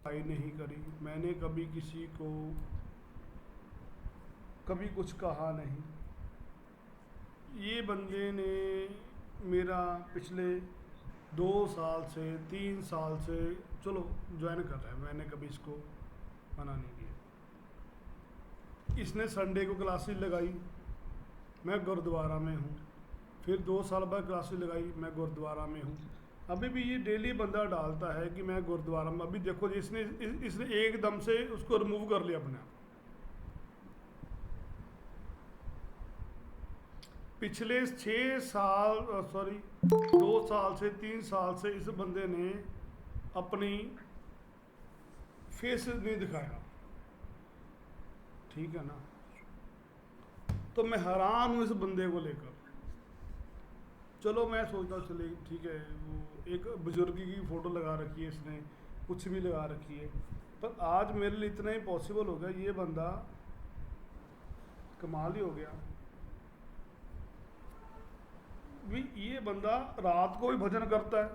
लड़ाई नहीं करी, मैंने कभी किसी को कभी कुछ कहा नहीं। ये बंदे ने मेरा पिछले 2 साल से 3 साल से, चलो ज्वाइन कर रहा है, मैंने कभी इसको मना नहीं किया। इसने संडे को क्लासेस लगाई, मैं गुरुद्वारा में हूँ। फिर 2 साल बाद क्लासेस लगाई, मैं गुरुद्वारा में हूँ। अभी भी ये डेली बंदा डालता है कि मैं गुरुद्वारा में। अभी देखो इसने एकदम से उसको रिमूव कर लिया अपने आप। पिछले 6 साल, सॉरी 2 साल से 3 साल से इस बंदे ने अपनी फेस नहीं दिखाया, ठीक है ना। तो मैं हैरान हूँ इस बंदे को लेकर। चलो मैं सोचता हूँ चलिए ठीक है, वो एक बुजुर्ग की फ़ोटो लगा रखी है इसने, कुछ भी लगा रखी है, पर आज मेरे लिए इतना ही पॉसिबल हो गया। ये बंदा कमाल ही हो गया भी। ये बंदा रात को भी भजन करता है,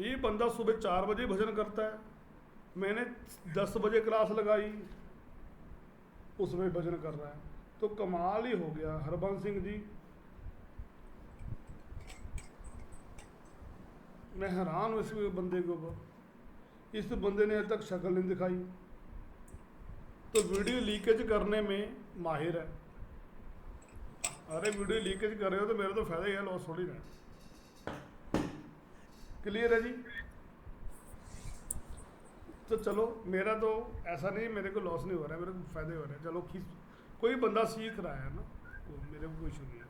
ये बंदा सुबह 4 बजे भजन करता है। मैंने 10 बजे क्लास लगाई, उसमें भजन कर रहा है। तो कमाल ही हो गया हरबंस सिंह जी। मैं हैरान हूँ इस बंदे के ऊपर। इस बंदे ने अभी तक शक्ल नहीं दिखाई, तो वीडियो लीकेज करने में माहिर है। अरे वीडियो लीकेज कर रहे हो तो मेरा तो फायदा ही है, लॉस थोड़ी ना। क्लियर है जी। तो चलो मेरा तो ऐसा नहीं, मेरे को लॉस नहीं हो रहा है, मेरे को फायदे हो रहे हैं। चलो कोई बंदा सीख रहा है ना, तो मेरे को कोई इशू नहीं है।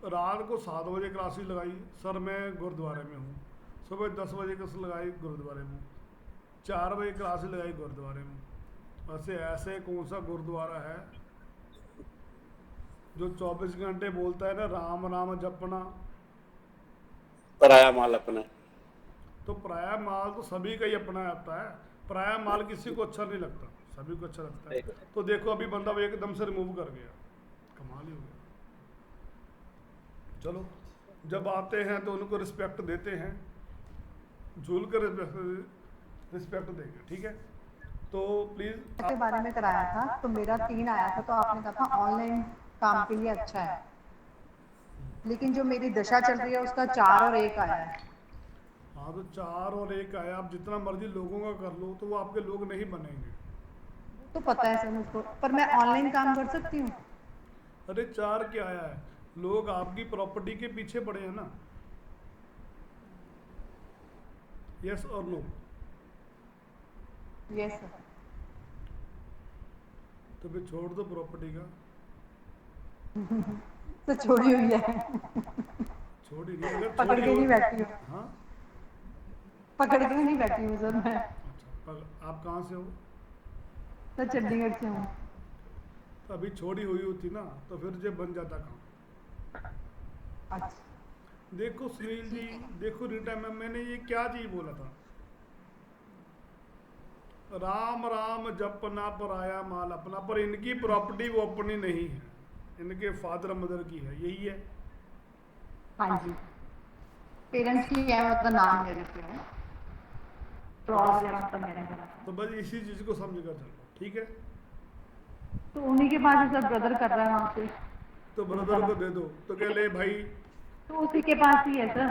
रात को 7 बजे क्लासेस लगाई, सर मैं गुरुद्वारे में हूँ। सुबह 10 बजे क्लास लगाई, गुरुद्वारे में हूँ। 4 बजे क्लासेस लगाई, गुरुद्वारे में। वैसे ऐसे कौन सा गुरुद्वारा है जो 24 घंटे बोलता है ना राम राम जपना। पराया माल अपना। तो पराया माल तो सभी का ही अपना आता है। पराया माल किसी को अच्छा नहीं लगता, सभी को अच्छा लगता है। तो देखो अभी बंदा वो एकदम से रिमूव कर गया, कमाल ही हो गया। चलो जब आते हैं तो उनको रिस्पेक्ट देते हैं, झूल कर रिस्पेक्ट देंगे, ठीक है। तो प्लीज़ के बारे में कराया था तो मेरा 3 आया था, तो आपने कहा था ऑनलाइन काम के लिए अच्छा है, लेकिन जो मेरी दशा चल रही है उसका 4 और 1 आया है। हाँ तो 4 और 1 आया, आप जितना मर्जी लोगों का कर लो तो वो आपके लोग नहीं बनेंगे। तो पता है सर मुझको, पर मैं ऑनलाइन काम कर सकती हूँ। अरे 4 क्या आया है, लोग आपकी प्रॉपर्टी के पीछे पड़े हैं ना। यस और नो। Yes sir. तो फिर छोड़ दो प्रॉपर्टी का। तो छोड़ी हुई है, छोड़ी नहीं, अगर पकड़ छोड़ी के हो। नहीं बैठी हूँ, हाँ पकड़ के नहीं बैठी हूँ सर मैं। अच्छा, आप कहाँ से हो? मैं चंडीगढ़ से हूँ। तो अभी छोड़ी हुई होती ना तो फिर जब बन जाता काम। अच्छा देखो सुनील जी, देखो रीटा मैम, मैंने ये क्या चीज बोला था, राम राम जपना पराया माल अपना। पर इनकी प्रॉपर्टी वो अपनी नहीं है, इनके फादर मदर की है, यही है। हाँ जी, पेरेंट्स की है, मतलब नाम मेरे पे है, क्रॉस है मतलब मेरे पे। तो बस इसी चीज को समझ कर चलो, ठीक है। तो उन्हीं के पास सब ब्रदर कर रहा है वहाँ पे। तो ब्रदर को दे दो, तो कह ले भाई। तो उसी के पास ही है सर,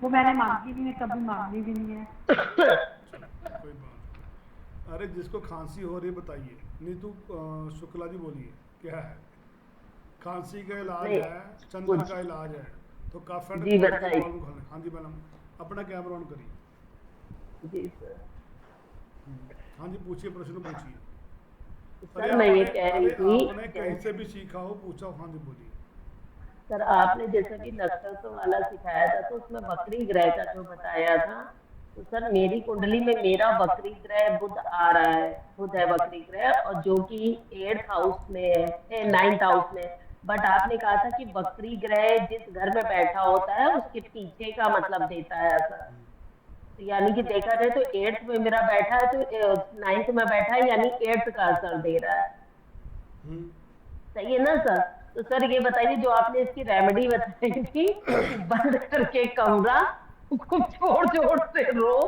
वो मैंने मांगी भी नहीं, कभी मांगी भी नहीं है। कोई बात नहीं। अरे जिसको खांसी हो रही बताइए, नीतू शुक्ला जी बोलिए क्या है। खांसी का इलाज नहीं, है, चंदन कुछ का इलाज है। तो कफ एंड जी कोल्ड के बताइए। प्रॉब्लम खोलें। हाँ जी मैडम, अपना कैमरा ऑन करिए। जी सर। हाँ जी पूछिए, प्रश्न पूछिए। अरे सर मैं ये कह रही थी, आपने कहीं से भी सीखा हो पूछा हो। हाँ जी बोलिए। सर आपने जैसा कि नक्सल वाला सिखाया था तो उसमें वक्री ग्रह का जो बताया था, तो सर मेरी कुंडली में मेरा वक्री ग्रह बुध आ रहा है, बुध है वक्री ग्रह, और जो कि 8th हाउस में है, 9th हाउस में। बट आपने कहा था कि वक्री ग्रह जिस घर में बैठा होता है उसके पीछे का मतलब देता है सर। तो यानी कि देखा जाए तो 8th में मेरा बैठा है, तो 9th में बैठा है, यानी 8th का असर दे रहा है। हम्म। सही है ना सर? तो सर ये बताइए, जो आपने इसकी रेमेडी बताई थी कि बंद करके कमरा खूब जोर जोर से रो,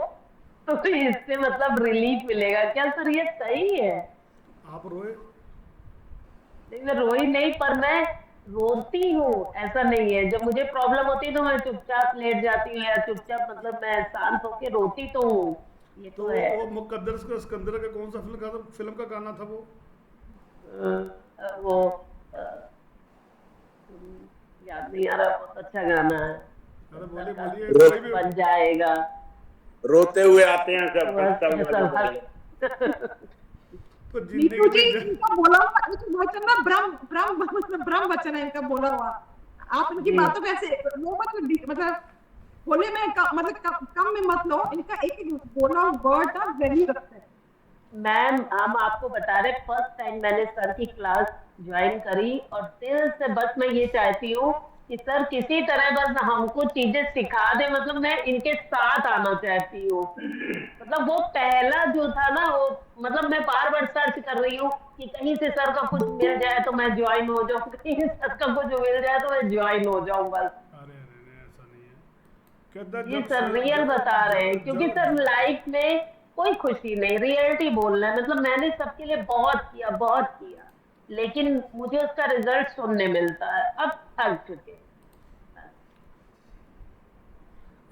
तो इससे मतलब रिलीफ मिलेगा क्या सर? ये सही है? आप रोए? नहीं, मैं रोई नहीं, पर मैं रोती हूँ, ऐसा नहीं है। जब मुझे प्रॉब्लम होती है तो मैं चुपचाप लेट जाती हूँ, या चुपचाप मतलब मैं शांत होके रोती तो हूँ, ये तो तो है। वो मुकद्दर का सिकंदर का कौन सा फिल्म का गाना था वो? वो अ, याद नहीं आ रहा, बहुत अच्छा गाना है। अरे सर बोलिए का बोलिए रो, कोई भी। बन जाएगा, रोते हुए आते हैं सब, तो हंसता हंसते हुआ सब चला जाएगा। हंस तो नीतू जिंदगी जी, में इनका बोला हुआ एक वचन ना ब्रह्म ब्रह्म मतलब ब्रह्म वचन है इनका बोला हुआ। आप इनकी जी। बातों को ऐसे वो मतलब बोले में मतलब कम में मत लो, इनका एक एक बोला वर्ड ना वैल्यू रखता है। मैम, हम आपको बता रहे, फर्स्ट टाइम मैंने सर की क्लास ज्वाइन करी, और दिल से बस मैं ये चाहती हूँ कि सर किसी तरह बस हमको चीजें सिखा दे, मतलब मैं इनके साथ आना चाहती हूँ। मतलब वो पहला जो था ना, वो मतलब मैं बार बार सर्च कर रही हूँ कि कहीं से सर का कुछ मिल जाए तो मैं ज्वाइन हो जाऊँ, कहीं से सर का कुछ मिल जाए तो मैं ज्वाइन हो जाऊँ बस। अरे अरे अरे, ऐसा नहीं है। कहता जी जब सर, से रियल बता रहे हैं, क्योंकि सर जब लाइफ में कोई खुशी नहीं, रियलिटी बोलना है। मतलब मैंने सबके लिए बहुत किया, लेकिन मुझे उसका रिजल्ट सुनने मिलता है। अब थक चुके हैं।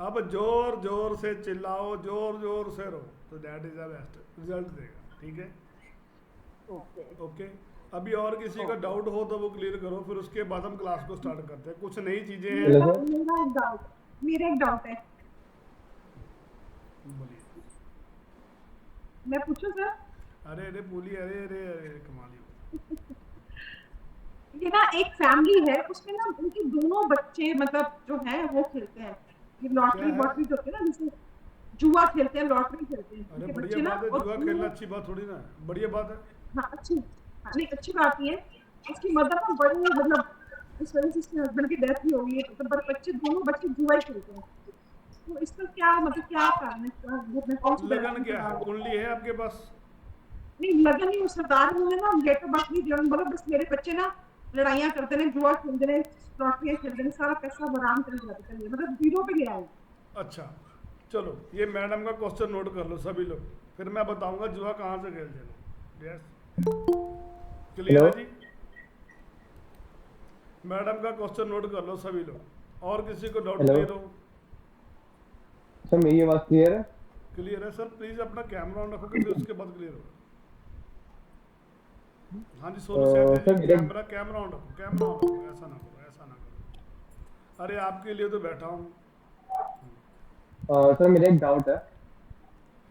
अब जोर जोर से चिल्लाओ, जोर जोर से रो, तो that is the best result देगा। ठीक है? ओके। ओके। अभी और किसी का ओके। डाउट हो तो वो क्लियर करो, फिर उसके बाद हम क्लास को स्टार्ट करते हैं। कुछ नई चीजें हैं। हेलो मेरा सर। मेरा एक डाउट है, बोलिए। मैं पूछूं सर? अरे अरे बोलिए, अरे अरे अरे कमाल ही हो। ये ना एक फैमिली है, उसमें ना उनके दोनों बच्चे मतलब जो है वो खेलते हैं, ये क्या लॉटरी है? वॉटरी जो होती है ना, जैसे जुआ खेलते हैं, लॉटरी खेलते हैं अरे उनके बढ़िया बच्चे ना, बात है, और जुआ दोनों खेलना अच्छी बात थोड़ी ना है, बढ़िया बात है। हाँ अच्छी, हाँ, नहीं अच्छी बात ये है। उसकी मदर ना बड़ी मतलब इस वजह से उसके हस्बैंड की डेथ भी हो गई है, तो बच्चे दोनों बच्चे जुआ ही खेलते हैं। तो इसका क्या मतलब क्या कारण है इसका? वो मैं कौन सी लगन डायरेक्शन क्या चला है? रहा हूँ? कुंडली है आपके पास? नहीं लगन नहीं, उस सरदार ने ना डेट ऑफ बर्थ नहीं दिया, बोला बस मेरे बच्चे ना लड़ाइयाँ करते रहे, जुआ खेलते रहे, लॉटरी खेलते रहे, सारा पैसा बराम कर जाते चलिए, मतलब जीरो पे गया है। अच्छा, चलो ये मैडम का क्वेश्चन नोट कर लो सभी लोग, फिर मैं बताऊंगा जुआ कहाँ से खेलते हैं। यस, क्लियर हेलो है जी? मैडम का क्वेश्चन नोट कर लो सभी लोग, और किसी को डाउट हेलो क्लियर हो? सर, मेरी आवाज़ क्लियर है? क्लियर है सर, प्लीज़ अपना कैमरा ऑन रखोगे फिर उसके बाद क्लियर होगा। हाँ जी, सोनू सैंथे जी, सर मेरे कैमरा कैमरा ऑन रखो, कैमरा ऑन रखो, ऐसा ना करो, ऐसा ना करो। अरे आपके लिए तो बैठा हूँ। सर मेरा एक डाउट है।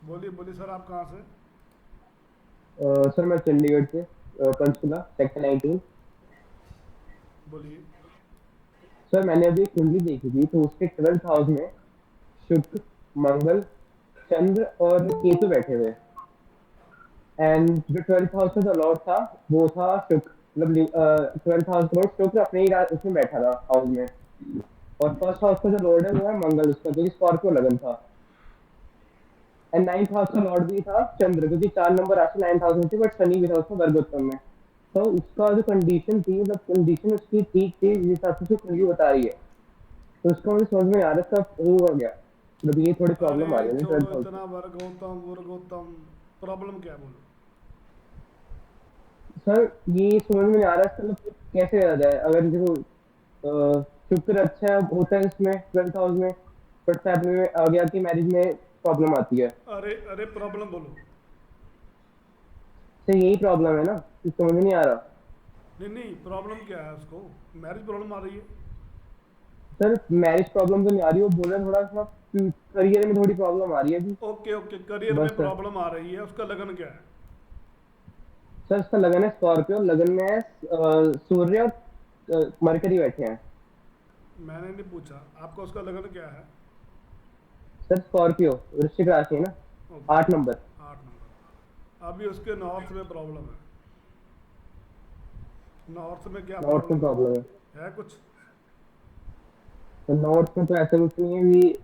बोलिए बोलिए सर, आप कहाँ से? सर मैं चंडीगढ़ से, पंचकुला सेक्टर 19। बोलिए। सर मैंने अभी एक कुंडली देखी थी, तो उसके 12th हाउस में शुक्र, मंगल, चंद्र और केतु बैठे हुए। एंड जो 12th हाउस का जो लॉर्ड था वो था शुक्र, मतलब 12th हाउस का लॉर्ड शुक्र अपने ही उसमें बैठा था हाउस में। और फर्स्ट हाउस का जो लॉर्ड है वो है मंगल, उसका जो कि स्कॉर्पियो लगन था। एंड 9th हाउस का लॉर्ड भी था चंद्र, क्योंकि 4 नंबर राशि 9th हाउस में थी, बट शनि भी था उसमें वर्गोत्तम में। तो उसका जो कंडीशन थी, मतलब कंडीशन उसकी ठीक थी जिस हिसाब से कुंडली बता रही है, तो उसका मुझे समझ में आ रहा था वो हो गया, मतलब ये थोड़ी अरे प्रॉब्लम आ रही है छोड़ो 12th हाउस इतना, वर्गोत्तम वर्गोत्तम, प्रॉब्लम क्या है बोलो? में। सर ये समझ में नहीं आ रहा है, मतलब कैसे आ जाए? अगर देखो शुक्र अच्छा होता है इसमें 12th हाउस में, बट फैमिली में आ गया कि मैरिज में प्रॉब्लम आती है। अरे अरे प्रॉब्लम बोलो। तो यही प्रॉब्लम है ना, कि समझ में नहीं आ रहा। नहीं नहीं, प्रॉब्लम क्या है उसको? मैरिज प्रॉब्लम आ रही है? सर मैरिज प्रॉब्लम तो नहीं आ रही, वो बोल रहे हैं थोड़ा सा करियर में थोड़ी प्रॉब्लम आ रही है अभी। ओके ओके, करियर बस में सर। प्रॉब्लम आ रही है, उसका लगन क्या है? सर इसका लगन है स्कॉर्पियो, लगन में है सूर्य और मरकरी बैठे हैं। मैंने नहीं पूछा आपका, उसका लगन क्या है? सर स्कॉर्पियो वृश्चिक राशि है ना, ओके, 8 नंबर। 8 नंबर। अभी उसके नॉर्थ में प्रॉब्लम है। नॉर्थ में क्या नॉर्थ में प्रॉब्लम प्रॉब्लम है? है कुछ? तो नॉर्थ में तो ऐसा कुछ नहीं है कि,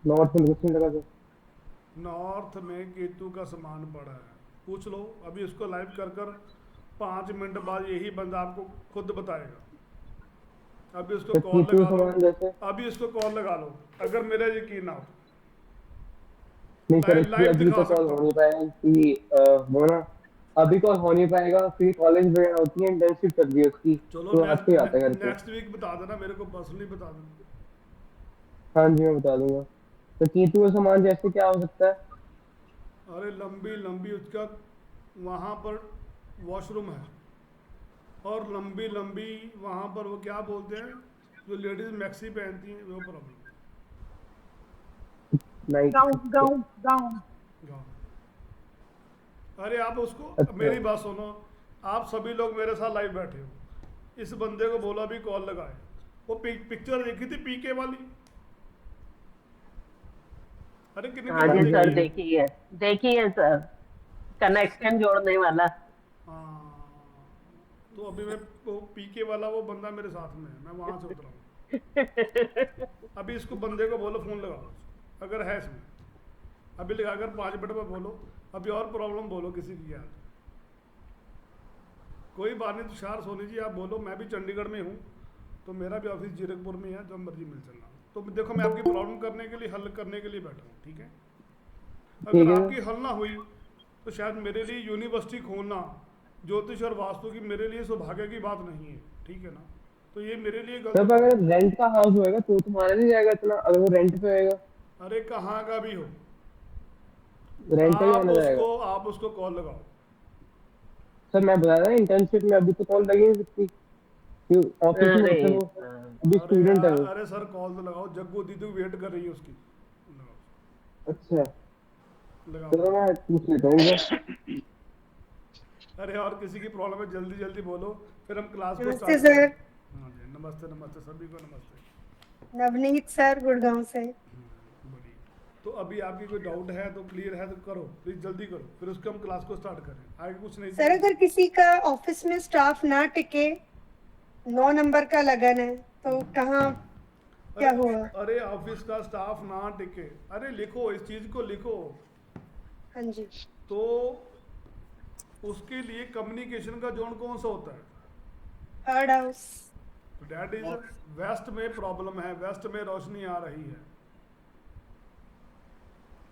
नॉर्थ में कुछ नहीं लगा सर। नॉर्थ में केतु का समान पड़ा है, पूछ लो अभी उसको लाइव कर कर, 5 मिनट बाद यही बंदा आपको खुद बताएगा। अभी उसको तो कॉल कीटू लगा सामान लो, जैसे अभी उसको कॉल लगा लो, अगर मेरा यकीन ना हो नहीं सर, इसलिए लाइव अभी दिखा तो कॉल सकता हो हूँ। नहीं पाएगा कि वो ना अभी कॉल हो नहीं पाएगा, फिर कॉलेज वगैरह होती है, इंटर्नशिप चल रही है उसकी, चलो तो आज पे आता है घर पे। नेक्स्ट वीक बता देना मेरे को, पर्सनली बता देना। हाँ जी मैं बता दूंगा। तो कीटू का सामान जैसे क्या हो सकता है? अरे लंबी लंबी उसका वहाँ पर वॉशरूम है, और लंबी लंबी वहाँ पर वो क्या बोलते हैं जो लेडीज मैक्सी पहनती हैं, वो problem. Night. Gown gown gown. अरे आप उसको, अच्छा मेरी बात सुनो, आप सभी लोग मेरे साथ लाइव बैठे हो, इस बंदे को बोला भी कॉल लगाए, वो पिक्चर देखी थी पीके वाली, अरे कितनी हाँ पिक्चर जी सर, देखी है? देखी है सर, कनेक्शन जोड़ने वाला। हाँ, तो अभी मैं वो पीके वाला वो बंदा मेरे साथ में है, मैं वहाँ से उतरा हूँ। अभी इसको बंदे को बोलो फ़ोन लगाओ, अगर है इसमें, अभी लगाकर 5 मिनट में बोलो, अभी और प्रॉब्लम बोलो किसी की यार, कोई बात नहीं, तुषार सोनी जी आप बोलो, मैं भी चंडीगढ़ में हूँ, तो मेरा भी ऑफिस जीरकपुर में है, जब मर्जी मिल चलना। तो देखो मैं आपकी प्रॉब्लम करने के लिए, हल करने के लिए बैठा हूँ, ठीक है? ठीक अगर है। आपकी हल ना हुई तो शायद मेरे लिए यूनिवर्सिटी खोलना ज्योतिष और वास्तु की मेरे लिए सौभाग्य की बात नहीं है, ठीक है ना? तो ये मेरे लिए सर गलत। अगर रेंट का हाउस होएगा तो तुम्हारा नहीं जाएगा इतना, अगर वो रेंट पे होएगा? अरे कहाँ का भी हो, रेंट पे ही माना जाएगा? आप उसको कॉल लगाओ। सर मैं बता रहा इंटर्नशिप में अभी तो कॉल लगी नहीं सकती, क्यों ऑफिस में अरे होता है वो, सर, अभी अरे स्टूडेंट है यार, वो। अरे सर कॉल तो लगाओ, जग्गू दीदी वेट कर रही है उसकी, अच्छा लगाओ चलो लगाओ। मैं पूछ लेता हूँ इनसे। अरे और किसी की प्रॉब्लम है जल्दी जल्दी बोलो, फिर हम क्लास को नमस्ते स्टार्ट सर। करें। हाँ जी, नमस्ते नमस्ते सभी को नमस्ते। नवनीत सर गुड़गांव से। बोलिए। तो अभी आपकी कोई डाउट है तो क्लियर है तो करो प्लीज, जल्दी करो, फिर उसके हम क्लास को स्टार्ट करें, आगे कुछ नहीं। सर अगर किसी का ऑफिस में स्टाफ ना टिके, 9 नंबर का लगन है, तो कहाँ क्या अरे हुआ? अरे ऑफिस का स्टाफ ना टिके, अरे लिखो इस चीज को लिखो, हाँ जी। तो उसके लिए कम्युनिकेशन का जोन कौन सा होता है? Third house. That is west में प्रॉब्लम है, वेस्ट में रोशनी आ रही है,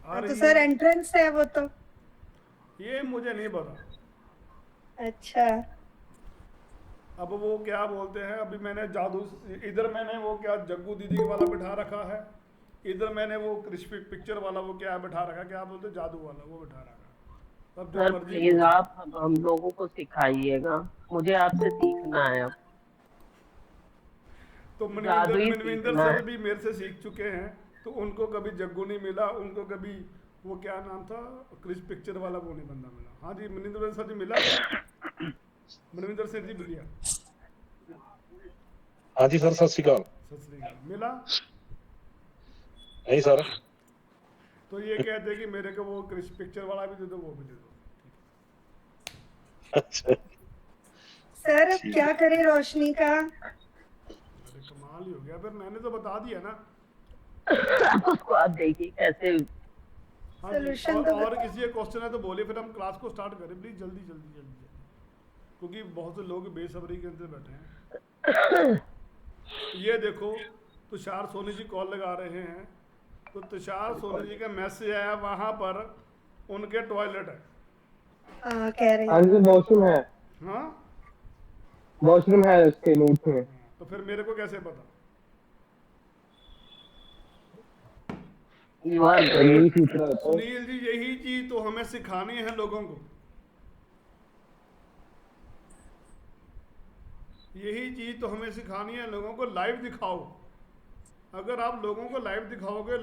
आ हाँ तो रही सर है, एंट्रेंस है वो तो। ये मुझे नहीं पता। अच्छा। अब वो क्या बोलते हैं, अभी मैंने जादू, इधर मैंने वो क्या जग्गू दीदी वाला बिठा रखा है, इधर मैंने वो क्रिस्पी पिक्चर वाला वो क्या बिठा रखा, क्या बोलते हैं जादू वाला वो बिठा रखा है। अब जो सर मर्जी प्लीज पूछो। आप हम लोगों को सिखाइएगा, मुझे आपसे सीखना है अब, तो जादू ही मनविंदर सीखना सर है। भी मेरे से सीख चुके हैं, तो उनको कभी जग्गू नहीं मिला, उनको कभी वो क्या नाम था क्रिस पिक्चर वाला वो नहीं बंदा मिला। हाँ जी मनविंदर सर जी मिला, मनविंदर सर जी मिलिया, हाँ जी सर, सत श्री अकाल। सत श्री अकाल, मिला। नहीं सर, तो ये कहते हैं कि मेरे को वो क्रिस पिक्चर वाला भी दे दो, वो भी दे दो। अच्छा सर अब ठीक क्या करें रोशनी का? अरे कमाल ही हो गया, फिर मैंने तो बता दिया ना। उसको आप देखिए कैसे। हाँ जी, Solution तो और बता- किसी का क्वेश्चन है तो बोलिए, फिर हम क्लास को स्टार्ट करें प्लीज, जल्दी जल्दी जल्दी जल्दी, क्योंकि बहुत से लोग बेसब्री के अंदर बैठे हैं। ये देखो तुषार सोनी जी कॉल लगा रहे हैं, तो तुषार सोनी जी का मैसेज आया, वहाँ पर उनके टॉयलेट है। हाँ कह रहे हाँ हैं। जी वॉशरूम है, हाँ, वॉशरूम है उसके नोट्स में। तो फिर मेरे को कैसे पता? यू आर और यही ग्रेट। सूत्र होता है। सुनील जी यही चीज तो हमें सिखानी है लोगों को, यही चीज तो हमें सिखानी है लोगों को, लाइव दिखाओ। अगर आप लोगों को लाइव दिखाओगे,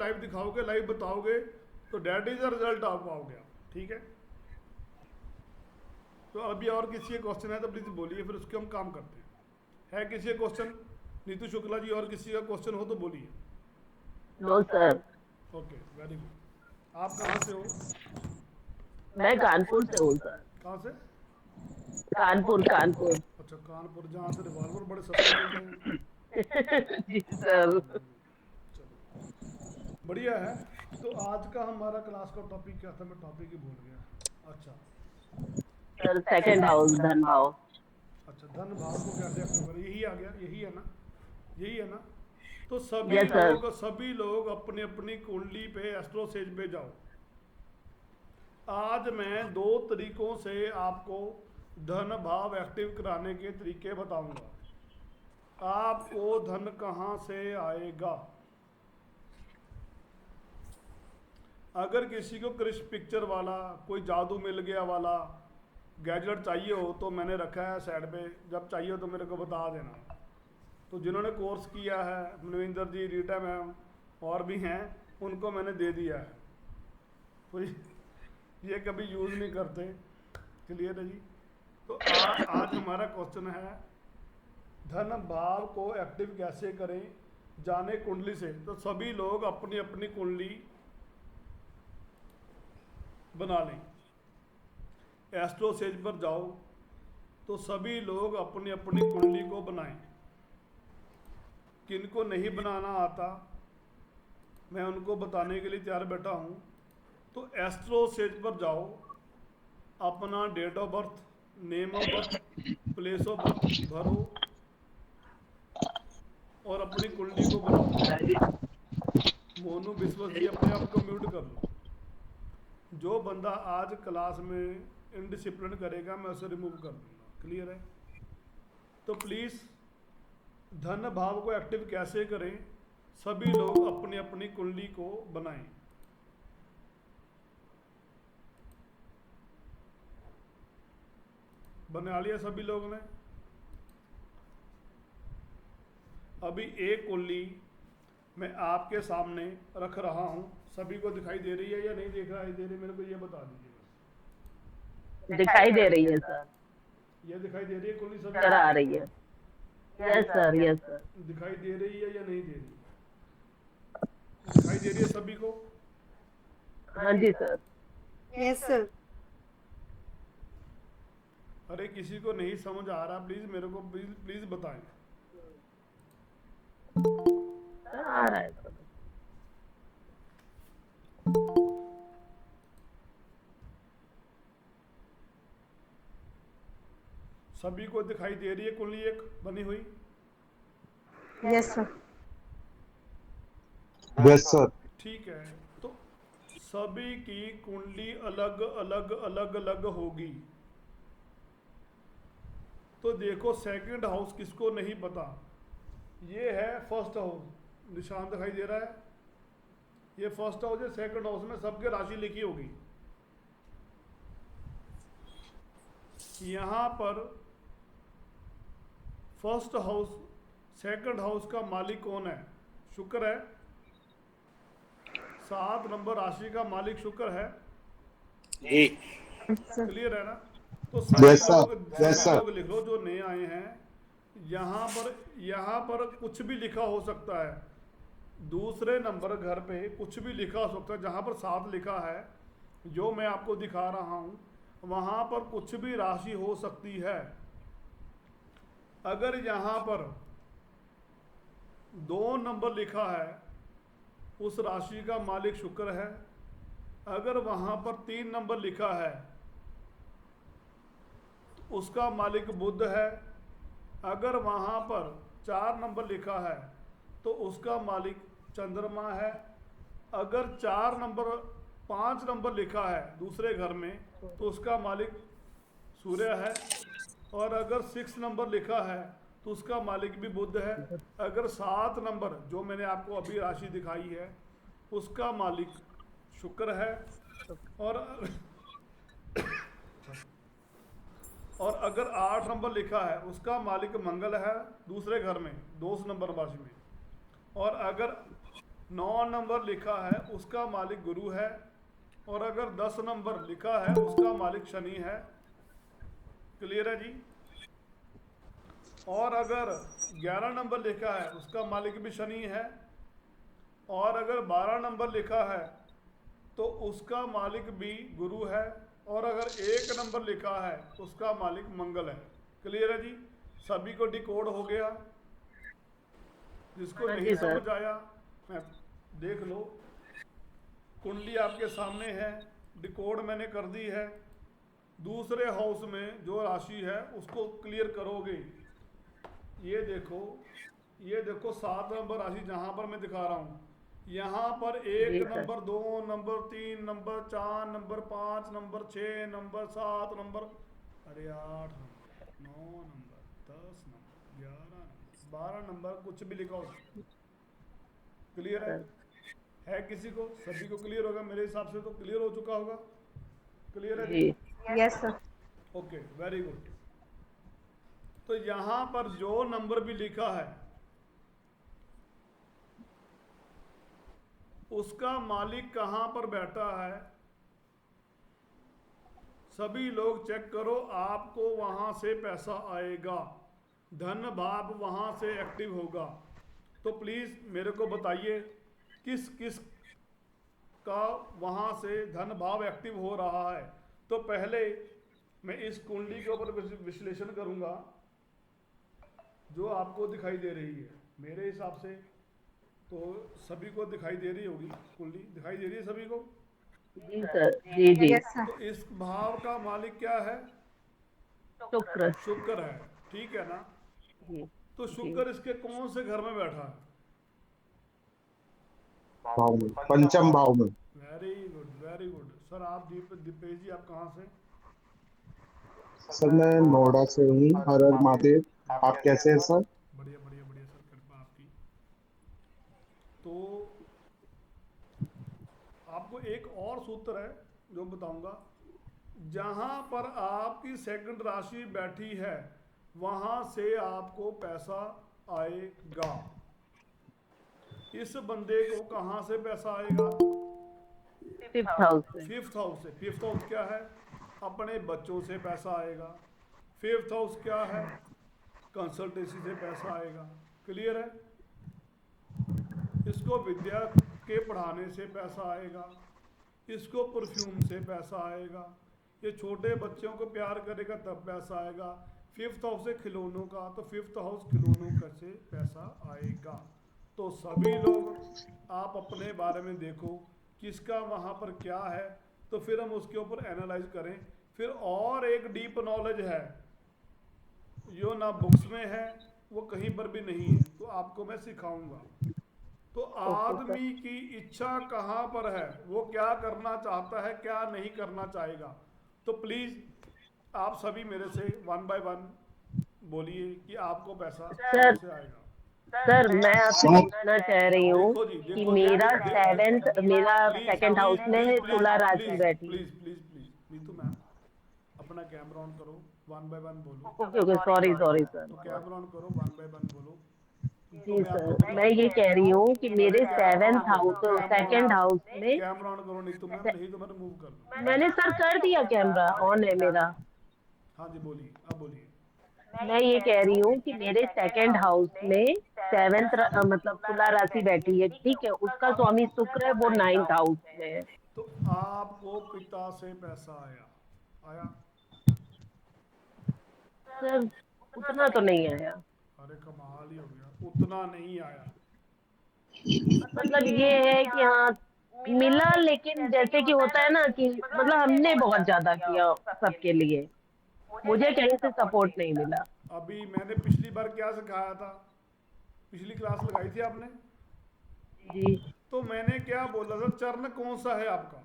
लाइव बताओगे, तो डेट इज द रिजल्ट आप पाओगे आप, ठीक है? तो अभी और किसी के क्वेश्चन है तो प्लीज बोलिए, फिर उसके हम काम करते हैं। है किसी का क्वेश्चन? नीतू शुक्ला जी और किसी का क्वेश्चन हो तो बोलिए। No sir, okay very good. आप कहाँ से हो? मैं कानपुर से हूँ सर। कहाँ से? कानपुर कानपुर। अच्छा कानपुर, जहाँ से रिवॉल्वर बड़े सस्ते मिलते हैं। जी सर। बढ़िया है। तो आज का हमारा क्लास का टॉपिक क्या था, मैं टॉपिक ही भूल गया। अच्छा सर सेकंड हाउस धन भाव। अच्छा, धन भाव को कैसे अप्रूव करें, यही आ गया, यही है ना? यही है ना? तो सभी Yes, sir. लोग अपनी अपनी कुंडली पे एस्ट्रो सेज पे जाओ। आज मैं 2 तरीकों से आपको धन भाव एक्टिव कराने के तरीके बताऊंगा। आपको धन कहाँ से आएगा? अगर किसी को क्रिश पिक्चर वाला कोई जादू मिल गया वाला गैजेट चाहिए हो तो मैंने रखा है साइड पे, जब चाहिए हो तो मेरे को बता देना। तो जिन्होंने कोर्स किया है, मनविंदर जी, रीटा मैम और भी हैं, उनको मैंने दे दिया है। तो ये कभी यूज़ नहीं करते। क्लियर है जी? तो आज हमारा क्वेश्चन है धन भाव को एक्टिव कैसे करें, जाने कुंडली से। तो सभी लोग अपनी अपनी कुंडली बना लें। एस्ट्रो सेज पर जाओ तो सभी लोग अपनी अपनी कुंडली को बनाएं। किनको नहीं बनाना आता मैं उनको बताने के लिए तैयार बैठा हूँ। तो एस्ट्रो सेज पर जाओ, अपना date of birth, name of birth, place of birth भरो और अपनी कुंडली को बनाओ। मोनू विश्वास जी अपने आप को म्यूट कर लो। जो बंदा आज क्लास में इनडिसिप्लिन करेगा मैं उसे रिमूव कर दूंगा। क्लियर है? तो प्लीज़ धन भाव को एक्टिव कैसे करें, सभी लोग अपनी अपनी कुंडली को बनाएं। बना लिया सभी लोगों ने? अभी एक कुंडली मैं आपके सामने रख रहा हूं, सभी को दिखाई दे रही है या नहीं दिखाई दे रही, मेरे को ये बता दीजिए। दिखाई दे रही है सर। ये दिखाई दे रही है कुंडली सभी? सर आ रही है। Yes sir, yes sir. दिखाई दे रही है या नहीं दे रही? दिखाई दे रही है सभी को? हाँ जी सर। Yes sir. अरे किसी को नहीं समझ आ रहा, प्लीज मेरे को प्लीज बताएं। सर आ रहा है सर। सभी को दिखाई दे रही है कुंडली एक बनी हुई? Yes sir. Yes sir. ठीक है, तो सभी की कुंडली अलग अलग अलग अलग होगी। तो देखो सेकंड हाउस किसको नहीं पता, ये है फर्स्ट हाउस, निशान दिखाई दे रहा है, ये फर्स्ट हाउस है। सेकंड हाउस में सबके राशि लिखी होगी। यहाँ पर फर्स्ट हाउस सेकंड हाउस का मालिक कौन है? शुक्र है। 7 नंबर राशि का मालिक शुक्र है। क्लियर है ना? तो सभी लोग लिख लो जो नए आए हैं। यहाँ पर कुछ भी लिखा हो सकता है, दूसरे नंबर घर पे कुछ भी लिखा हो सकता है। जहाँ पर 7 लिखा है जो मैं आपको दिखा रहा हूँ, वहाँ पर कुछ भी राशि हो सकती है। अगर यहाँ पर 2 नंबर लिखा है, उस राशि का मालिक शुक्र है। अगर वहाँ पर 3 नंबर लिखा है, उसका मालिक बुध है। अगर वहाँ पर 4 नंबर लिखा है तो उसका मालिक चंद्रमा है। अगर 5 नंबर लिखा है दूसरे घर में तो उसका मालिक सूर्य है। और अगर 6 नंबर लिखा है तो उसका मालिक भी बुध है। अगर 7 नंबर जो मैंने आपको अभी राशि दिखाई है उसका मालिक शुक्र है। और अगर 8 नंबर लिखा है उसका मालिक मंगल है दूसरे घर में 2 नंबर राशि में। और अगर 9 नंबर लिखा है उसका मालिक गुरु है। और अगर 10 नंबर लिखा है उसका मालिक शनि है। क्लियर है जी? और अगर 11 नंबर लिखा है उसका मालिक भी शनि है। और अगर 12 नंबर लिखा है तो उसका मालिक भी गुरु है। और अगर 1 नंबर लिखा है उसका मालिक मंगल है। क्लियर है जी? सभी को डिकोड हो गया? जिसको नहीं समझ आया मैं देख लो, कुंडली आपके सामने है, डिकोड मैंने कर दी है। दूसरे हाउस में जो राशि है उसको क्लियर करोगे। ये देखो ये देखो 7 नंबर राशि जहां पर मैं दिखा रहा हूँ, यहाँ पर 1 जी sir. Number, 2 number, 3 number, 4 number, 5 number, 6 number, 7 number, अरे 8 number, 9 number, 10 number, 11 number, 12 number, कुछ भी लिखा हो। क्लियर है किसी को? सभी को क्लियर होगा मेरे हिसाब से, तो क्लियर हो चुका होगा। क्लियर है? जी yes sir. Okay, very good. तो यहाँ पर जो नंबर भी लिखा है उसका मालिक कहाँ पर बैठा है, सभी लोग चेक करो, आपको वहाँ से पैसा आएगा, धन भाव वहाँ से एक्टिव होगा। तो प्लीज़ मेरे को बताइए किस किस का वहाँ से धन भाव एक्टिव हो रहा है। तो पहले मैं इस कुंडली के ऊपर विश्लेषण करूँगा जो आपको दिखाई दे रही है। मेरे हिसाब से तो सभी को दिखाई दे रही होगी, कुंडली दिखाई दे रही है सभी को। जी सर। जी जी। Yes sir. तो इस भाव का मालिक क्या है? शुक्र। शुक्र है, ठीक है ना। जी तो शुक्र इसके कौन से घर में बैठा है? भाव में, पंचम भाव में। Very good, very good. Sir आप दीपेश जी, आप कहाँ से? सर मैं नोएडा से हूँ। हर हर महादेव। आप कैसे हैं सर? बढ़िया बढ़िया बढ़िया सर, कृपा आपकी। तो आपको एक और सूत्र है जो बताऊंगा, जहां पर आपकी सेकंड राशि बैठी है वहां से आपको पैसा आएगा। इस बंदे को कहां से पैसा आएगा? 5th हाउस से। 5th हाउस से। 5th हाउस क्या है? अपने बच्चों से पैसा आएगा। 5th हाउस क्या है? कंसल्टेंसी से पैसा आएगा। क्लियर है? इसको विद्या के पढ़ाने से पैसा आएगा, इसको परफ्यूम से पैसा आएगा, ये छोटे बच्चों को प्यार करेगा तब पैसा आएगा। 5th हाउस है खिलौनों का, तो 5th हाउस खिलौनों का से पैसा आएगा। तो सभी लोग आप अपने बारे में देखो किसका वहाँ पर क्या है, तो फिर हम उसके ऊपर एनालाइज करें। फिर और एक डीप नॉलेज है जो ना बुक्स में है, वो कहीं पर भी नहीं है, तो आपको मैं सिखाऊंगा। तो आदमी की इच्छा कहाँ पर है, वो क्या करना चाहता है, क्या नहीं करना चाहेगा। तो प्लीज़ आप सभी मेरे से 1 बाय 1 बोलिए कि आपको पैसा कहाँ से आएगा। सर मैं आपसे पूछना चाह रही हूँ देखो जी, कि देखो मेरा देखो, मेरा प्लीज सेकंड हाउस में तुला राशि बैठी है। Please please please Neetu ma'am, अपना कैमरा ऑन करो, 1 बाय 1 बोलो। Okay okay, sorry sorry sir. तो कैमरा ऑन करो, 1 बाय 1 बोलो। तो जी मैं आपको सर, मैं ये कह रही हूँ कि मेरे 7th हाउस सेकंड हाउस में कैमरा ऑन करो नीतू मैम, नहीं तो मैं रिमूव कर दूँ। मैंने सर कर दिया, कैमरा ऑन है मेरा। हाँ जी बोलिए, अब बोलिए। मैं ये कह रही हूँ कि मेरे सेकंड हाउस में 7th मतलब तुला राशि बैठी है, ठीक है, उसका स्वामी शुक्र है, वो 9th हाउस में है। तो आपको पिता से पैसा आया? सर उतना तो नहीं आया। अरे कमाल ही हो गया, उतना नहीं आया। मतलब ये है कि हाँ मिला, लेकिन जैसे कि होता है ना कि मतलब हमने बहुत ज्यादा किया सबके लिए, मुझे कहीं से सपोर्ट नहीं मिला। अभी मैंने पिछली बार क्या सिखाया था, पिछली क्लास लगाई थी आपने, जी तो मैंने क्या बोला था, चरण कौन सा है आपका?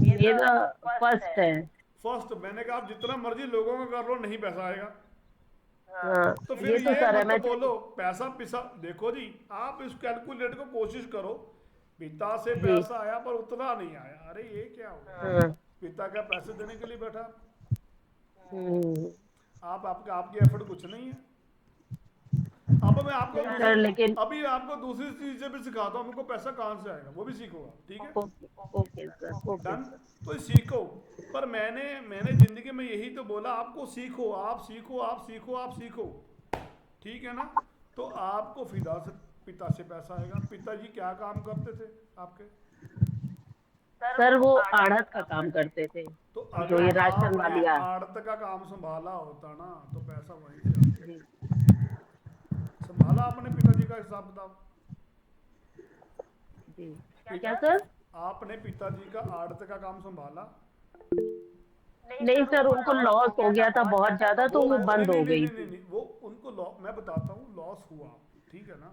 मेरा फर्स्ट है। फर्स्ट। मैंने कहा आप जितना मर्जी लोगों का कर लो, नहीं पैसा आएगा। हाँ तो फिर ये तो ये सर है। मत मैं बोलो पैसा पिसा। देखो जी, आप इस कैलकुलेट को कोशिश करो, पिता से जी। पैसा आया पर उतना नहीं आया, अरे ये क्या हो गया? हाँ पिता क्या पैसे देने के लिए बैठा? हम्म, आपकी एफर्ट कुछ नहीं है। अब मैं आपको नहीं सर, लेकिन अभी आपको दूसरी चीजें भी सिखाता हूँ, हमको पैसा कहाँ से आएगा वो भी सीखोगा, ठीक है? Okay sir, okay done. Sir. तो सीखो। पर मैंने जिंदगी में यही तो बोला आपको, सीखो, आप सीखो, आप सीखो, आप सीखो, ठीक है ना। तो आपको पिता से पैसा आएगा। पिताजी क्या काम करते थे आपके? सर वो आढ़त का काम करते थे, तो जो अगर ये राशन आपने वालिया। आड़त का काम संभाला होता ना, तो पैसा वहीं से आता। जी संभाला आपने पिताजी का हिसाब किताब? जी। क्या सर? आपने पिताजी का आड़त का काम संभाला? नहीं सर, उनको लॉस हो गया था बहुत ज्यादा, तो वो नहीं बंद नहीं हो नहीं गई नहीं नहीं थी। नहीं, वो उनको मैं बताता हूँ लॉस हुआ, ठीक है ना,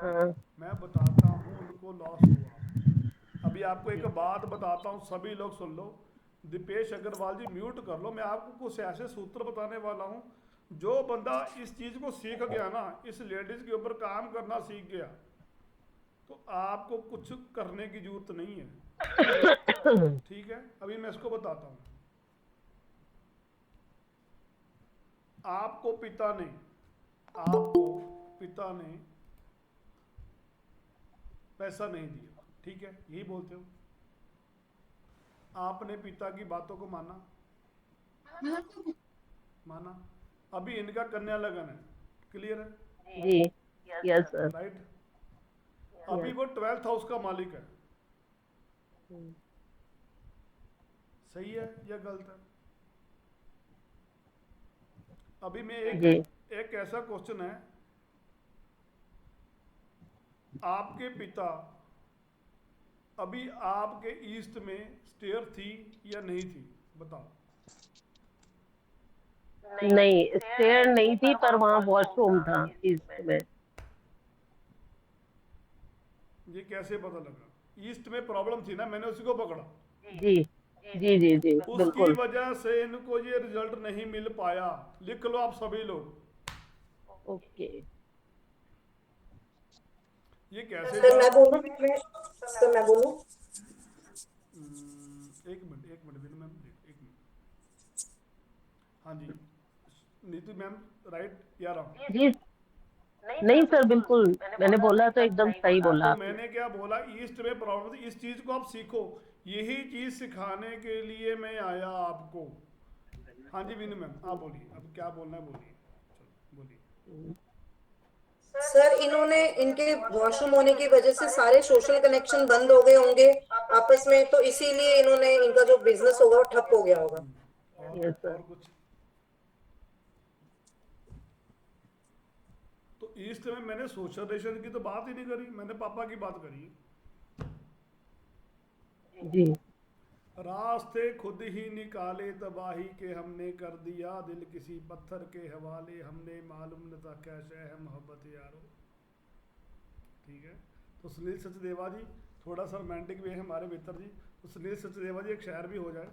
हाँ मैं बताता हूँ उनको लॉस हुआ। अभी आपको एक बात बताता हूँ, सभी लोग सुन लो। दीपेश अग्रवाल जी म्यूट कर लो, मैं आपको कुछ ऐसे सूत्र बताने वाला हूँ। जो बंदा इस चीज को सीख गया ना, इस लेडीज के ऊपर काम करना सीख गया, तो आपको कुछ करने की जरूरत नहीं है, ठीक है। अभी मैं इसको बताता हूँ। आपको पिता ने पैसा नहीं दिया, ठीक है, यही बोलते हो। आपने पिता की बातों को माना। अभी इनका कन्या लगन है, क्लियर है, जी, यस सर, राइट। अभी वो 12th हाउस का मालिक है, सही है या गलत है? अभी मैं जी एक ऐसा क्वेश्चन है, आपके पिता अभी आपके ईस्ट में स्टेयर थी या नहीं थी, बताओ। नहीं, स्टेयर नहीं थी, पर वहाँ वॉशरूम था ईस्ट में। ये कैसे पता लगा? ईस्ट में प्रॉब्लम थी ना, मैंने उसी को पकड़ा, जी जी जी जी उसकी बिल्कुल। वजह से इनको ये रिजल्ट नहीं मिल पाया। लिख लो आप सभी लोग। ओके ये कैसे सर मैं बोलूं सर मैं बोलूं एक मिनट विनू मैम, एक मिनट। हाँ जी, नीतू मैम, राइट या रॉन्ग? जी, नहीं सर बिल्कुल, मैंने बोला तो एकदम सही बोला तो आपने। मैंने क्या बोला, ईस्ट में प्रॉब्लम थी, इस चीज को आप सीखो, यही चीज सिखाने के लिए मैं आया आपको। हाँ जी विनू मैम, आप बोलिए, अब क्या बोलना है बोलिए, चलो बोलिए। सर इन्होंने इनके वॉशरूम होने की वजह से सारे सोशल कनेक्शन बंद हो गए होंगे आपस में, तो इसीलिए इन्होंने इनका जो बिजनेस होगा वो ठप हो गया होगा। Yes sir. और कुछ? तो ईस्ट में मैंने सोशलाइजेशन की तो बात ही नहीं करी, मैंने पापा की बात करी। जी रास्ते खुद ही निकाले तबाही के, हमने कर दिया दिल किसी पत्थर के हवाले, हमने मालूम न था कैसे है मोहब्बत यारो, ठीक है। तो सुनील सचदेवा जी, थोड़ा सा रोमांटिक भी है हमारे मित्र जी, तो सुनील सचदेवा जी एक शायर भी हो जाए।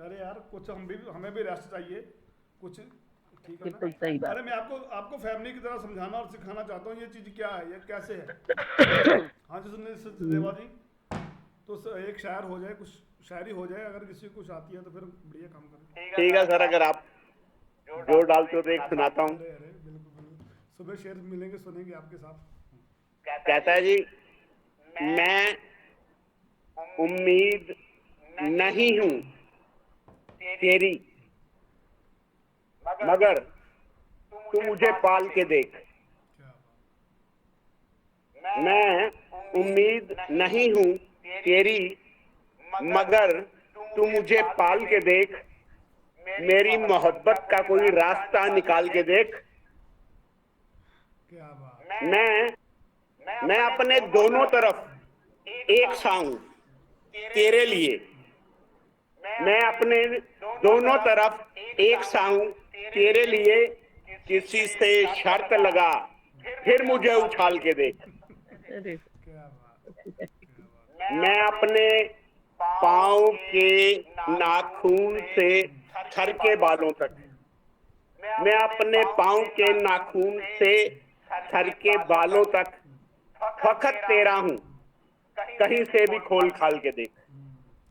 अरे यार कुछ हमें भी रेस्ट चाहिए कुछ, ठीक है बिल्कुल ना। सही बात। अरे मैं आपको फैमिली की तरह समझाना और सिखाना चाहता हूँ, ये चीज़ क्या है, ये कैसे है। हाँ जी सुनील सचदेवा जी, तो एक शायर हो जाए, कुछ शायरी हो जाए, अगर किसी को कुछ आती है तो फिर बढ़िया काम करें। ठीक है सर, अगर आप जोर डालते हो तो एक सुनाता हूँ। अरे बिल्कुल, सुबह शेर मिलेंगे, सुनेंगे आपके साथ। कहता है जी, मैं उम्मीद नहीं हूँ तेरी, मगर तू मुझे पाल के देख। क्या बात। मैं उम्मीद नहीं हूँ तेरी, मगर तू मुझे पाल के देख, मेरी मोहब्बत का कोई रास्ता निकाल के देख। क्या बात। मैं अपने दोनों तरफ एक सा हूं तेरे लिए, मैं अपने दोनों तरफ एक सा हूं तेरे लिए, किसी से शर्त लगा फिर मुझे उछाल के देख। अरे क्या बात। मैं अपने पाँव के नाखून से सर के बालों तक, मैं अपने पाँव के नाखून से सर के बालों तक फखत तेरा हूँ, कहीं से भी खोल खाल के देख।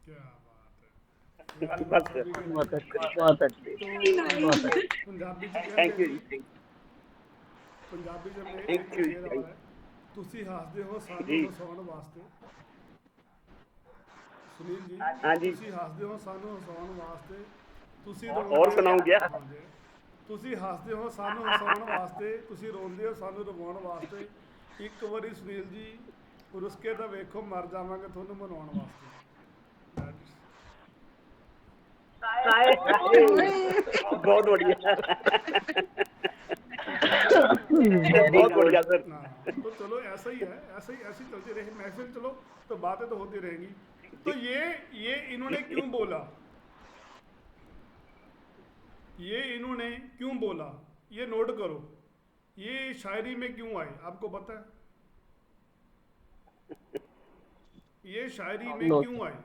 क्या बात है। बस सर। बहुत अच्छे, बहुत अच्छे, बहुत अच्छे। पंजाबी थैंक यू जी। पंजाबी जब मैं Thank you, शेर आ रहा है, ਤੁਸੀਂ ਹੱਸਦੇ ਹੋ ਸਾਨੂੰ ਜੀ। ਹਸਾਉਣ ਵਾਸਤੇ। ਸੁਨੀਲ ਜੀ, हाँ जी। ਤੁਸੀਂ ਹੱਸਦੇ ਹੋ ਸਾਨੂੰ ਹਸਾਉਣ ਵਾਸਤੇ, ਤੁਸੀਂ और सुनाऊं क्या? ਤੁਸੀਂ ਹੱਸਦੇ ਹੋ ਸਾਨੂੰ ਹਸਾਉਣ ਵਾਸਤੇ, ਤੁਸੀਂ ਰੋਂਦੇ ਹੋ ਸਾਨੂੰ ਰਵਾਉਣ ਵਾਸਤੇ। ਇੱਕ ਵਾਰੀ ਸੁਨੀਲ ਜੀ ਰੁੱਸ ਕੇ ਤਾਂ ਵੇਖੋ, ਮਰ ਜਾਵਾਂਗੇ ਤੁਹਾਨੂੰ ਮਨਾਉਣ ਵਾਸਤੇ। बहुत बढ़िया, बहुत बढ़िया सर। हाँ, तो चलो ऐसा ही है, ऐसे ही चलती रहे महफिल, चलो तो बातें तो होती रहेंगी। तो ये इन्होंने क्यों बोला, ये इन्होंने क्यों बोला, ये नोट करो, ये शायरी में क्यों आए, आपको पता है? ये शायरी में नोट। क्यों आए,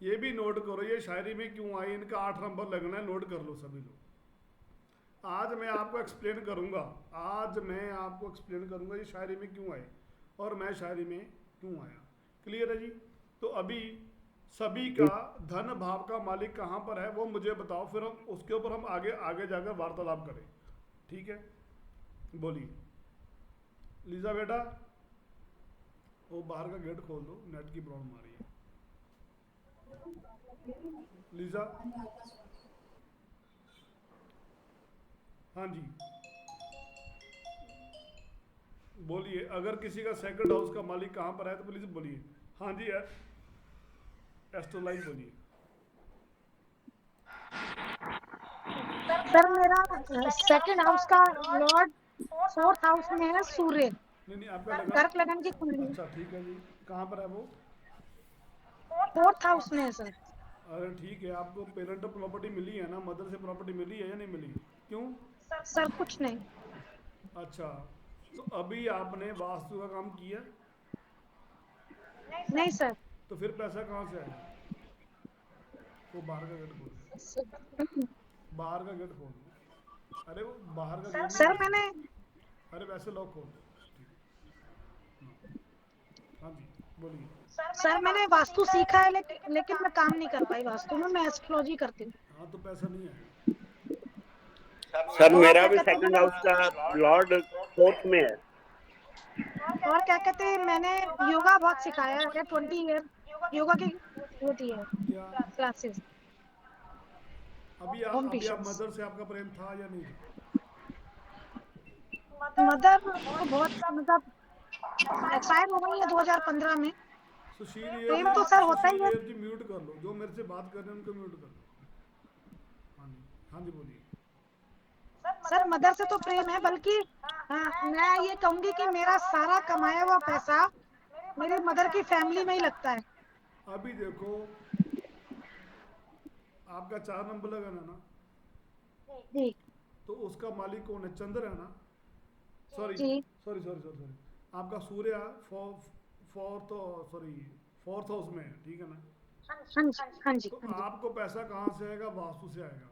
ये भी नोट करो, ये शायरी में क्यों आए, इनका 8 नंबर लगना है, नोट कर लो सभी लोग। आज मैं आपको एक्सप्लेन करूंगा, आज मैं आपको एक्सप्लेन करूंगा ये शायरी में क्यों आए और मैं शायरी में क्यों आया। क्लियर है जी? तो अभी सभी का धन भाव का मालिक कहाँ पर है वो मुझे बताओ, फिर हम उसके ऊपर हम आगे जाकर वार्तालाप करें। ठीक है, बोलिए लीजा बेटा। वो बाहर का गेट खोल दो, नेट की प्रॉब्लम आ रही है। लीजा, हाँ जी बोलिए। अगर किसी का सेकंड हाउस का मालिक कहाँ पर है तो प्लीज बोलिए। हाँ जी यार, एस्ट्रोलाइज बोलिए। सर मेरा सेकंड हाउस का लॉर्ड 4th हाउस में है सूर्य, नहीं आपका लगा। कर्क लगन की कुंडली। अच्छा ठीक है जी, कहाँ पर है वो? 4th हाउस में है सर। अरे ठीक है, आपको पेरेंटल प्रॉपर्टी मिली है ना, मदर से प्रॉपर्टी मिली है या नहीं मिली? क्यों? सर कुछ नहीं। अच्छा, तो अभी आपने वास्तु का काम किया? नहीं सर। तो फिर पैसा कहाँ से आया? वो बाहर का गेट खोल, बाहर का गेट खोल। अरे वो बाहर का गेट सर मैंने, अरे वैसे लॉक खोल। हाँ जी बोलिए। सर मैंने वास्तु सीखा है लेकिन मैं काम नहीं कर पाई वास्तु में, मैं एस्ट्रोलॉजी करती हूँ। हाँ तो पैसा नहीं है। सर मेरा भी सेकंड हाउस का लॉर्ड 4th में है। और क्या कहते हैं, मैंने योगा बहुत सिखाया है, 20 ईयर योगा की होती है क्लासेस। अभी आप मदर से आपका प्रेम था या नहीं? मदर को बहुत मतलब एक्सपायर हो गई है 2015 में। सुशील प्रेम तो सर होता ही है। जी म्यूट कर लो, जो मेरे से बात कर रहे हैं उनको म्यूट कर लो। हाँ जी बोलिए। सर मदर से तो प्रेम है, बल्कि मैं ये कहूंगी कि मेरा सारा कमाया हुआ पैसा मेरी मदर की फैमिली में ही लगता है। अभी देखो आपका 4 नंबर लगा ना जी। तो उसका मालिक कौन है? चंद्र है ना? सॉरी सॉरी आपका सूर्य फोर्थ हाउस में है, ठीक है ना? हाँ जी। तो आपको पैसा कहाँ से आएगा? वास्तु से आएगा।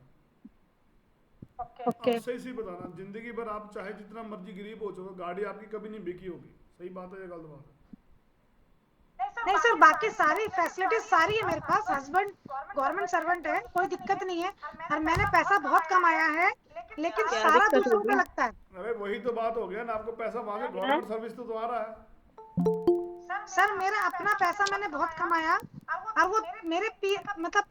ओके। अब सही बताना, जिंदगी भर आप चाहे जितना मर्जी गरीब हो जाओ, गाड़ी आपकी कभी नहीं बिकी होगी। सही बात है या गलत बात है? नहीं सर, बाकी सारी फैसिलिटीज सारी है मेरे पास। हस्बैंड गवर्नमेंट सर्वेंट है, कोई दिक्कत नहीं है। और मैंने पैसा बहुत कमाया है, लेकिन सारा दूसरों पे लगता है। अरे वही तो बात हो गया ना, आपको पैसा वहां से गवर्नमेंट सर्विस तो आ रहा है। सर मेरा अपना पैसा मैंने बहुत कमाया और वो मेरे मतलब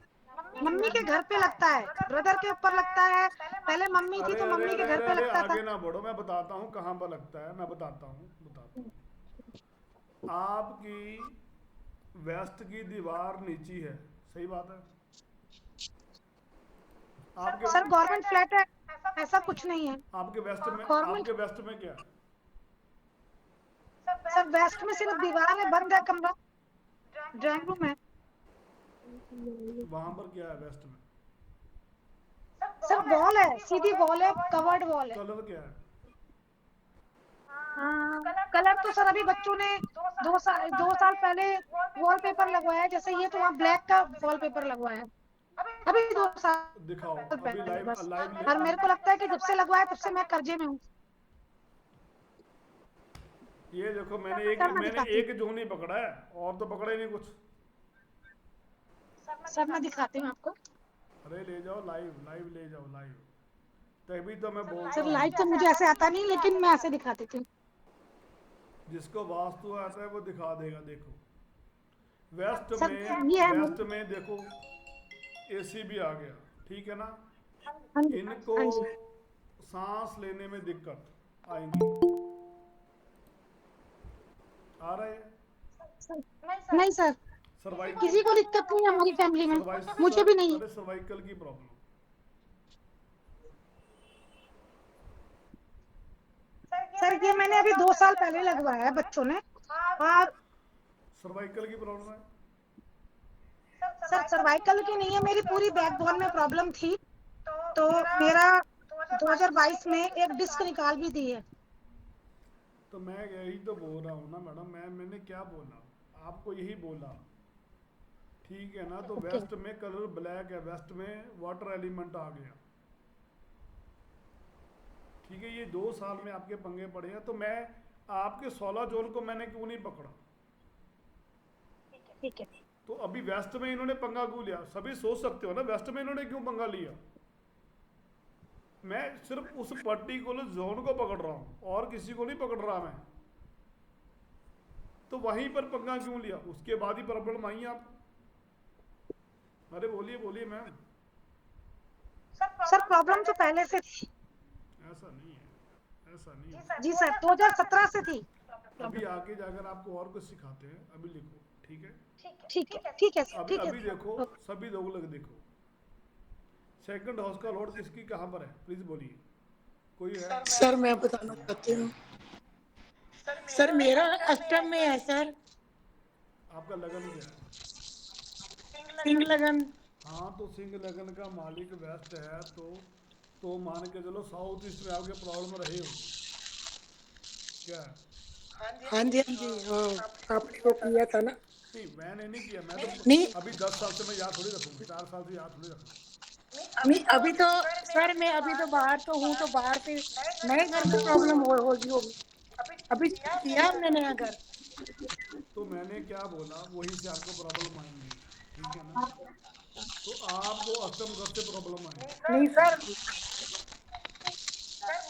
मम्मी के घर पे लगता है, ब्रदर के ऊपर लगता है। पहले मम्मी थी तो मम्मी के घर पे लगता था। आगे ना बढ़ो, मैं बताता हूँ कहाँ पर लगता है। मैं बताता हूँ आपकी वेस्ट की दीवार नीची है, सही बात है? आपके सर गवर्नमेंट फ्लैट है, ऐसा कुछ नहीं है। आपके वेस्ट में क्या है? सर वेस्ट में सिर्फ दीवार है, बंद है कमरा, ड्राइंग रूम है। वहां पर क्या है वेस्ट में? सर वॉल है, सीधी वॉल है, कवर्ड वॉल है। कलर क्या है? कलर तो सर अभी बच्चों ने 2 साल पहले वॉलपेपर लगवाया है। जैसे ये तो वहाँ ब्लैक का वॉलपेपर लगवाया है, अभी 2 साल दिखाओ पहले बस। लाइव। और मेरे को लगता है कि जब से लगवाया तब से मैं कर्जे में हूँ। ये देखो मैंने एक जो नहीं पकड़ा है, और तो पकड़ा ही नहीं कुछ। सर मैं दिखाती हूँ आपको। अरे ले जाओ लाइव ले जाओ लाइव, तभी तो मैं बोल सर लाइव तो मुझे ऐसे आता नहीं, लेकिन मैं ऐसे दिखाती थी। जिसको वास्तु आता है वो दिखा देगा। देखो वेस्ट में देखो एसी भी आ गया, ठीक है ना? इनको सांस लेने में दिक्कत आएंगी, आ रहा है? नहीं सर, किसी को दिक्कत नहीं है हमारी फैमिली में, मुझे भी नहीं। सर्वाइकल की प्रॉब्लम। सर ये मैंने अभी 2 साल पहले लगवाया है बच्चों ने। और सर्वाइकल की प्रॉब्लम है? सर सर्वाइकल की नहीं है, मेरी पूरी बैकबोन में प्रॉब्लम थी। तो मेरा 2022 में एक डिस्क निकाल भी दी है। तो मैं यही तो बोल रहा हूँ ना मैडम, मैंने क्या बोला आपको, यही बोला ठीक है ना। तो वेस्ट में कलर ब्लैक है, वेस्ट में वाटर एलिमेंट आ गया, ठीक है। ये 2 साल में आपके पंगे पड़े हैं, तो मैं आपके 16 जोन को मैंने क्यों नहीं पकड़ा? ठीक है। तो अभी वेस्ट में इन्होंने पंगा क्यों लिया? सभी सोच सकते हो ना वेस्ट में इन्होंने क्यों पंगा लिया। मैं सिर्फ उस पर्टिकुलर जोन को पकड़ रहा हूं और किसी को नहीं पकड़ रहा मैं। तो वहीं पर पंगा क्यों लिया? उसके बाद ही प्रॉब्लम आई आप। अरे बोलिए मैम। सर प्रॉब्लम तो पहले से थी। ऐसा नहीं है। जी सर 2017 से थी। अभी आगे जाकर आपको और कुछ सिखाते हैं, अभी लिखो ठीक है। ठीक है सर, ठीक है। अभी देखो सभी लोग देखो, सेकंड हाउस का लॉर्ड किसकी कहाँ पर है? प्लीज बोलिए, कोई है? सर मैं बताना चाहती हूँ सर, मेरा अष्टम में है सर। आपका लगन क्या है? सिंह लगन। हाँ तो सिंह लगन का मालिक वेस्ट है, तो मान के चलो साउथ ईस्ट में आपके प्रॉब्लम रहे हो क्या? हाँ जी आपने वो किया था ना। नहीं मैंने नहीं किया, मैं तो नहीं। अभी 10 साल से मैं याद थोड़ी रखूंगा, 4 साल से याद थोड़ी रखूंगा। नहीं अभी तो सर मैं अभी तो बाहर तो हूँ, तो बाहर से नए घर में प्रॉब्लम होगी। अभी किया मैंने अगर, तो मैंने क्या बोला वहीं से आपको प्रॉब्लम आएंगी, ठीक है ना। तो आपको अष्टम घर से प्रॉब्लम आएगी। नहीं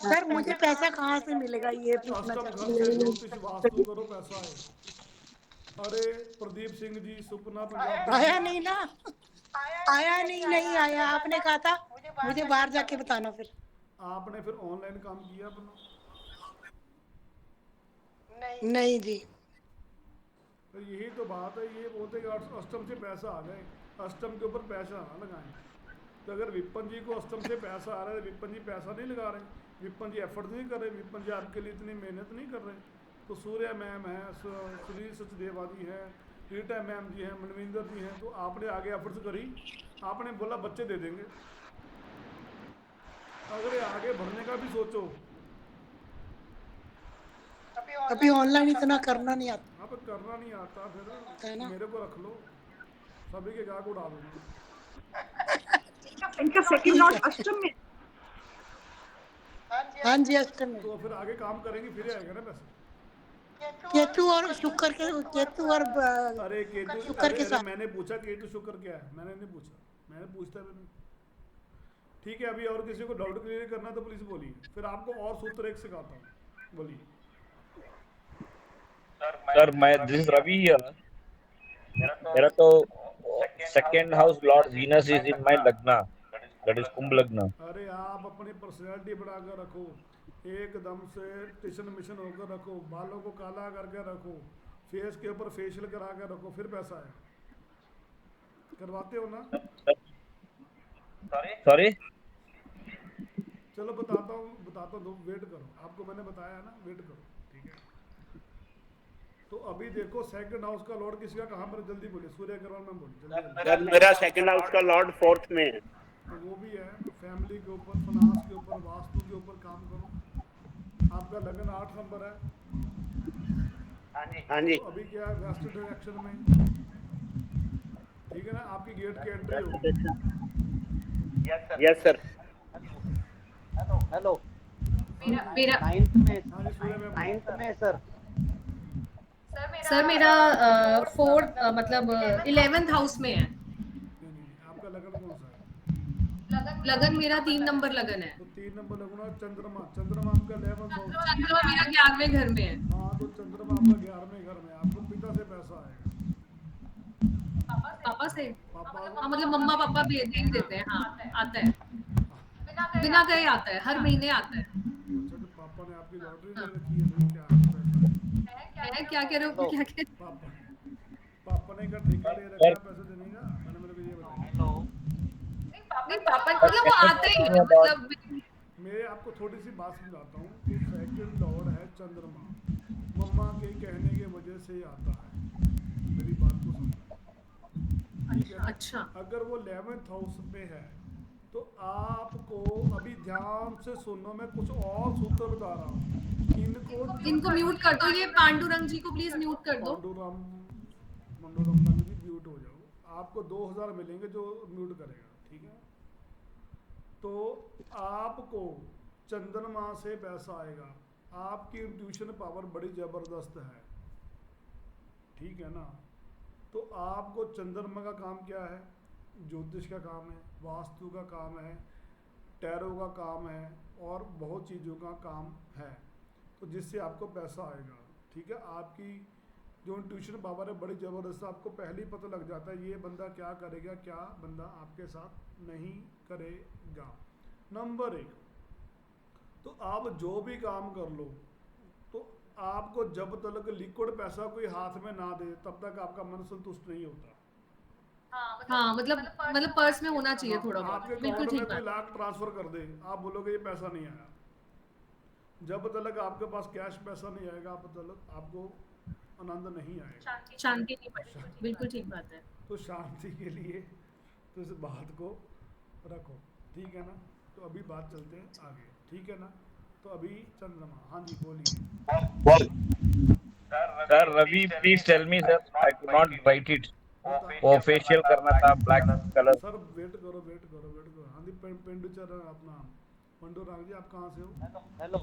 सर मुझे पैसा कहाँ से मिलेगा ये पूछना अष्टम घर चाहती से हूँ। ज्योतिष वास्तु करो, पैसा है। अरे प्रदीप सिंह जी सुपना पंजाब आया नहीं ना, आया नहीं आया। आपने कहा था मुझे बाहर जाके बताना। फिर आपने फिर ऑनलाइन काम किया अपना? नहीं जी। तो यही तो बात है, ये बोलते कि अष्टम से पैसा आ गए, अष्टम के ऊपर पैसा ना लगाएं। तो अगर विपन जी को अष्टम से पैसा आ रहा है, विपन जी पैसा नहीं लगा रहे, विपन जी एफर्ट नहीं कर रहे, विपन जी आपके लिए इतनी मेहनत नहीं कर रहे। तो सूर्या मैम है, सुनील सचदेवा जी है, रीटा मैम जी हैं, मनविंदर जी हैं, तो आपने आगे एफर्ट्स करी, आपने बोला बच्चे दे देंगे। अगर आगे बढ़ने का भी सोचो, अभी ऑनलाइन इतना करना नहीं आता। आप करना नहीं आता फिर मेरे को रख लो, सभी के गाग उड़ा दूंगा। इनका सेकंड लॉर्ड अष्टम में। हाँ जी अष्टम में। तो फिर आगे काम करेंगे फिर आएगा ना पैसे। केतु और शुक्र के, केतु और अरे केतु शुक्र के साथ। मैंने पूछा केतु शुक्र क्या है, मैंने नहीं पूछा, मैंने पूछता भी नहीं। ठीक है, अभी और किसी को डाउट क्लियर करना तो प्लीज बोलिए, फिर आपको और सूत्र एक सिखाता हूँ, बोलिए। सर मैं दिस इज रवि हियर। मेरा तो second house Lord Venus is in my लग्ना, दैट इज कुंभ लग्ना। अरे आप अपनी पर्सनालिटी बढ़ाकर रखो, एकदम से टिशन मिशन होकर रखो, बालों को काला करके रखो, फेस के ऊपर फेशियल करा कर रखो, फिर पैसा है। करवाते हो ना? सॉरी चलो बताता हूँ, वेट करो, आपको मैंने बताया ना, वेट करो, ठीक है। तो अभी देखो सेकंड हाउस का लॉर्ड किसका कहाँ पर, जल्दी बोलिए। सूर्य अग्रवाल में बोलिए जल्दी। मेरा सेकंड हाउस का लॉर्ड 4th में है। तो वो भी है, फैमिली के ऊपर, फाइनेंस के ऊपर, वास्तु के ऊपर काम करो। आपका लगन 8 नंबर है। हाँ जी। तो अभी क्या है, वेस्ट डायरेक्शन में, ठीक है ना, आपकी गेट की एंट्री होगी। Yes sir. हेलो मेरा 9th में सर। सर मेरा 4th मतलब 11th हाउस में है। आपका लगन कौन सा है? लगन मेरा 3 नंबर लगन है। तो 3 नंबर लगना चंद्रमा आपका 11th हाउस। चंद्रमा मेरा 11वें घर में है। हाँ तो चंद्रमा आपका 11वें घर में, आपको पिता से पैसा आएगा। पापा से? हाँ मतलब मम्मा पापा भेज देते हैं। हाँ आता है, बिना कहे आता है, हर महीने आता है। अच्छा तो पापा ने आपकी लॉटरी ले रखी है, क्या पैसा क्या कह रहे हो? क्या पापा ने का ठेका ले रखा है पैसे देने का, मैंने मेरे को ये बताया। नहीं पापा मतलब वो आता ही है, मतलब मैं आपको थोड़ी सी बात समझाता हूँ कि सेकंड लॉर्ड है चंद्रमा, मम्मा के कहने की वजह से आता है, मेरी बात को समझो, ठीक है। अच्छा अगर वो 11th हाउस में है, तो आपको अभी ध्यान से सुनो, मैं कुछ और सूत्र बता रहा हूँ। इनको म्यूट कर दो, ये पांडुरंग जी को प्लीज म्यूट कर दो। पांडुरंग जी म्यूट हो जाओ, आपको 2000 मिलेंगे जो म्यूट करेगा, ठीक है। तो आपको चंद्रमा से पैसा आएगा, आपकी इंट्यूशन पावर बड़ी जबरदस्त है, ठीक है ना। तो आपको चंद्रमा का काम क्या है? ज्योतिष का काम है, वास्तु का काम है, टैरो का काम है और बहुत चीज़ों का काम है, तो जिससे आपको पैसा आएगा, ठीक है। आपकी जो इंट्यूशन पावर है बड़ी ज़बरदस्त, आपको पहले ही पता लग जाता है ये बंदा क्या करेगा, क्या बंदा आपके साथ नहीं करेगा। नंबर 1, तो आप जो भी काम कर लो, तो आपको जब तक लिक्विड पैसा कोई हाथ में ना दे तब तक आपका मन संतुष्ट नहीं होता। हाँ, मतलब पर्स में होना चाहिए थोड़ा बहुत, आपके बिल्कुल अकाउंट ठीक में कोई बात। लाख ट्रांसफर कर दे, आप बोलोगे ये पैसा नहीं आया। जब तक आपके पास कैश पैसा नहीं आएगा आप तक आपको आनंद नहीं आएगा, शांति नहीं पड़ेगी, बिल्कुल ठीक बात है। तो शांति के लिए तो इस बात को रखो, ठीक है ना। तो अभी बात चलते हैं आगे, ठीक है ना। तो अभी चंद्रमा, हाँ जी बोलिए। Sir Ravi please tell me sir, I could not write it, वो फेशियल करना था ब्लैक कलर। सर वेट करो। हाँ जी पेंडुचर अपना पंडुरंग जी, आप कहाँ से हो? हेलो।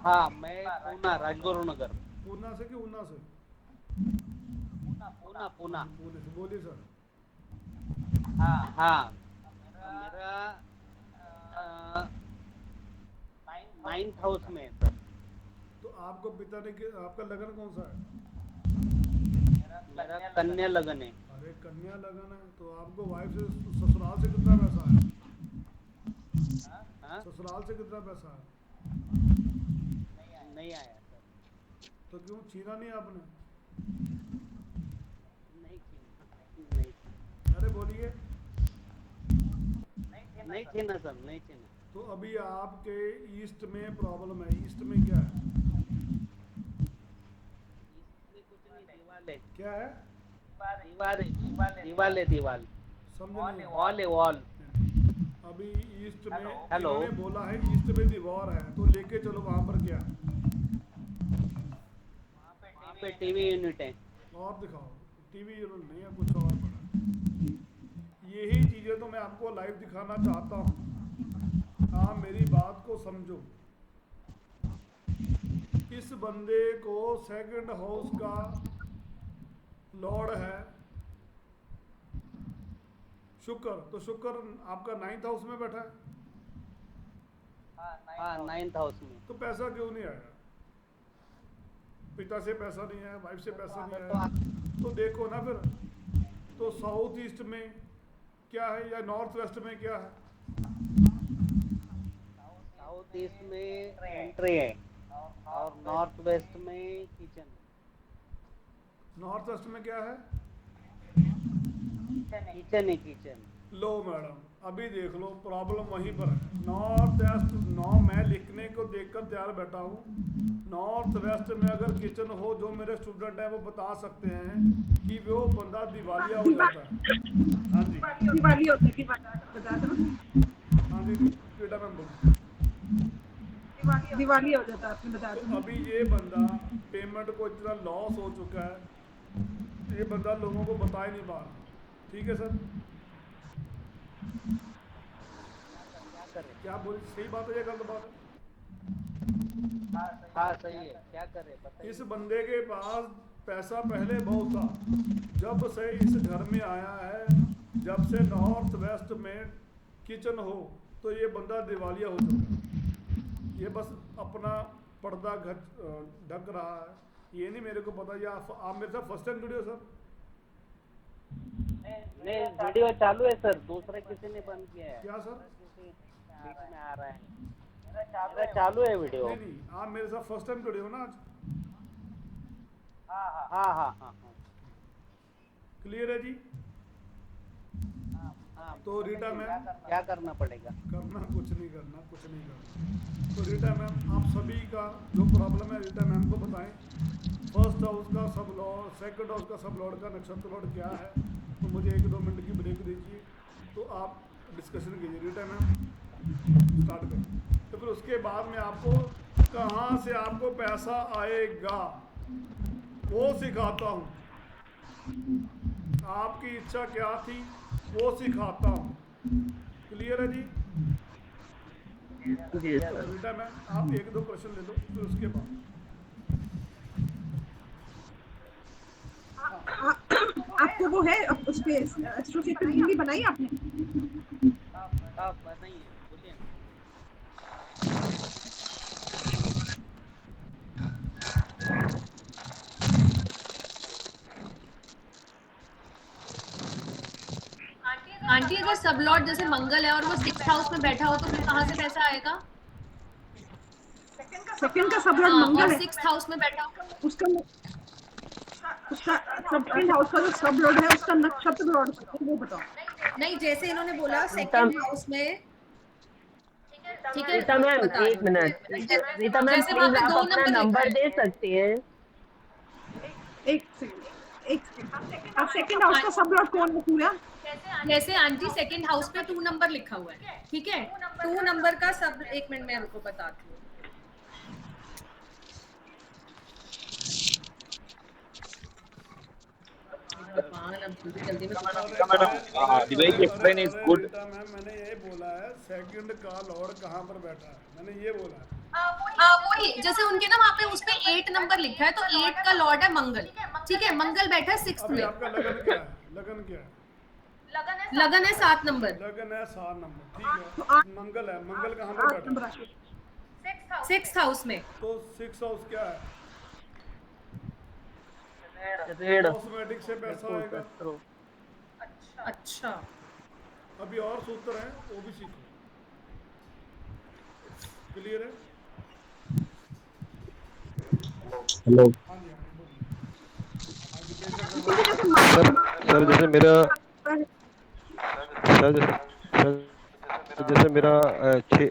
हाँ मैं पूना, राजगुरु नगर। पूना से कि ऊना से? पूना पुणे से, बोलिए सर। हाँ मेरा 9th हाउस में है सर। तो आपको पिता ने आपका लगन कौन सा है? मेरा कन्या लगन है। अरे कन्या लगन है तो आपको वाइफ से ससुराल से कितना पैसा है? ससुराल से कितना पैसा है? नहीं आया सर। तो क्यों छीना नहीं आपने? नहीं। अरे बोलिए। नहीं छीना सर, नहीं छीना। तो अभी आपके ईस्ट में प्रॉब्लम है। ईस्ट में क्या है? क्या है? दीवाल। समझ नहीं। वॉल। अभी ईस्ट में हेलो। इन्होंने बोला है ईस्ट में दीवार है, तो लेके चलो वहां पर। क्या वहाँ पे टीवी यूनिट है। और दिखाओ। टीवी यूनिट नहीं है, कुछ और बड़ा। यही चीजें तो मैं आपको लाइव दिखाना चाहता हूँ। हाँ मेरी बात को समझो। इस बंदे को सेकंड हाउस का लॉर्ड है शुक्र, तो शुक्र आपका 9th हाउस में बैठा है। हाँ 9th हाउस में। तो पैसा क्यों नहीं आया? पिता से पैसा नहीं आया, वाइफ से पैसा नहीं आया, तो देखो ना फिर। तो साउथ ईस्ट में क्या है या नॉर्थ वेस्ट में क्या है? साउथ ईस्ट में एंट्री है और नॉर्थ वेस्ट में किचन। नॉर्थ वेस्ट में क्या है? किचन। लो मैडम अभी देख लो, प्रॉब्लम वहीं पर है। नॉर्थ वेस्ट मैं लिखने को देखकर तैयार बैठा हूँ। नॉर्थ वेस्ट में अगर किचन हो, जो मेरे स्टूडेंट हैं वो बता सकते हैं कि वो बंदा दिवालिया हो जाता है। हाँ जी दिवाली होती है, बता दो। हाँ जी बेटा मैम बोलो। दिवाली हो जाता है, आपने बता दो। अभी ये बंदा पेमेंट को इतना लॉस हो चुका है, ये बंदा लोगों को बता ही नहीं पा रहा। ठीक है सर, क्या बोल? सही बात है या गलत बात है? हाँ सही है। क्या करे बताइए। इस बंदे के पास पैसा पहले बहुत था, जब से इस घर में आया है, जब से नॉर्थ वेस्ट में किचन हो, तो ये बंदा दिवालिया हो चुका है। ये बस अपना पर्दा ढक रहा है, ये नहीं मेरे को पता। या आप मेरे साथ फर्स्ट टाइम जुड़े हो सर? नहीं वीडियो चालू है सर, दूसरे किसी ने बंद किया है। क्या सर? बीच में आ रहा है। मेरा चालू है वीडियो। नहीं आप मेरे साथ फर्स्ट टाइम जुड़े हो ना आज? हाँ। क्लियर है जी? तो रीटा मैम क्या करना पड़ेगा? करना कुछ नहीं करना। तो रीटा मैम आप सभी का जो प्रॉब्लम है रीटा मैम को बताएं। फर्स्ट हाउस का सब लॉर्ड, सेकंड हाउस का सब लॉर्ड का नक्षत्र लॉर्ड क्या है, तो मुझे 1-2 मिनट की ब्रेक दीजिए। तो आप डिस्कशन कीजिए, रीटा मैम स्टार्ट करो। तो फिर उसके बाद में आपको कहाँ से आपको पैसा आएगा वो सिखाता हूँ, आपकी इच्छा क्या थी वो सिखाता हूँ। क्लियर है जी? जी सर। चलो रीटा मैम आप 1-2 क्वेश्चन ले लो, फिर उसके बाद आपको वो है उस पे एसोसिएशन हिंदी बनाई आपने? आप बताइए, बोलिए। आंटी अगर सब लॉर्ड जैसे मंगल है और वो 6th हाउस में बैठा हो तो फिर कहाँ से पैसा आएगा? सेकंड का सब लॉर्ड मंगल और है, 6th हाउस में बैठा हो उसका सेकंड हाउस का जो सब लॉर्ड है उसका नक्षत्र लॉर्ड वो बताओ। नहीं, जैसे इन्होंने बोला रीता 2nd हाउस में, ठीक है रीता मैम बता 1 मिनट, रीता मैम जैसे वहाँ प्लीज पे आप 2 अपना नंबर लिखा नंबर है। दे सकती हैं? एक सेकंड, आप सेकंड हाउस का सब लॉर्ड कौन है पूरा? जैसे आंटी 2nd हाउस पे 2 नंबर लिखा हुआ है, ठीक है? 2 नंबर का सब, 1 मिनट में रुको बताती हूँ। भगवान, अब जल्दी में The way you explain is good. Rita ma'am मैंने ये बोला है सेकंड का लॉर्ड कहाँ पर बैठा है, मैंने ये बोला है। वही जैसे उनके ना वहाँ पे उस पे 8 नंबर लिखा है तो 8 का लॉर्ड है मंगल, ठीक है? मंगल बैठा है 6th अभी में। आपका लगन क्या है? लगन क्या है? लगन है 7 नंबर। लगन है 7 नंबर, ठीक है। मंगल है, मंगल कहाँ पर बैठा है? 6th हाउस में। तो 6 हाउस क्या है? ऋण। कॉस्मेटिक से पैसा आएगा। अच्छा, अभी और सूत्र हैं वो भी सीखो। क्लियर है? हेलो हाँ जी, बोलिए। सर जैसे मेरा जैसे मेरा 6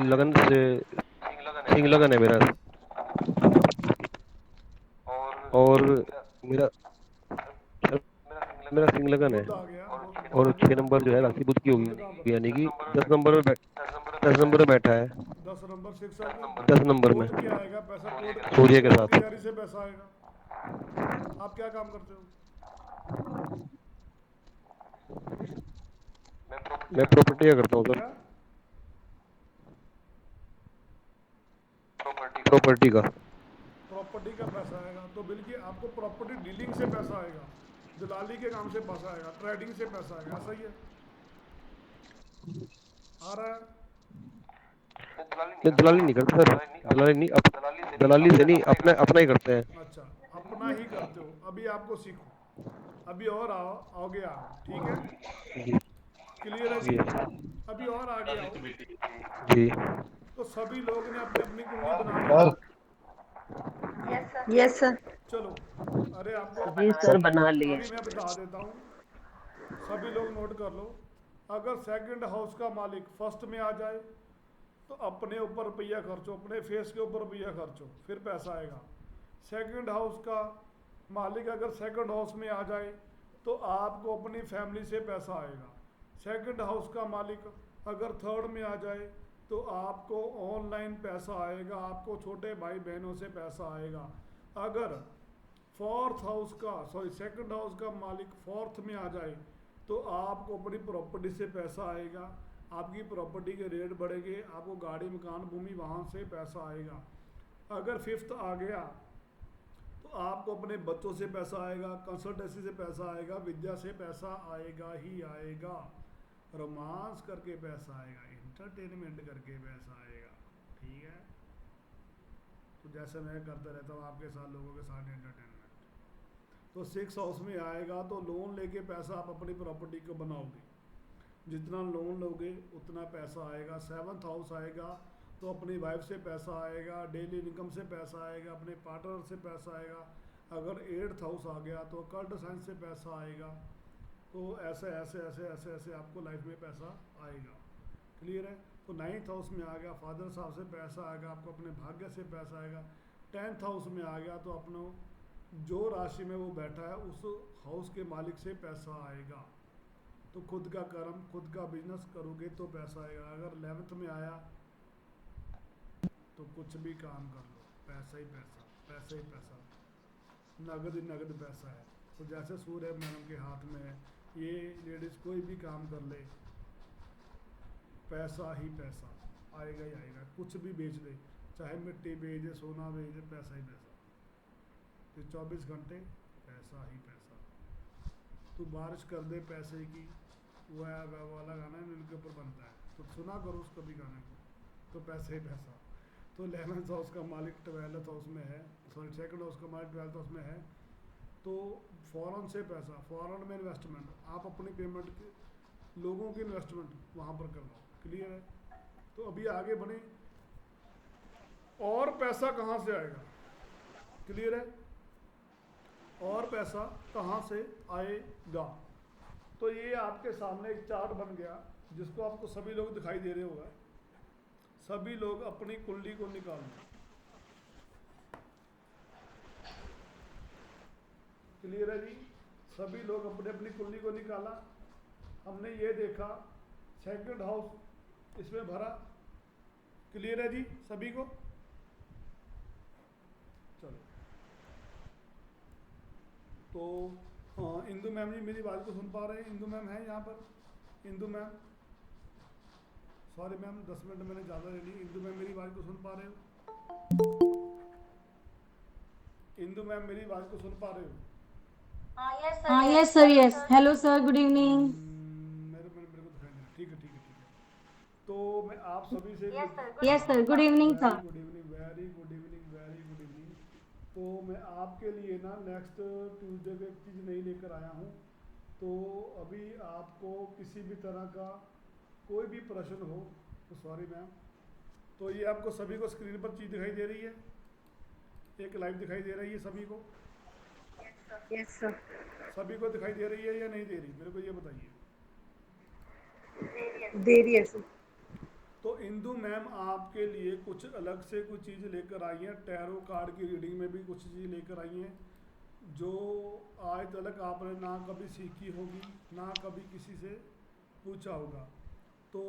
लगन से सिंह लगन है मेरा, और मेरा सिंह लगन है, और 6 नंबर जो है राशि बुध की होगी, यानी कि 10 नंबर में बैठा है। 10 नंबर 6 10 नंबर में क्या आएगा पैसा? सूर्य के साथ। तैयारी से पैसा आएगा। आप क्या काम करते हो? मैं प्रॉपर्टी का करता हूँ सर, प्रॉपर्टी का पैसा आएगा। तो बल्कि आपको प्रॉपर्टी डीलिंग से पैसा आएगा, दलाली के काम से पैसा आएगा, ट्रेडिंग से पैसा आएगा। सही है? आ रहा है? दलाली नहीं करते सर, दलाली से नहीं, अपना ही करते हैं। अच्छा, अपना ही करते हो। अभी आपको सीखो, अभी और आगे आओ, ठीक है? क्लियर है जी? अभी और आगे आओ जी। तो सभी लोग ने अपनी अपनी कुंडली बना ली। Yes sir. चलो, अरे आपको जी सर बना लिए। अभी मैं बता देता हूँ, सभी लोग नोट कर लो। अगर सेकंड हाउस का मालिक फर्स्ट में आ जाए तो अपने ऊपर रुपया खर्चो, अपने फेस के ऊपर रुपया खर्चो, फिर पैसा आएगा। सेकंड हाउस का मालिक अगर सेकंड हाउस में आ जाए तो आपको अपनी फैमिली से पैसा आएगा। सेकंड हाउस का मालिक अगर थर्ड में आ जाए तो आपको ऑनलाइन पैसा आएगा, आपको छोटे भाई बहनों से पैसा आएगा। अगर सेकंड हाउस का मालिक फोर्थ में आ जाए तो आपको अपनी प्रॉपर्टी से पैसा आएगा, आपकी प्रॉपर्टी के रेट बढ़ेंगे, आपको गाड़ी मकान भूमि वाहन से पैसा आएगा। अगर फिफ्थ आ गया तो आपको अपने बच्चों से पैसा आएगा, कंसल्टेंसी से पैसा आएगा, विद्या से पैसा आएगा ही आएगा, रोमांस करके पैसा आएगा, इंटरटेनमेंट करके पैसा आएगा। ठीक है? तो जैसे मैं करता रहता हूँ आपके साथ, लोगों के साथ एंटरटेनमेंट। तो 6 हाउस में आएगा तो लोन लेके पैसा आप अपनी प्रॉपर्टी को बनाओगे, जितना लोन लोगे उतना पैसा आएगा। 7th हाउस आएगा तो अपनी वाइफ से पैसा आएगा, डेली इनकम से पैसा आएगा, अपने पार्टनर से पैसा आएगा। अगर 8th हाउस आ गया तो कर्ट साइंस से पैसा आएगा। तो ऐसे ऐसे ऐसे ऐसे ऐसे आपको लाइफ में पैसा आएगा। क्लियर है? तो 9th हाउस में आ गया, फादर साहब से पैसा आएगा, आपको अपने भाग्य से पैसा आएगा। 10th हाउस में आ गया तो अपना जो राशि में वो बैठा है उस हाउस के मालिक से पैसा आएगा। तो खुद का कर्म, खुद का बिजनेस करोगे तो पैसा आएगा। अगर 11th में आया तो कुछ भी काम कर लो, पैसा ही पैसा, पैसा ही पैसा, नगद ही नगद पैसा है। तो जैसे सूर्य मैडम के हाथ में है, ये लेडीज़ कोई भी काम कर ले, पैसा ही पैसा आएगा ही आएगा। कुछ भी बेच दे, चाहे मिट्टी बेच दे, सोना बेच दे, पैसा ही पैसा। तो 24 घंटे पैसा ही पैसा। तू बारिश कर दे पैसे की, वो वाला गाना है इनके ऊपर बनता है, तो सुना करो उस कभी गाने को, तो पैसे ही पैसा। तो 11th हाउस का मालिक 12th हाउस में है, सॉरी 2nd हाउस का मालिक 12th हाउस में है, तो फॉरेन से पैसा, फॉरेन में इन्वेस्टमेंट, आप अपनी पेमेंट के लोगों की इन्वेस्टमेंट वहाँ पर कर लो। क्लियर है? तो अभी आगे बढ़े, और पैसा कहाँ से आएगा? क्लियर है? और पैसा कहाँ से आएगा? तो ये आपके सामने एक चार्ट बन गया, जिसको आपको सभी लोग दिखाई दे रहे होगा। सभी लोग अपनी कुंडली को निकाल लें। क्लियर है जी? सभी लोग अपने अपनी कुंडली को निकाला। हमने ये देखा 2nd हाउस इसमें भरा। क्लियर है जी सभी को? चलो, तो इंदु मैम जी मेरी बात को सुन पा रहे हैं? इंदु मैम है यहाँ पर? Indu ma'am, sorry ma'am 10 minute मैंने ज़्यादा ले ली। इंदु मैम मेरी बात को सुन पा रहे हो? इंदु मैम मेरी बात को सुन पा रहे हो? Yes sir, yes. Hello sir, good evening. मेरे को दिखाई दे रहा है। ठीक है ठीक है ठीक है। तो मैं आप सभी से yes sir, good evening sir. Good evening, very good evening, very good evening. तो मैं आपके लिए ना नेक्स्ट ट्यूसडे को एक चीज़ नहीं लेकर आया हूँ। तो अभी आपको किसी भी तरह का कोई भी प्रश्न हो तो सॉरी मैम, तो ये आपको सभी को स्क्रीन पर चीज़ दिखाई दे रही है, एक लाइव दिखाई दे रही है सभी को? Yes sir. सभी को दिखाई दे रही है या नहीं दे रही, मेरे को ये बताइए। दे रही है सर। तो इंदु मैम आपके लिए कुछ अलग से कुछ चीज़ लेकर आई हैं। टैरो कार्ड की रीडिंग में भी कुछ चीज़ लेकर आई हैं जो आज तक आपने ना कभी सीखी होगी, ना कभी किसी से पूछा होगा। तो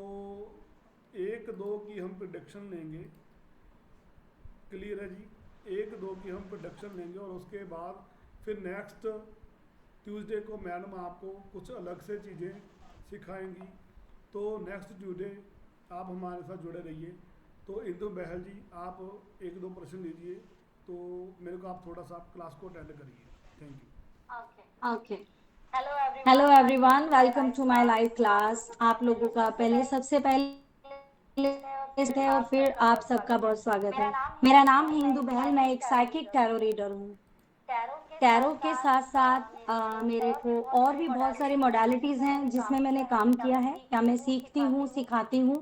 1-2 की हम प्रेडिक्शन लेंगे। क्लियर है जी? 1-2 की हम प्रेडिक्शन लेंगे और उसके बाद फिर नेक्स्ट ट्यूसडे को मैडम आपको कुछ अलग से चीज़ें सिखाएंगी। तो नेक्स्ट ट्यूसडे आप हमारे साथ जुड़े रहिए। तो इंदु बहल जी आप 1-2 प्रश्न लीजिए, तो मेरे को आप थोड़ा सा क्लास को अटेंड करिए। Thank you. Okay, hello everyone, welcome to my live class. आप लोगों का पहले सबसे पहले और फिर आप सबका बहुत स्वागत है। मेरा नाम है इंदु बहल, मैं एक साइकिक टैरो रीडर हूँ। टैरो के साथ साथ मेरे को और भी बहुत सारी मोडालिटीज़ हैं जिसमें मैंने काम किया है, या मैं सीखती हूँ, सिखाती हूँ।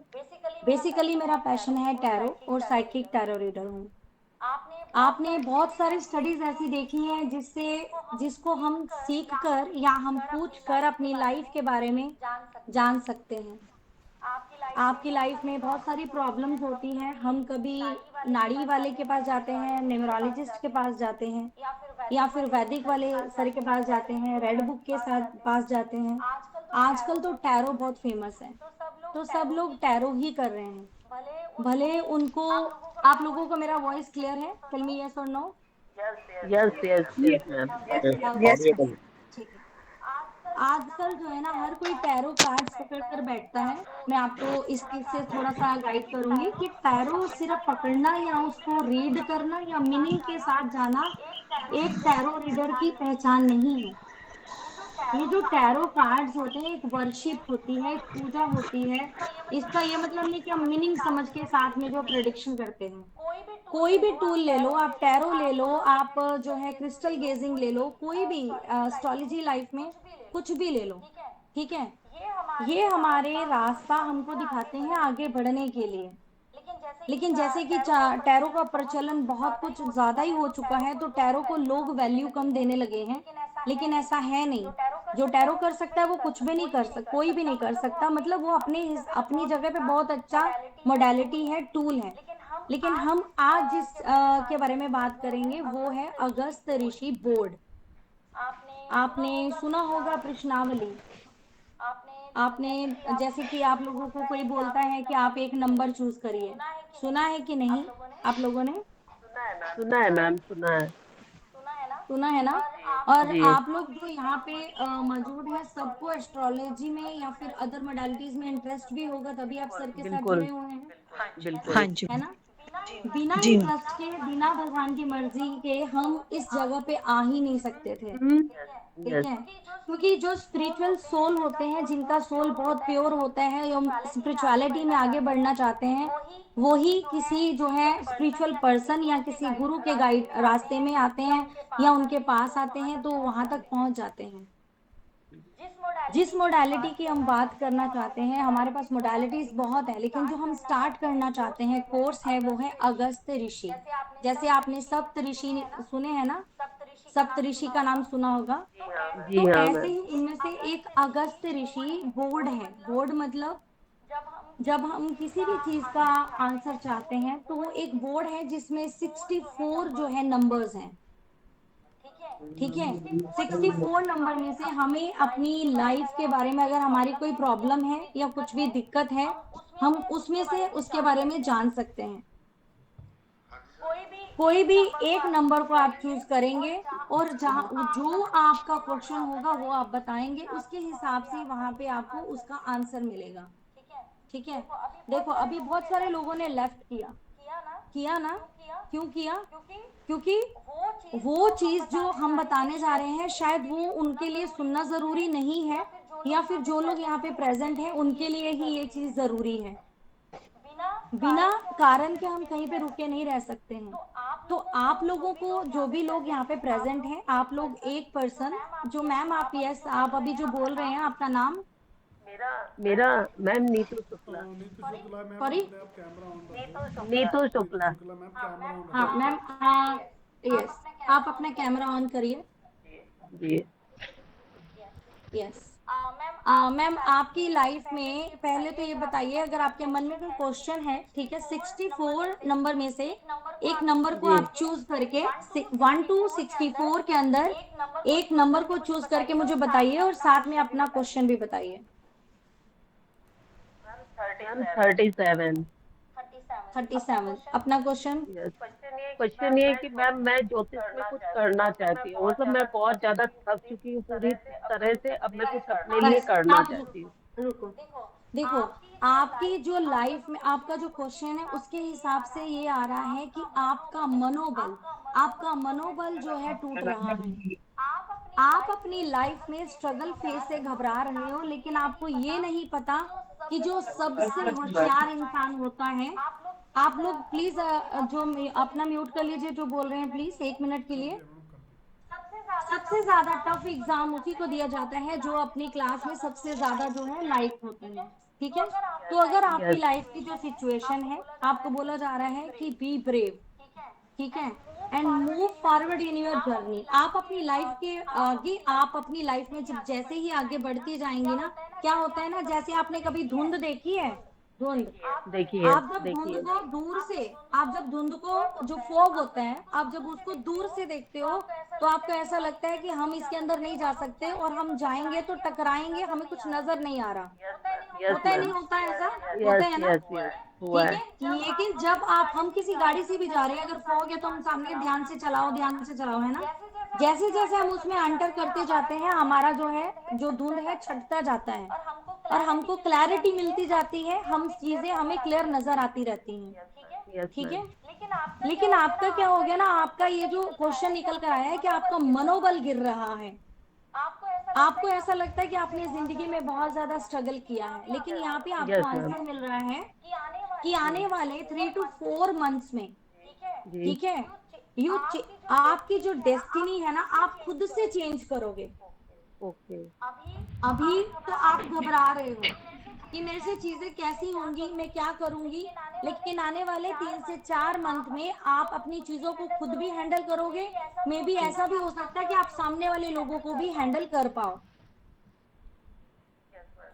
बेसिकली मेरा पैशन है टैरो और साइकिक टैरो रीडर हूँ। आपने बहुत सारी स्टडीज ऐसी देखी हैं जिसको हम सीख कर या हम पूछ कर अपनी लाइफ के बारे में जान सकते हैं। आपकी लाइफ में बहुत सारी प्रॉब्लम्स होती हैं। हम कभी नाड़ी वाले के पास जाते हैं, न्यूमरोलॉजिस्ट के पास जाते हैं, या फिर वैदिक वाले सर के पास जाते हैं, रेड बुक के साथ पास जाते हैं। आजकल तो टैरो बहुत फेमस है, तो सब लोग टैरो ही कर रहे हैं। भले उनको, आप लोगों को मेरा वॉइस क्लियर है? टेल मी यस और नो। Yes ma'am. आजकल जो है ना, हर कोई टैरो कार्ड्स पकड़ कर बैठता है। मैं आपको इस चीज से थोड़ा सा गाइड करूंगी कि टैरो सिर्फ पकड़ना या उसको रीड करना या मीनिंग के साथ जाना एक टैरो रीडर की पहचान नहीं है। ये जो टैरो कार्ड्स होते हैं, एक वर्शिप होती है, एक पूजा होती है। इसका ये मतलब नहीं कि हम मीनिंग समझ के साथ में जो प्रेडिक्शन करते हैं। कोई भी टूल ले लो, आप टैरो ले लो, आप जो है क्रिस्टल गेजिंग ले लो, कोई भी एस्ट्रोलॉजी लाइफ में कुछ भी ले लो, ठीक है। ये हमारे रास्ता हमको दिखाते हैं आगे बढ़ने के लिए। लेकिन जैसे कि टैरो का प्रचलन बहुत कुछ ज्यादा ही हो चुका है, तो टैरो को लोग वैल्यू कम देने लगे हैं। लेकिन ऐसा है नहीं। जो टैरो कर सकता है वो कुछ भी नहीं कर सकता, कोई भी नहीं कर सकता। मतलब वो अपनी जगह पे बहुत अच्छा मोडालिटी है, टूल है। लेकिन हम आज जिस के बारे में बात करेंगे वो है अगस्त ऋषि बोर्ड। आपने सुना होगा प्रश्नावली। आपने जैसे कि आप लोगों को कोई बोलता है कि आप एक नंबर चूज करिए, सुना है कि नहीं आप लोगों ने? सुना है मैम, सुना है। सुना है ना? और जी। आप लोग जो यहाँ पे मौजूद हैं, सबको एस्ट्रोलॉजी में या फिर अदर मोडालिटीज में इंटरेस्ट भी होगा, तभी आप सर के साथ बिल्कुल। जुड़े हुए हैं, बिल्कुल। हाँ जी है ना? बिना जी इंटरेस्ट के, बिना भगवान की मर्जी के हम इस जगह पे आ ही नहीं सकते थे, ठीक है? क्योंकि जो स्पिरिचुअल सोल होते हैं, जिनका सोल बहुत प्योर होता है, जो स्पिरिचुअलिटी में आगे बढ़ना चाहते हैं, वही किसी जो है स्पिरिचुअल पर्सन या किसी गुरु के गाइड रास्ते में आते हैं या उनके पास आते हैं, तो वहां तक पहुंच जाते हैं। जिस मोडालिटी की हम बात करना चाहते हैं, हमारे पास मोडालिटीज बहुत है, लेकिन जो हम स्टार्ट करना चाहते हैं कोर्स है, वो है अगस्त ऋषि। जैसे आपने सप्त ऋषि सुने हैं ना, सप्त ऋषि का नाम सुना होगा, जी तो हाँ ऐसे मैम। ही इनमें से एक अगस्त ऋषि बोर्ड है। बोर्ड मतलब जब हम किसी भी चीज का आंसर चाहते हैं, तो वो एक बोर्ड है जिसमें 64 जो है नंबर्स हैं, ठीक है? 64 नंबर में से हमें अपनी लाइफ के बारे में, अगर हमारी कोई प्रॉब्लम है या कुछ भी दिक्कत है, हम उसमें से उसके बारे में जान सकते हैं। कोई भी एक नंबर को आप चूज करेंगे और जहाँ जो आपका क्वेश्चन होगा वो आप बताएंगे, उसके हिसाब से वहां पे आपको उसका आंसर मिलेगा, ठीक है? देखो अभी बहुत सारे लोगों ने लेफ्ट किया ना, क्यों किया? क्योंकि वो चीज जो हम बताने जा रहे हैं शायद वो उनके लिए सुनना जरूरी नहीं है, या फिर जो लोग यहाँ पे प्रेजेंट हैं उनके लिए ही ये चीज जरूरी है। बिना कारण के हम कहीं पे रुके नहीं रह सकते हैं। तो आप लोगों को, जो भी लोग यहाँ पे प्रेजेंट हैं, आप लोग एक पर्सन जो मैम आप, यस आप अभी जो बोल रहे हैं, आपका नाम? मेरा मैम नीतू शुक्ला। सॉरी, नीतू शुक्ला। हाँ मैम, हाँ यस, आप अपना कैमरा ऑन करिए। जी यस मैम, आपकी लाइफ में पहले तो ये बताइए, अगर आपके मन में कोई क्वेश्चन है, ठीक है, 64 नंबर में से एक नंबर को आप चूज करके 1 to 64 के अंदर एक नंबर को चूज करके मुझे बताइए, और साथ में अपना क्वेश्चन भी बताइए। 37 अपना क्वेश्चन? क्वेश्चन ये है कि मैम मैं ज्योतिष में कुछ करना चाहती हूँ, मतलब मैं बहुत ज्यादा थक चुकी हूँ पूरी तरह से, अब मैं कुछ अपने लिए करना चाहती हूँ। रुको, देखो आपकी जो लाइफ में आपका जो क्वेश्चन है, उसके हिसाब से ये आ रहा है कि आपका मनोबल जो है टूट रहा है। आप अपनी लाइफ में स्ट्रगल फेज से घबरा रहे हो, लेकिन आपको ये नहीं पता कि जो सबसे होशियार इंसान होता है, आप लोग प्लीज जो अपना म्यूट कर लीजिए, जो बोल रहे हैं प्लीज 1 मिनट के लिए। सबसे ज्यादा टफ एग्जाम उसी को दिया जाता है जो अपनी क्लास में सबसे ज्यादा जो है लाइक होते हैं, ठीक है? तो अगर आपकी लाइफ की जो सिचुएशन है, आपको बोला जा रहा है कि बी ब्रेव, ठीक है, and move forward in your journey. आप अपनी लाइफ के आगे, आप अपनी लाइफ में जब जैसे ही आगे बढ़ती जाएंगी ना, क्या होता है ना, जैसे आपने कभी धुंध देखी है? धुंध देखिए, आप जब धुंध को दूर से, आप जब धुंध को, जो फॉग होता है, आप जब उसको दूर से देखते हो, तो आपको ऐसा लगता है कि हम इसके अंदर नहीं जा सकते, और हम जाएंगे तो टकराएंगे, हमें कुछ नजर नहीं आ रहा। होता है नहीं होता है ऐसा? होता है ना, ठीक है? लेकिन जब हम किसी गाड़ी से भी जा रहे हैं, अगर फॉग है तो हम सामने ध्यान से चलाओ, है ना? जैसे जैसे हम उसमें एंटर करते जाते हैं, हमारा जो है, जो धुंध है, छटता जाता है, और हमको क्लैरिटी मिलती जाती है, हम चीजें हमें क्लियर नजर आती रहती हैं, ठीक है? लेकिन आपका क्या हो गया ना, आपका ये जो क्वेश्चन निकल कर आया है कि आपका मनोबल गिर रहा है, आपको ऐसा लगता है कि आपने जिंदगी में बहुत ज्यादा स्ट्रगल किया है, लेकिन यहाँ पे आपको आंसर मिल रहा है कि आने वाले 3 to 4 मंथ्स में, ठीक है, आपकी जो डेस्टिनी है ना, आप खुद से चेंज करोगे। ओके। अभी तो आप घबरा रहे हो कि मेरे से चीजें कैसी होंगी, मैं क्या करूंगी, लेकिन आने वाले 3 से 4 मंथ में आप अपनी चीजों को खुद भी हैंडल करोगे। मे बी ऐसा भी हो सकता है कि आप सामने वाले लोगों को भी हैंडल कर पाओ।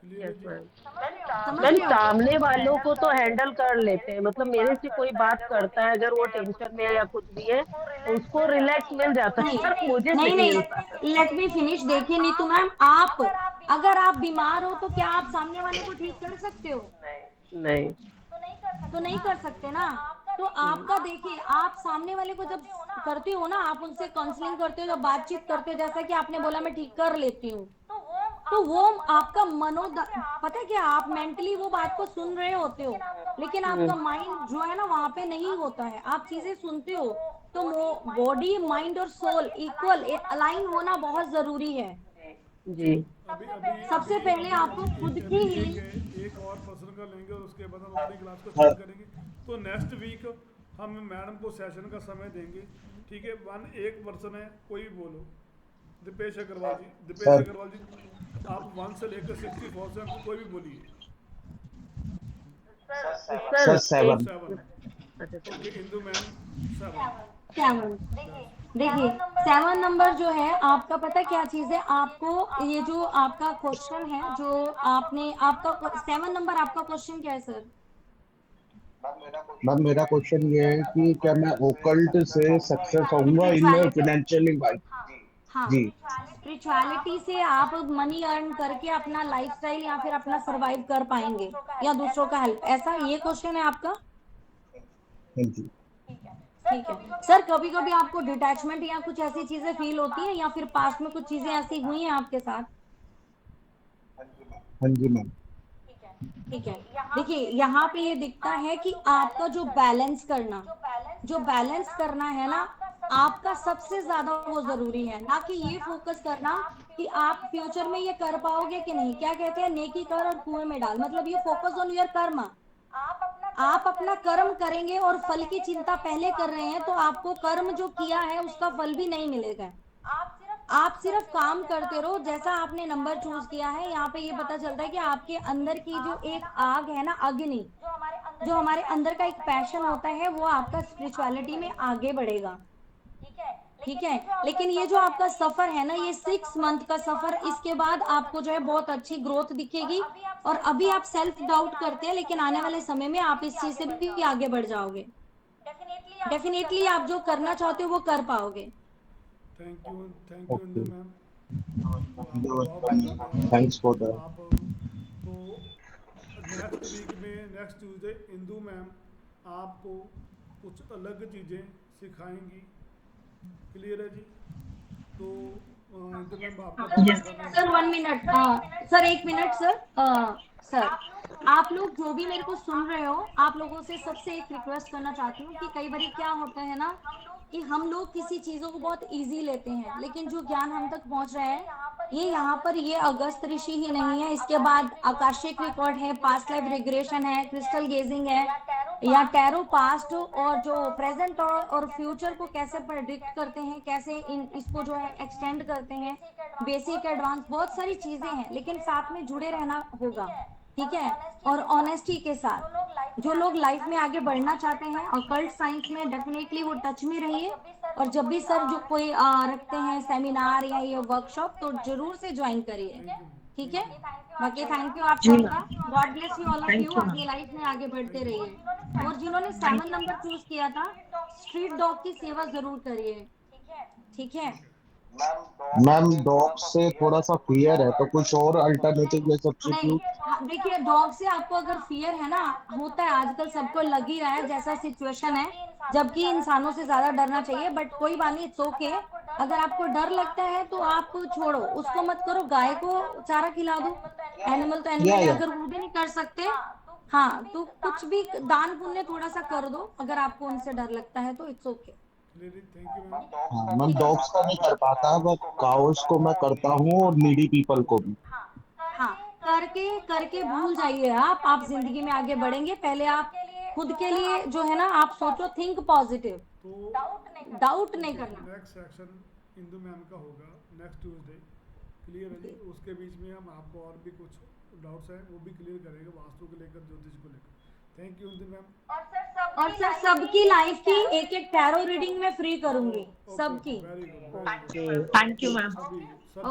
मैम सामने वालों को तो हैंडल कर लेते हैं, मतलब मेरे से कोई बात करता है, अगर वो टेंशन में है या कुछ भी है, तो उसको रिलैक्स मिल जाता है, पर मुझे नहीं, लेट मी फिनिश। देखिए नीतू मैम, अगर आप बीमार हो तो क्या आप सामने वाले को ठीक कर सकते हो? नहीं। तो नहीं कर सकते ना। तो आपका देखिए, आप सामने वाले को जब करते हो ना, आप उनसे काउंसलिंग करते हो, जब बातचीत करते हो, जैसा कि आपने बोला मैं ठीक कर लेती हूँ, तो वो आपका पता है क्या, आप मेंटली वो बात को सुन रहे होते हो, लेकिन आपका माइंड जो है ना वहां पे नहीं होता है। आप चीजें सुनते हो तो बॉडी, माइंड और सोल इक्वल अलाइन होना बहुत जरूरी है जी। सबसे पहले आपको खुद की हीलिंग। एक और पर्सन का लेंगे और उसके बाद हम अपनी क्लास को स्टार्ट करेंगे। तो नेक्स्ट वीक हम मैडम को सेशन का समय देंगे, ठीक है। एक पर्सन है, कोई भी बोलो। दीपेश अग्रवाल जी, दीपेश अग्रवाल जी, आप 1 से लेकर 64 से कोई भी बोलिए। सर 7। इंदु मैम 7। देखिए 7 नंबर जो है आपका, पता क्या चीज है आपको, ये जो आपका क्वेश्चन है, जो आपने आपका 7 नंबर, आपका क्वेश्चन क्या है सर? मैम मेरा क्वेश्चन ये है कि क्या मैं ओकल्ट से सक्सेस होऊंगा इन फाइनेंशियली वाइज? हाँ, जी। स्पिरिचुअलिटी से आप मनी अर्न करके अपना लाइफस्टाइल या फिर अपना सरवाइव कर पाएंगे या दूसरों का हेल्प, ऐसा ये क्वेश्चन है आपका? जी। ठीक है सर। कभी कभी आपको डिटैचमेंट या कुछ ऐसी चीजें फील होती है, या फिर पास्ट में कुछ चीजें ऐसी हुई हैं आपके साथ? हाँ जी मैम। ठीक है। देखिए यहाँ पे ये दिखता है कि आपका जो बैलेंस करना है ना, आपका सबसे ज्यादा वो जरूरी है, ना कि ये फोकस करना कि आप फ्यूचर में ये कर पाओगे कि नहीं। क्या कहते हैं, नेकी कर और कुएं में डाल, मतलब ये फोकस ऑन योर कर्म। आप अपना कर्म करेंगे और फल की चिंता पहले कर रहे हैं तो आपको कर्म जो किया है उसका फल भी नहीं मिलेगा। आप सिर्फ काम करते रहो। जैसा आपने नंबर चूज किया है, यहाँ पे ये पता चलता है कि आपके अंदर की जो एक आग है ना, अग्नि, जो हमारे अंदर का एक पैशन होता है, वो आपका स्पिरिचुअलिटी में आगे बढ़ेगा। ठीक है। लेकिन ये जो आपका सफर है ना, ये 6 मंथ का सफर, इसके बाद आपको जो है बहुत अच्छी ग्रोथ दिखेगी। और अभी आप सेल्फ डाउट करते हैं, लेकिन आने वाले समय में आप इस चीज से भी आगे बढ़ जाओगे। डेफिनेटली आप जो करना चाहते हो वो कर पाओगे। Thank you Indu ma'am, thanks for that. तो नेक्स्ट वीक में नेक्स्ट ट्यूसडे इंदु मैम आपको कुछ अलग चीज़ें सिखाएंगी। क्लियर है जी? तो इंदु मैम आपका sir 1 minute, sir 1 minute sir, आप लोग जो भी मेरे को सुन रहे हो, आप लोगों से सबसे एक रिक्वेस्ट करना चाहती हूँ कि कई बार क्या होता है ना कि हम लोग किसी चीजों को बहुत इजी लेते हैं, लेकिन जो ज्ञान हम तक पहुंच रहा है, ये यहाँ पर ये अगस्त ऋषि ही नहीं है, इसके बाद आकाशिक रिकॉर्ड है, पास्ट लाइफ रिग्रेशन है, क्रिस्टल गेजिंग है, या टैरो पास्ट और जो प्रेजेंट और फ्यूचर को कैसे प्रेडिक्ट करते हैं, कैसे इसको जो है एक्सटेंड करते हैं, बेसिक एडवांस, बहुत सारी चीजें हैं, लेकिन साथ में जुड़े रहना होगा। ठीक है। और ऑनेस्टी के साथ जो लोग लाइफ में आगे बढ़ना चाहते हैं, ऑकल्ट साइंस में डेफिनेटली वो टच में रहिए। और जब भी सर जो कोई रखते हैं सेमिनार या ये वर्कशॉप, तो जरूर से ज्वाइन करिए। ठीक है। बाकी थैंक यू आप सबका, God bless you all of you, अपनी लाइफ में आगे बढ़ते रहिए। और जिन्होंने 7 नंबर चूज किया था, स्ट्रीट डॉग की सेवा जरूर करिए। ठीक है। मैम डॉग से थोड़ा सा फियर है, तो कुछ और अल्टरनेटिव या सब्स्टिट्यूट? देखिए डॉग से आपको अगर फियर है ना, होता है आजकल सबको लग ही रहा है जैसा सिचुएशन है, जबकि इंसानों से ज्यादा डरना चाहिए, बट कोई बात नहीं, इट्स ओके। अगर आपको डर लगता है तो आप छोड़ो, उसको मत करो, गाय को चारा खिला दो। एनिमल तो एनिमल है, अगर वो भी नहीं कर सकते, हाँ, तो कुछ भी दान पुण्य थोड़ा सा कर दो, अगर आपको उनसे डर लगता है तो इट्स ओके। हाँ मैं डॉग्स का नहीं कर पाता, बट काउस को मैं करता हूँ और नीडी पीपल को भी। हाँ, करके भूल जाइए आप जिंदगी में आगे बढ़ेंगे। पहले आप खुद के लिए जो है ना, आप सोचो, थिंक पॉजिटिव, डाउट नहीं करना। नेक्स्ट सेक्शन इंदु मैम का होगा नेक्स्ट ट्यूसडे। क्लियर है जी? उसके बीच में हम आपको और भी कुछ डाउट्स हैं वो भी क्लियर करेंगे, वास्तु को लेकर, ज्योतिष को लेकर। Thank you Indu ma'am. और सर सबकी लाइफ की एक टैरो रीडिंग में फ्री करूंगी, सबकी। Thank you ma'am.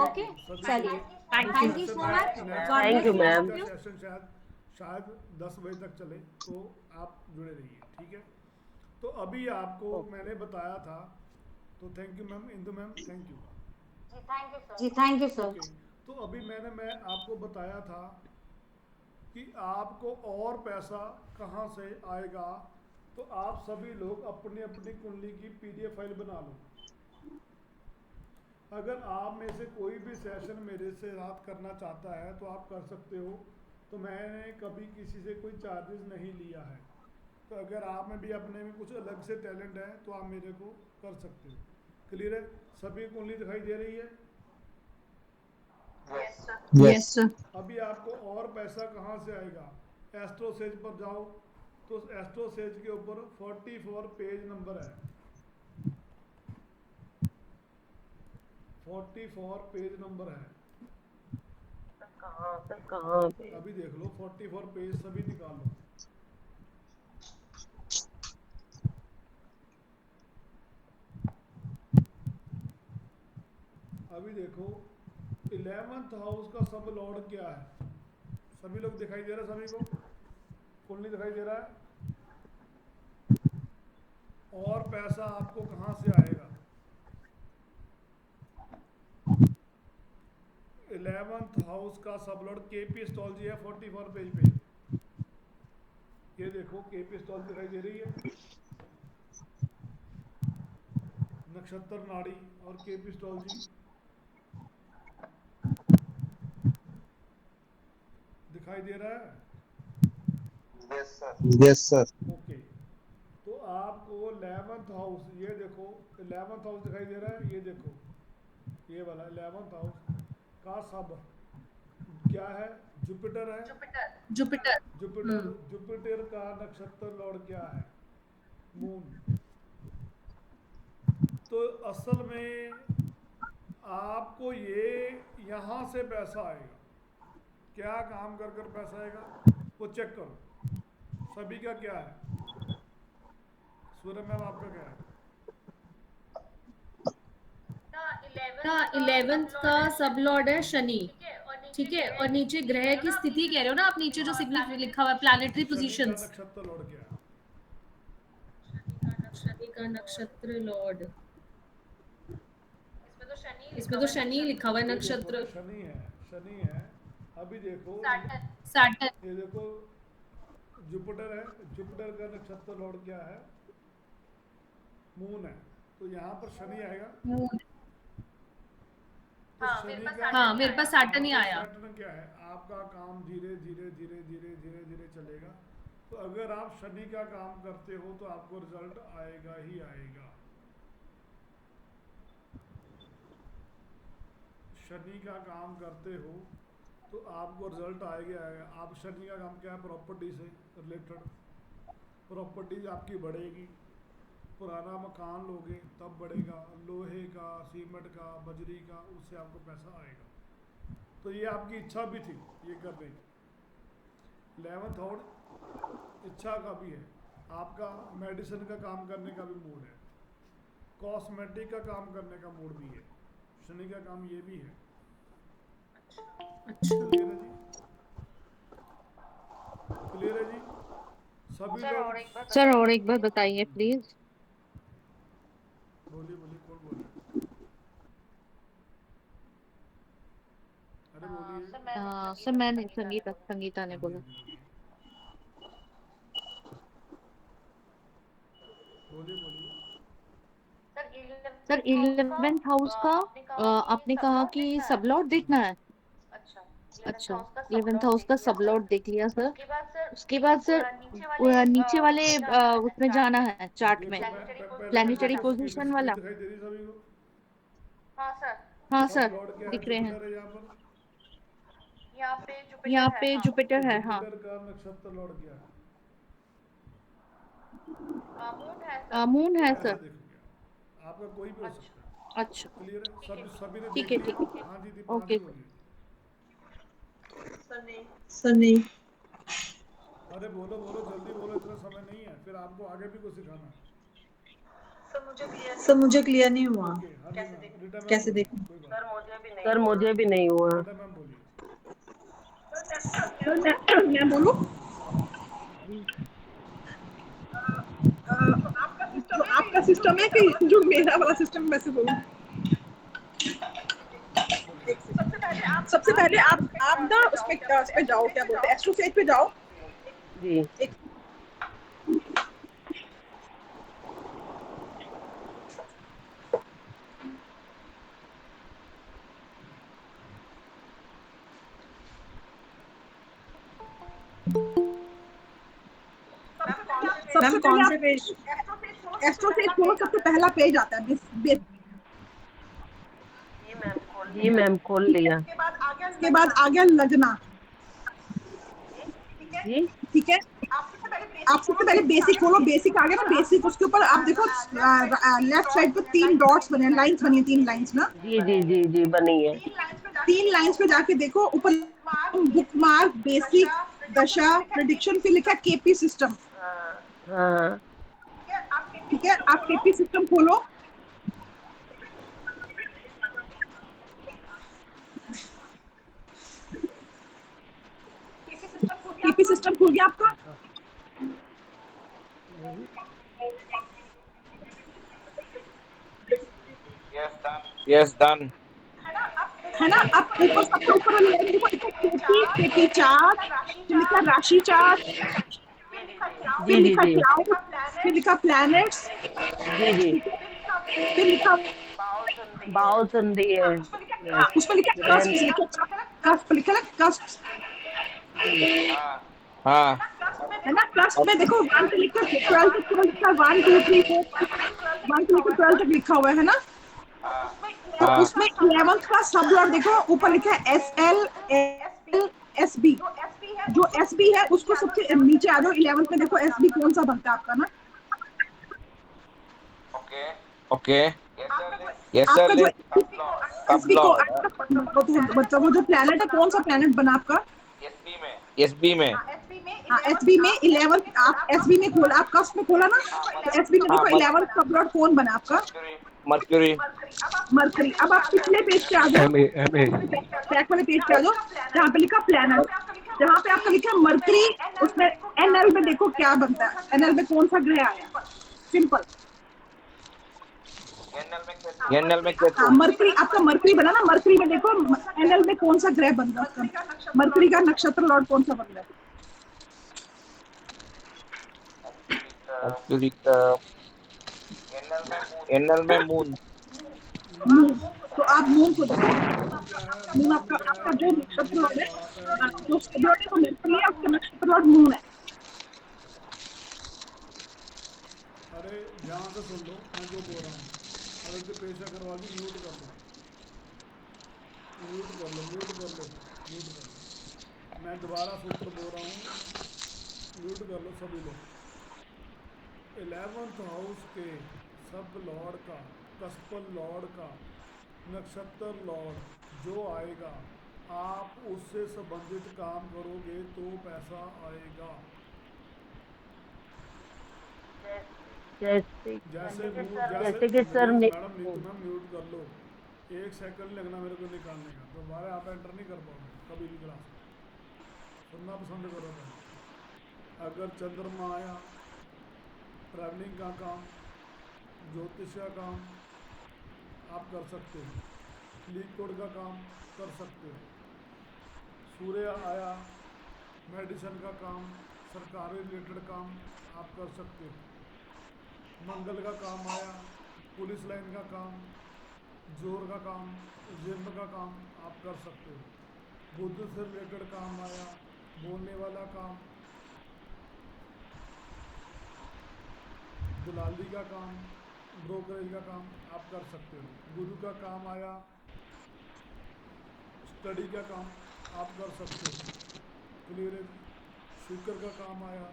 ओके, चलिए, thank you so much. Thank you ma'am. शायद 10 बजे तक चले, तो आप जुड़े रहिए। ठीक है। तो अभी आपको मैंने बताया था, तो thank you ma'am, Indu ma'am, thank you जी, थैंक यू सर। तो अभी मैं आपको बताया था कि आपको और पैसा कहाँ से आएगा, तो आप सभी लोग अपनी अपनी कुंडली की PDF फाइल बना लो। अगर आप में से कोई भी सेशन मेरे से साथ करना चाहता है तो आप कर सकते हो, तो मैंने कभी किसी से कोई चार्जेस नहीं लिया है। तो अगर आप में भी अपने में कुछ अलग से टैलेंट है तो आप मेरे को कर सकते हो। क्लियर है? सभी कुंडली दिखाई दे रही है? Yes sir. अभी आपको और पैसा कहाँ से आएगा? एस्ट्रोसेज पर जाओ, तो एस्ट्रोसेज के ऊपर 44 पेज नंबर है। 44 पेज नंबर है। कहाँ पे? अभी देख लो 44 पेज सभी निकाल लो। अभी देखो 11th हाउस का सब लॉर्ड क्या है? सभी लोग दिखाई दे रहा है? सभी को कुंडली दिखाई दे रहा है? और पैसा आपको कहाँ से आएगा? 11th हाउस का सब लॉर्ड KP एस्ट्रोलॉजी है 44 पेज पे। ये देखो KP एस्ट्रोलॉजी दिखाई दे रही है, नक्षत्र नाड़ी और KP एस्ट्रोलॉजी दिखाई दे रहा है? Yes sir. ओके, तो आपको 11th हाउस, ये देखो 11th हाउस दिखाई दे रहा है, ये देखो ये वाला 11th हाउस का सब क्या है? जुपिटर है। जुपिटर का नक्षत्र लॉर्ड क्या है? मून। तो असल में आपको ये यहाँ से पैसा आएगा। क्या काम कर कर पैसा आएगा वो चेक करो। सभी का क्या है? सूर्य मैम आपका क्या है? 11th का सब लॉर्ड है शनि, ठीक है। और नीचे ग्रह की स्थिति कह रहे हो ना आप, नीचे जो सिग्निफिकेंट लिखा हुआ है प्लैनेटरी पोजीशंस। नक्षत्र लॉर्ड क्या है? शनि का नक्षत्र लॉर्ड, इसमें तो शनि लिखा हुआ है नक्षत्र। शनि है, शनि है। अभी देखो सैटर्न, ये देखो जुपिटर है। जुपिटर का नक्षत्र लॉर्ड क्या है? मून है। तो यहाँ पर शनि आएगा। हाँ मेरे पास सैटर्न ही आया। सैटर्न क्या है? आपका काम धीरे धीरे धीरे धीरे धीरे धीरे चलेगा। तो अगर आप शनि का काम करते हो तो आपको रिजल्ट आएगा ही आएगा। शनि का काम करते हो तो आपको रिजल्ट आएगा आएगा। आप शनि का काम क्या है? प्रॉपर्टी से रिलेटेड। प्रॉपर्टीज आपकी बढ़ेगी। पुराना मकान लोगे तब बढ़ेगा। लोहे का, सीमेंट का, बजरी का, उससे आपको पैसा आएगा। तो ये आपकी इच्छा भी थी ये करने की। 11th हाउस इच्छा का भी है। आपका मेडिसिन का काम करने का भी मूड है। कॉस्मेटिक का काम करने का मूड भी है। शनि का काम ये भी है। क्लियर है जी? क्लियर है जी? सभी लोग सर और एक बार बताइए प्लीज। बोलिए बोलिए, कौन बोल रहा है? अरे बोलिए। सर मैं नहीं, संगीता ने बोला। बोलिए बोलिए। सर 11th हाउस का आपने कहा कि सब लॉर्ड देखना है। अच्छा 11th हाउस का सब लॉर्ड देख लिया सर। उसके बाद सर नीचे वाले उसमें जाना है चार्ट में, प्लैनेटरी पोजीशन वाला। हाँ सर दिख रहे हैं। यहाँ पे जुपिटर है। हाँ नक्षत्र लॉर्ड क्या है? मून है सर। आपका कोई भी हो सकता है। अच्छा क्लियर है? सभी ने ठीक है देख ठीक लिया? है हाँ जी ओके। सर नहीं। अरे बोलो बोलो जल्दी बोलो, इतना समय नहीं है, फिर आपको आगे भी कुछ सिखाना है। सर मुझे क्लियर नहीं हुआ। कैसे देखूं? सर मुझे भी नहीं हुआ। मैम बोलिए। मैं बोलूं? आपका सिस्टम है कि जो मेरा वाला सिस्टम वैसे बोलूं? सबसे पहले आप ना उस पे जाओ, क्या बोलते हैं, एस्ट्रोफेज पे जाओ। जी सबसे कौन से पेज? एस्ट्रोफेज खोलो, सबसे पहला पेज आता है जी मैम खोल लिया। उसके बाद आ गया लगना। जी ठीक है, आप सबसे पहले बेसिक खोलो, बेसिक आ गया ना, बेसिक उसके ऊपर आप देखो लेफ्ट साइड पे 3 डॉट्स बने, लाइंस बनी है, 3 लाइंस ना। जी बनी है। 3 लाइंस पे जाके देखो, ऊपर बुकमार्क, बेसिक, दशा, प्रेडिक्शन, फिर लिखा केपी सिस्टम। हाँ ठीक है, आप केपी सिस्टम खोलो। केपी सिस्टम खुल गया आपका? Yes, done. है ना, अब ऊपर सबसे ऊपर वाली लाइन देखो, केपी चार्ट, फिर लिखा राशि चार्ट, फिर लिखा क्लाउड, फिर लिखा प्लैनेट्स, जी फिर लिखा बाउल संधि है। उस पर लिखा कस्प, लिखा ना कस्प। हाँ है ना, कस्प में देखो 1 से लेकर 12 तक पूरा लिखा, 1 2 3 4 1 से लेकर 12 तक लिखा हुआ है ना। तो उसमें 11th का सब लॉट देखो, ऊपर लिखा है SL SB। जो SB है उसको सबसे नीचे आ जाओ, 11th में देखो SB कौन सा बनता है आपका ना। ओके आपका जो SB को मतलब वो जो प्लैनेट है, कौन सा प्लैनेट बना आपका? SB में हाँ, SB में 11th, आप SB में खोला, आप कस्प में खोला ना, तो SB में देखो 11th सब लॉट कौन बना आपका? मर्क्यूरी। अब आप पिछले पेज पे आ जाओ, MA बैक वाले पेज पे आ जाओ, जहाँ पे लिखा प्लैनेट, जहाँ पे आपका लिखा मरकरी, उसमें NL में देखो क्या बनता है, NL में कौन सा ग्रह आया? सिंपल, NL में क्या? हाँ मरकरी, आपका मरकरी बना ना, मरकरी में देखो NL में कौन सा ग्रह बन रहा है आपका, मरकरी का नक्षत्र लॉर्ड कौन सा बन रहा है? मर्क्यूरी का NL में मून। तो आप मून को देखो, मून आपका जो नक्षत्र लॉर्ड है, जो लॉर्ड है वो मरकरी है, आपका नक्षत्र लॉर्ड मून है। अरे ध्यान से सुन लो मैं जो बोल रहा हूँ। अगर जो पेशा करवा दी, म्यूट कर लो, म्यूट कर लो, म्यूट कर लो, म्यूट कर लो। मैं दोबारा सूत्र बोल रहा हूँ, म्यूट कर लो सभी लोग। 11th हाउस के सब लॉर्ड का, कस्पल लॉर्ड का, नक्षत्र लॉर्ड जो आएगा, आप उससे संबंधित काम करोगे तो पैसा आएगा। जैसे कि सर मैडम म्यूट कर लो, 1 सेकंड लगना मेरे को निकालने का, दोबारा आप एंटर नहीं कर पाओगे कभी भी क्लास में। सुनना पसंद करो तो। अगर चंद्रमा आया, ट्रैवलिंग का काम, ज्योतिष का काम आप कर सकते हो, लिक्विड का काम कर सकते हो। सूर्य आया, मेडिसिन का काम, सरकारी रिलेटेड काम आप कर सकते हो। मंगल का काम आया, पुलिस लाइन का काम, जोर का काम, जिम का काम आप कर सकते हो। बुद्ध से रिलेटेड काम आया, बोलने वाला काम, दलाली का काम, ब्रोकरेज का काम आप कर सकते हो। गुरु का काम आया, स्टडी का काम आप कर सकते हो। क्लियर है? शुक्र का काम आया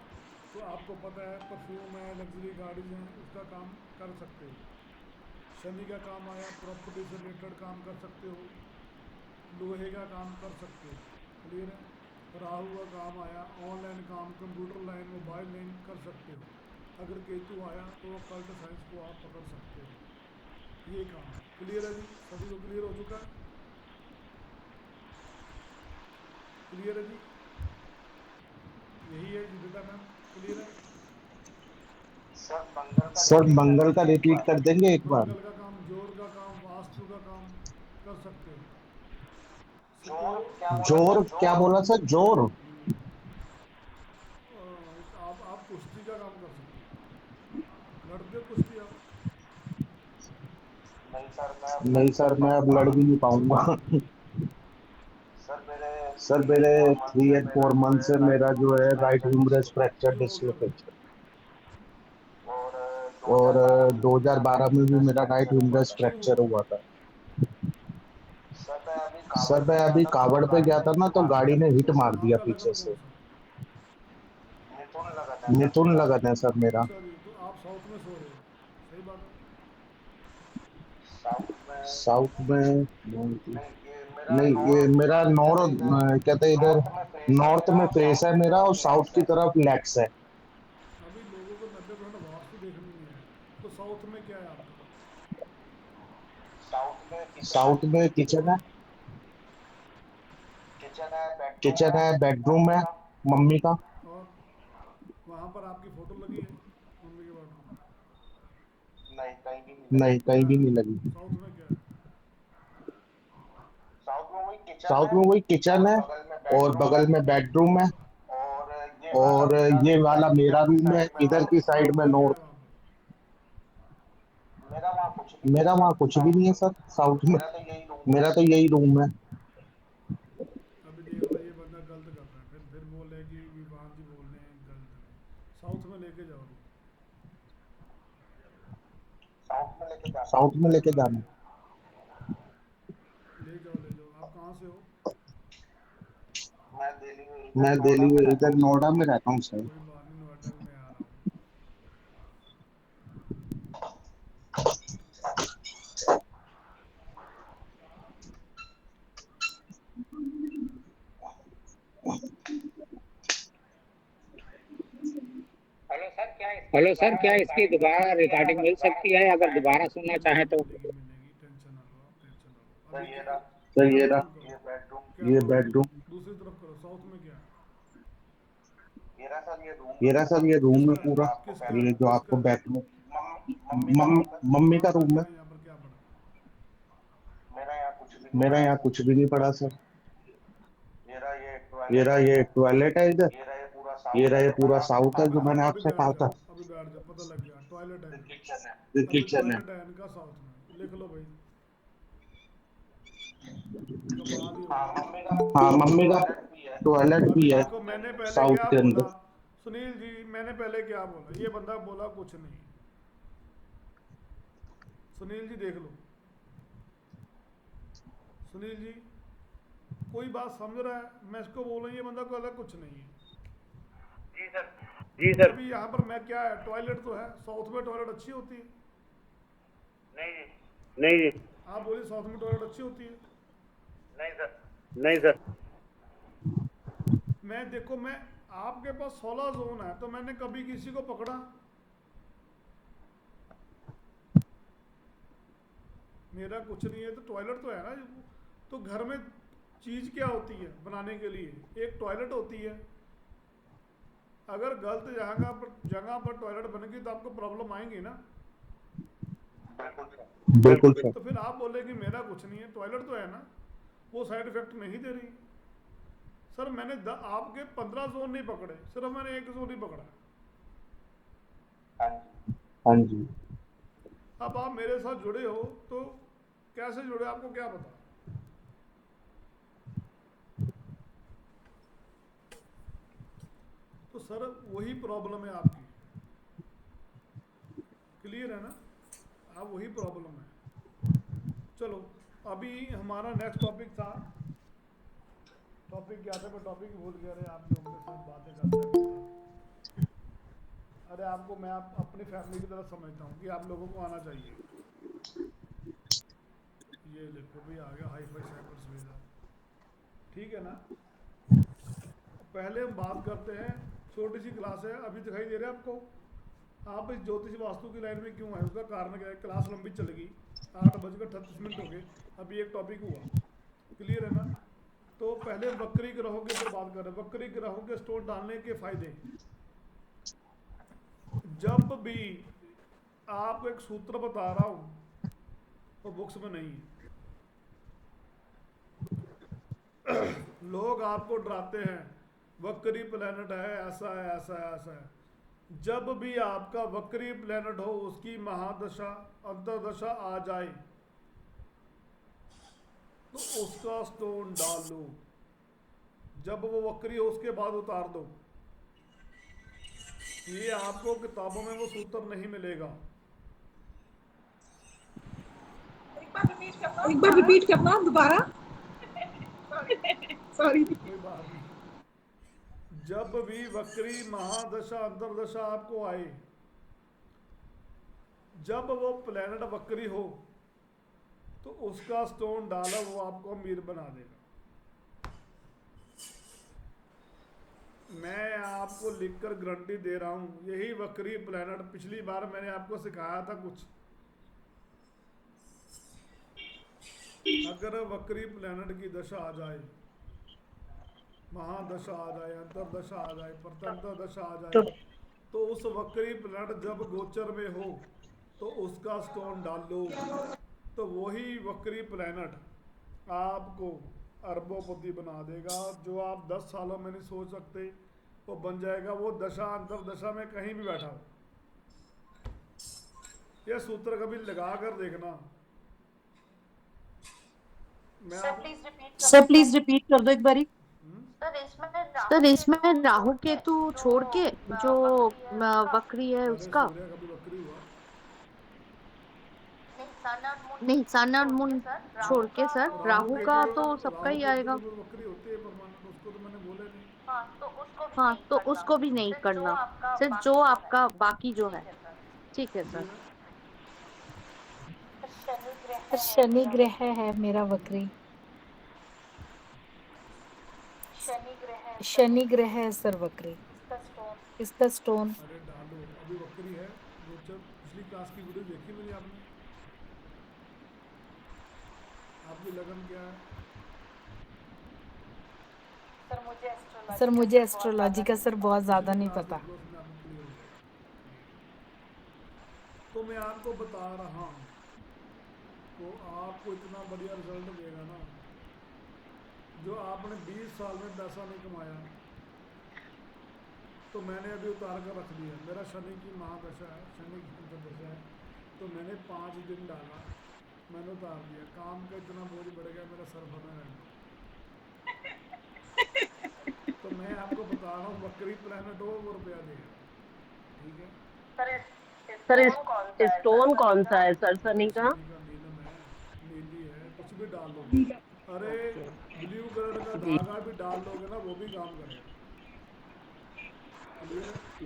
तो आपको पता है परफ्यूम है, लग्जरी गाड़ीज हैं, उसका काम कर सकते हो। शनि का काम आया, प्रॉपर्टी से रिलेटेड काम कर सकते हो, लोहे का काम कर सकते हो। क्लियर है? राहु का काम आया, ऑनलाइन काम, कंप्यूटर लाइन, मोबाइल लाइन कर सकते हो। अगर केतु आया तो कल्ट साइंस को आप पकड़ सकते हो। ये काम क्लियर है जी? सभी को क्लियर हो चुका है? क्लियर है जी? यही है विदिता मैम, क्लियर है? सर मंगल का रिपीट कर देंगे एक बार? मंगल का काम, जोर का काम, वास्तु का काम कर सकते हो। जोर क्या बोला सर? जोर? आप कुश्ती का काम कर सकते हो, लड़ते हो कुश्ती आप? नहीं सर, मैं अब लड़ भी नहीं पाऊंगा। सर मेरे 3 and 4 मंथ से मेरा जो है राइट ह्यूमरस फ्रैक्चर डिस्लोकेशन, और 2012 में भी मेरा राइट ह्यूमरस फ्रैक्चर हुआ था। सर मैं अभी कावड़ पे गया था ना, तो गाड़ी ने हिट मार दिया पीछे से। मिथुन लगन है सर मेरा। अच्छा जी, तो आप साउथ में सो रहे हो, सही बात है। साउथ में नहीं, ये मेरा नॉर्थ, कहते हैं इधर नॉर्थ में फेस है मेरा, और साउथ की तरफ लेग्स है। अभी लोगों को 90% वास्तु देखनी नहीं है, तो साउथ में क्या है आपका? साउथ में किचन है, बेडरूम है मम्मी का। और वहाँ पर आपकी फोटो लगी है मम्मी के बेडरूम? नहीं, कहीं भी नहीं लगी। साउथ में क्या है? साउथ में वही किचन है, और बगल में बेडरूम है, और ये वाला मेरा रूम है, इधर की साइड में नॉर्थ। मेरा वहाँ कुछ भी नहीं है सर साउथ में, मेरा तो यही रूम है। अभी देख लो, ये बंदा गलत कर रहा है, फिर बोल रहे हैं कि विवान जी बोल रहे हैं गलत है। साउथ में लेके जाओ, साउथ में लेके जाना। ले जाओ। आप कहाँ से हो? मैं दिल्ली में, इधर नोएडा में रहता हूँ सर। कोई बात नहीं, नोएडा में आ रहा हूँ। हेलो सर, क्या इसकी दोबारा रिकॉर्डिंग मिल सकती है अगर दोबारा सुनना चाहें तो? सर ये बेडरूम। दूसरी तरफ करो, साउथ में क्या है? सर ये रूम है पूरा, ये जो आपको बेडरूम, मम्मी का रूम है। मेरा यहाँ कुछ भी नहीं पड़ा सर। मेरा ये टॉयलेट है इधर, ये पूरा साउथ है जो मैंने आपसे कहा था। अभी बैठ जाओ, पता लग गया, टॉयलेट है। किचन है। इनका साउथ में, लिख लो भाई। हाँ, मम्मी का टॉयलेट भी है मैंने पहले साउथ क्या के बोला अंदर। सुनील जी, मैंने पहले क्या बोला? ये बंदा बोला कुछ नहीं। सुनील जी देख लो, सुनील जी कोई बात समझ रहा है? मैं इसको बोल रहा हूँ, ये बंदा को अलग कुछ नहीं है। जी सर। अभी यहाँ पर मैं क्या है, टॉयलेट तो है, साउथ में टॉयलेट अच्छी होती है? नहीं जी। आप बोलिए, साउथ में टॉयलेट अच्छी होती है? नहीं सर। मैं देखो, मैं आपके पास 16 जोन है, तो मैंने कभी किसी को पकड़ा? मेरा कुछ नहीं है, तो टॉयलेट तो है ना। तो घर में चीज क्या होती है बनाने के लिए? एक टॉयलेट होती है। अगर गलत जगह पर टॉयलेट बनेगी तो आपको प्रॉब्लम आएंगी ना। बिल्कुल सर। तो फिर आप बोले कि मेरा कुछ नहीं है, टॉयलेट तो है ना, वो साइड इफेक्ट नहीं दे रही। सर मैंने आपके 15 जोन नहीं पकड़े, सिर्फ मैंने एक जोन ही पकड़ा। हाँ जी। अब आप मेरे साथ जुड़े हो तो कैसे जुड़े, आपको क्या पता? तो सर वही प्रॉब्लम है आपकी, क्लियर है ना? आप वही प्रॉब्लम है। चलो अभी हमारा नेक्स्ट टॉपिक था, टॉपिक क्या था? मैं टॉपिक भूल गया। अरे आप लोगों के साथ बातें करते हैं। अरे आपको मैं अपनी फैमिली की तरह समझता हूँ कि आप लोगों को आना चाहिए। ये देखो भी आ गया, हाई फाई साइबर सुविधा, ठीक है ना? पहले हम बात करते हैं, छोटी सी क्लास है, अभी दिखाई दे रहा है आपको? आप इस ज्योतिष वास्तु की लाइन में क्यों आए, उसका कारण क्या है? क्लास लंबी चलेगी, 8:38 हो गए, अभी एक टॉपिक हुआ, क्लियर है ना? तो पहले वक्री ग्रहों के ऊपर बात कर रहे हैं। वक्री ग्रहों के स्टोन डालने के फायदे। जब भी आपको एक सूत्र बता रहा हूं, वो बुक्स में नहीं है। लोग आपको डराते हैं, वक्री प्लेनेट है, ऐसा है, ऐसा है, ऐसा है। जब भी आपका वक्री प्लेनेट हो, उसकी महादशा अंतरदशा आ जाए तो उसका स्टोन डाल लो। जब वो वक्री हो उसके बाद उतार दो। ये आपको किताबों में वो सूत्र नहीं मिलेगा। एक बार रिपीट करना दोबारा। सॉरी। कोई बात नहीं। जब भी वक्री महादशा अंतरदशा आपको आए, जब वो प्लेनेट वक्री हो तो उसका स्टोन डालो, वो आपको अमीर बना देगा। मैं आपको लिखकर गारंटी दे रहा हूं, यही वक्री प्लेनेट, पिछली बार मैंने आपको सिखाया था कुछ, अगर वक्री प्लेनेट की दशा आ जाए, महादशा आ जाए, अंतरदशा आ जाए, प्रत्यंतर दशा आ जाए, तो उस वक्री प्लेनेट जब गोचर में हो तो उसका स्टोन डाल लो, तो वही वक्री प्लेनेट आपको अरबोपति बना देगा। जो आप 10 सालों में नहीं सोच सकते वो बन जाएगा, वो दशा अंतरदशा में कहीं भी बैठा हो। ये सूत्र कभी लगा कर देखना। सर प्लीज रिपीट कर दो एक बारी। सर इसमें राहु केतु छोड़ के जो वक्री है उसका कभी वक्री हुआ नहीं, सन और मून छोड़ के सर राहु का तो सबका ही आएगा। वक्री होती है परमानेंट, उसको तो मैंने बोला नहीं। हाँ तो उसको भी नहीं करना, सिर्फ जो आपका बाकी जो है। ठीक है सर। शनि ग्रह है मेरा वक्री, शनि ग्रह है सर वक्री। इसका स्टोन अरे डालो, अभी वक्री है। गोचर पिछली क्लास की वीडियो देखी मैंने आपने? आपकी लगन क्या है? सर मुझे एस्ट्रोलॉजी का सर बहुत ज़्यादा नहीं पता। तो मैं आपको बता रहा हूँ, तो आपको इतना बढ़िया रिजल्ट देगा ना, जो आपने 20 साल में पैसा नहीं कमाया, तो मैंने अभी उतार कर रख दिया। मेरा शनि की महादशा है, शनि की अंतरदशा है, तो मैंने 5 दिन डाला, मैंने उतार दिया। काम का इतना बोझ बढ़ गया, मेरा सर भरने लगा। तो मैं आपको बता रहा हूँ, वक्री प्लेनेट हो वो रुपया देगा। ठीक है सर स्टोन कौन सा है सर शनि का? नीली है, कुछ भी डाल लो। अरे ब्लू कलर का धागा भी डाल लोगे ना, वो भी काम करेगा।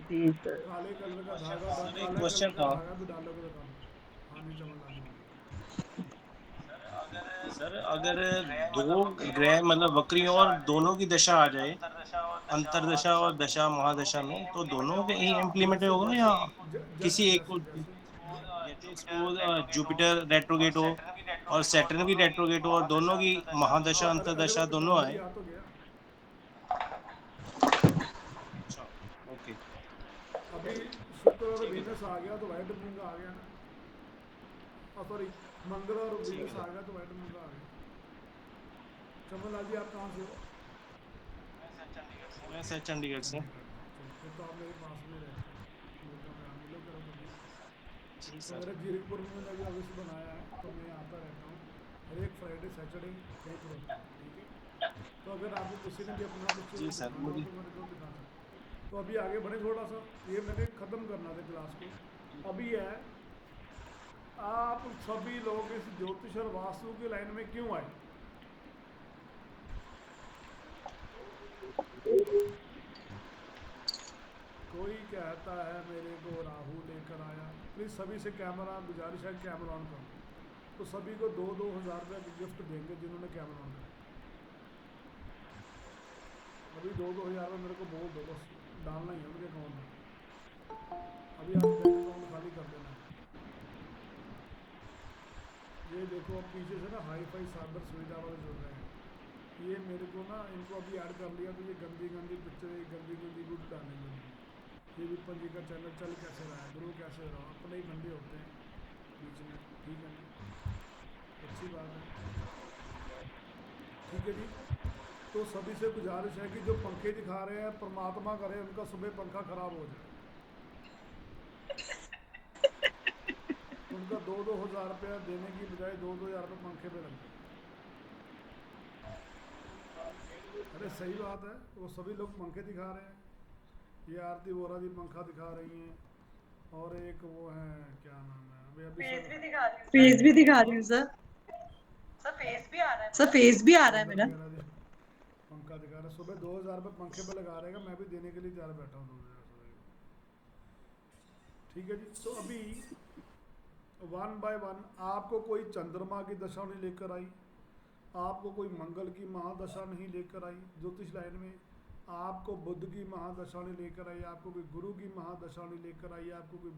जी सर। काले कलर का धागा, एक क्वेश्चन था भी डाल लोगे तो काम। पानी चमक सर, अगर दो ग्रह मतलब वक्री और दोनों की दशा आ जाए, अंतरदशा और दशा महादशा में, तो दोनों के ही इम्प्लीमेंट होगा या किसी एक को? जुपिटर रेट्रोगेट हो और सैटर्न भी रेट्रोगेट हो और दोनों की महादशा अंतरदशा दोनों आए। अच्छा, ओके। अभी शुक्र और वीनस आ गया तो वाइट मून का आ गया ना, सॉरी मंगल और वीनस आ गया तो वाइट मून का आ गया। चमनलाल जी आप कहाँ से हो? मैं सर चंडीगढ़ से। फिर तो आप मेरे पास में रहते हैं, मिलो करो कभी। जी तो मेरा जीरकपुर में मैंने ऑफिस बनाया है, तो मैं आता रहता हूँ हर एक फ्राइडे सैटरडे कहीं पर होता है। ठीक है, तो अगर आपको किसी ने भी अपना कुछ जी सर, मुझे तो मेरे को दिखा सकते। तो अभी आगे बढ़े थोड़ा सा, ये मैंने ख़त्म करना था क्लास को। अभी है, आप सभी लोग इस ज्योतिष और वास्तु की लाइन में क्यों आए? कोई कहता है मेरे को राहु लेकर आया। प्लीज़ सभी से कैमरा, गुजारिश है कैमरा ऑन करो। तो सभी को 2-2 हज़ार रुपये की गिफ्ट देंगे जिन्होंने कैमरा ऑन करा। अभी 2-2 हज़ार रुपये मेरे को बोल दो, बस डालना ही है उनके अकाउंट में। अभी आप बैंक अकाउंट खाली कर देना। ये देखो अब पीछे से ना हाई फाई साइबर सुविधा वाले जुड़ रहे हैं। ये मेरे को ना इनको अभी ऐड कर लिया, तो ये गंदी गंदी पिक्चर, गंदी गंदी गुड डालेंगे। ये विपन जी का चैनल चल कैसे रहा है, ग्रो कैसे रहा, अपने ही बंदे होते हैं बीच में। ठीक है, अच्छी बात है। ठीक है जी, तो सभी से गुजारिश है कि जो पंखे दिखा रहे हैं, परमात्मा करे उनका सुबह पंखा खराब हो जाए, उनका 2-2 हज़ार रुपया देने की बजाय 2-2 हज़ार रुपये पंखे पे लग गए। अरे सही बात है, वो सभी लोग पंखे दिखा रहे हैं। ये आरती वोरा जी पंखा दिखा रही हैं, और एक वो है क्या नाम है, अभी फेस भी दिखा रही हूँ, फेस भी दिखा रही हूँ सर। सर फेस भी आ रहा है, सर फेस भी आ रहा है मेरा। पंखा दिखा रहा है, सुबह 2,000 रुपये पंखे पे लगा रहेगा, मैं भी देने के लिए तैयार बैठा हूँ 2,000 सुबह। ठीक है जी। तो अभी 1 by 1 आपको कोई चंद्रमा की दशा नहीं लेकर आई, आपको कोई मंगल की महादशा नहीं लेकर आई ज्योतिष लाइन में, आपको बुध की महादशा नहीं लेकर आई, आपको कोई गुरु की महादशा नहीं लेकर आई, आपको कोई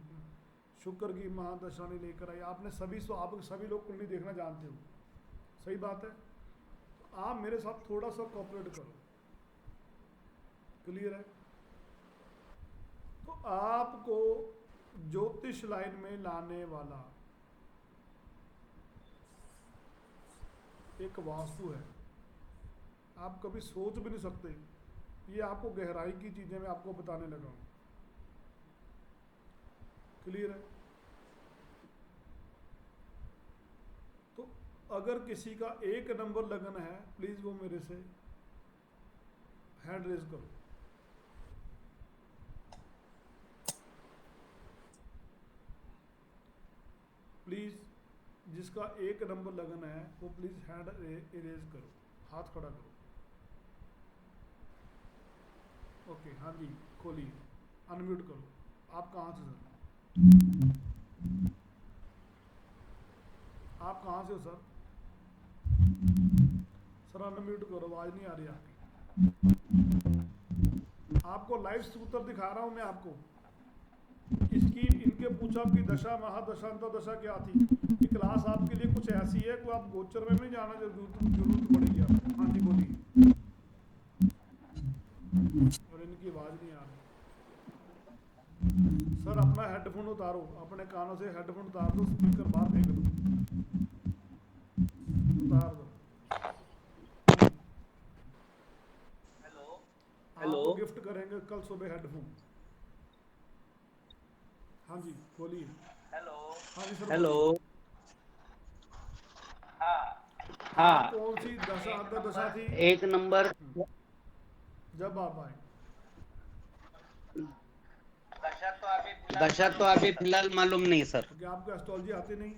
शुक्र की महादशा नहीं लेकर आई। आपने आप सभी लोग कुंडली देखना जानते हो, सही बात है। तो आप मेरे साथ थोड़ा सा कोऑपरेट करो, क्लियर है। तो आपको ज्योतिष लाइन में लाने वाला एक वास्तु है, आप कभी सोच भी नहीं सकते। ये आपको गहराई की चीजें मैं आपको बताने लगा हूं, क्लियर है। तो अगर किसी का 1 नंबर लगन है, प्लीज वो मेरे से हैंड रेज करो। प्लीज जिसका 1 नंबर लगन है वो प्लीज हैंड इरेज करो, हाथ खड़ा करो। ओके, हाँ जी, खोलिए, अनम्यूट करो। आप कहाँ से सर? आप कहाँ से हो सर? सर अनम्यूट करो, आवाज नहीं आ रही आपकी। आपको लाइव सूत्र दिखा रहा हूँ मैं आपको। इसकी इनके पूछा कि दशा महादशा अंतर्दशा क्या थी। ये क्लास आपके लिए कुछ ऐसी है कि आप गोचर में नहीं जाना जरूरत पड़ेगी आपको। हाँ जी बोलिए। और इनकी आवाज नहीं आ रही। सर अपना हेडफोन उतारो, अपने कानों से हेडफोन उतार दो, स्पीकर बाहर फेंक दो, उतार दो। हेलो, गिफ्ट करेंगे कल सुबह हेडफोन। हाँ जी बोलिए। हेलो। हाँ जी सर। हेलो। हाँ, कौन सी दशा अंतर्दशा थी? 1 नंबर। जब आप आए। दशा तो अभी फिलहाल मालूम नहीं सर। क्या आपको एस्ट्रोलॉजी आती नहीं?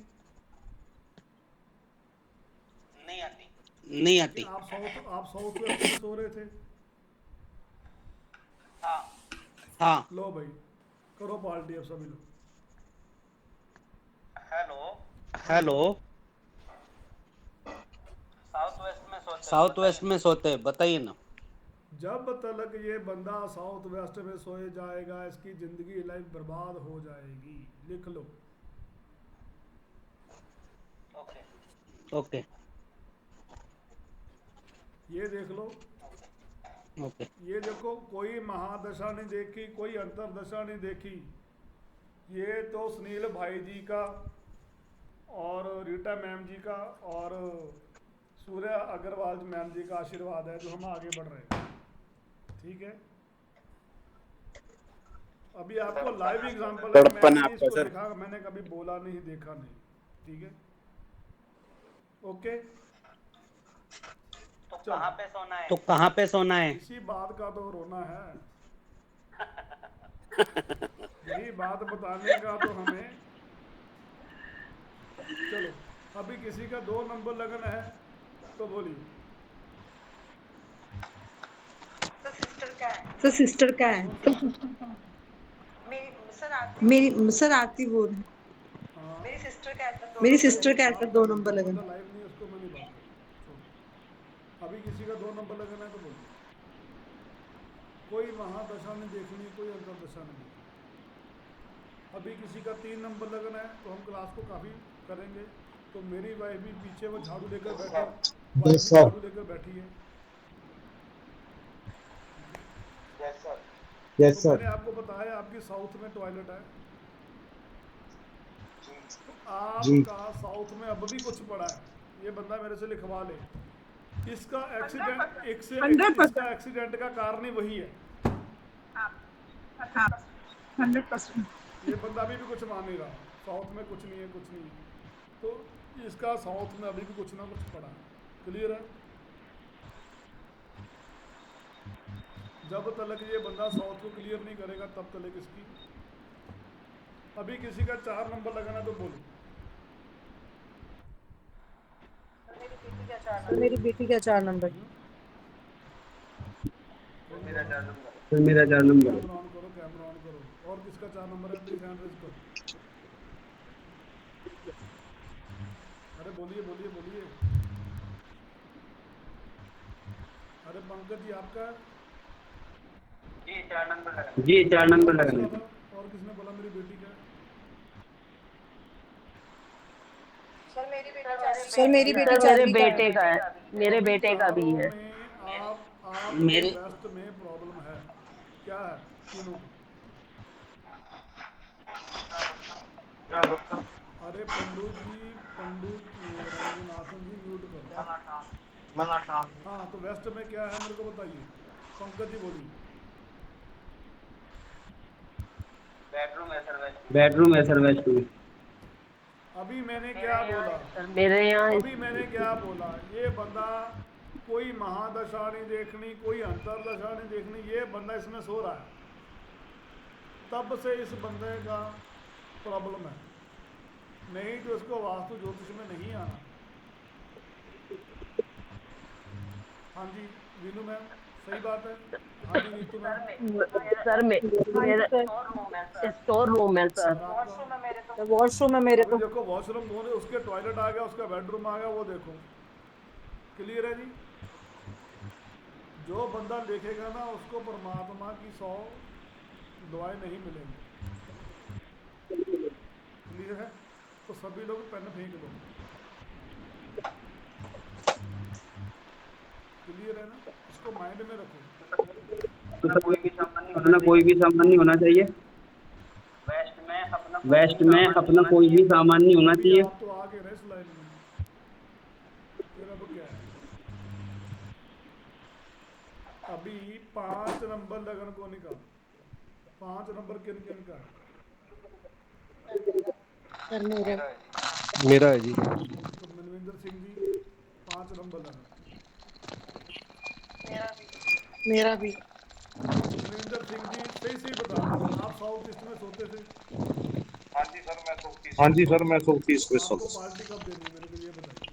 नहीं आती। आप साउथ वेस्ट में सो रहे थे? हाँ। लो भाई, करो पार्टी अब सभी लोग। हेलो। साउथ वेस्ट में सोते, बताइए ना। जब तक ये बंदा साउथ वेस्ट में सोए जाएगा, इसकी जिंदगी लाइफ बर्बाद हो जाएगी। लिख लो। ओके। ये देख लो। ओके। ये देखो, कोई महादशा नहीं देखी, कोई अंतरदशा नहीं देखी। ये तो सुनील भाई जी का और रीटा मैम जी का और सूर्या अग्रवाल मैम जी का आशीर्वाद है जो हम आगे बढ़ रहे हैं। ठीक है, अभी आपको लाइव एग्जांपल है, मैंने इसको देखा, मैंने कभी बोला नहीं, देखा नहीं। ठीक है, ओके। तो कहाँ पे सोना है? इसी बात का तो रोना है। यही बात बताने का तो हमें। चलो, अभी किसी का 2 नंबर लगन है तो बोलिए। सर सिस्टर का है। मेरी सर आरती बोल। मेरी सिस्टर का है सर 2 नंबर लगन। लाइव नहीं, उसको मैं नहीं बात करूं। अभी किसी का 2 नंबर लगन है तो बोलिए। कोई महादशा नहीं देखनी, कोई अंतरदशा नहीं देखनी। अभी किसी का 3 नंबर लगन है तो हम क्लास को काफी करेंगे। तो मेरी वाइफ भी पीछे वो झाड़ू लेकर बैठी, झाड़ू लेकर बैठी है। Yes sir. मैंने आपको बताया आपकी साउथ में टॉयलेट है, तो आपका साउथ में अब भी कुछ पड़ा है। ये बंदा मेरे से लिखवा ले। इसका एक्सीडेंट 100%। इसका एक्सीडेंट का कारण ही वही है। 100%। ये बंदा अभी भी कुछ मान नहीं रहा, साउथ में कुछ नहीं है, कुछ नहीं है, तो इसका साउथ में अभी भी कुछ ना कुछ पड़ा है। क्लियर है? जब तक ये बंदा साउथ को क्लियर नहीं करेगा तब तक इसकी। अभी किसी का 4 नंबर लगाना तो बोलो। मेरी बेटी का 4 नंबर। मेरा 4 नंबर। कैमरा ऑन करो, कैमरा ऑन करो। और किसका 4 नंबर है? प्लीज हैंड रेज करो। अरे बोलिए बोलिए बोलिए। अरे पंकज जी आपका? जी 4 नंबर लगाना। और किसने बोला मेरी बेटी का? सर मेरी बेटी सर मेरे बेटे का है, मेरे बेटे का भी है। आप मेरे वेस्ट में प्रॉब्लम है क्या है तीनों को? अरे पंडू जी, रंगनाथन जी म्यूट करो। हाँ तो वेस्ट में क्या है मेरे को बताइए, पंकज जी बोलिए। बेडरूम है सर वेस्ट में। अभी मैंने क्या बोला? मेरे यहाँ अभी मैंने क्या बोला? ये बंदा कोई महादशा नहीं देखनी, कोई अंतरदशा नहीं देखनी, ये बंदा इसमें सो रहा है, तब से इस बंदे का प्रॉब्लम है। नहीं तो इसको वास्तु ज्योतिष में नहीं आना। हाँ जी वीनू मैम सही बात है। हाँ जी नीतू मैम। सर मेरा स्टोर रूम है सर। वॉशरूम है मेरे तो। देखो वॉशरूम बोले, उसके टॉयलेट आ गया, उसका बेडरूम आ गया, वो देखो। क्लियर है जी? जो बंदा देखेगा ना उसको परमात्मा की 100 दुआएं नहीं मिलेंगी। क्लियर है? तो सभी लोग पेन फेंक दो। क्लियर है ना? इसको माइंड में रखो। कोई भी सामान नहीं होना चाहिए। वेस्ट में अपना कोई भी सामान नहीं होना चाहिए। आप तो आगे रहे इस लाइन में। फिर अब क्या है? अभी 5 नंबर लगन को निकाल। 5 नंबर किन किन का? सर मेरा है जी। तो मनविंदर सिंह जी 5 नंबर लगन। मेरा भी। मनविंदर सिंह जी सही बता रहे, आप साउथ ईस्ट में सोते थे? हाँ जी सर मैं 130 पे आपको पार्टी कब देनी है मेरे को ये बताइए।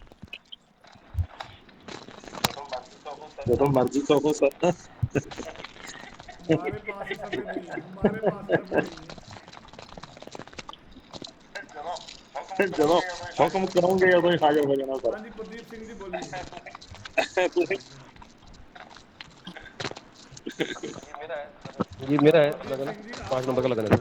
तो मर्जी तो हो सर। हमारे पास समय नहीं है, हमारे पास समय नहीं है। चलो हुक्म करोगे या तो हाजिर हो जाना सर। हाँ जी प्रदीप सिंह जी बोलिए। जी मेरा है लगाना, 5 नंबर का लगाना है।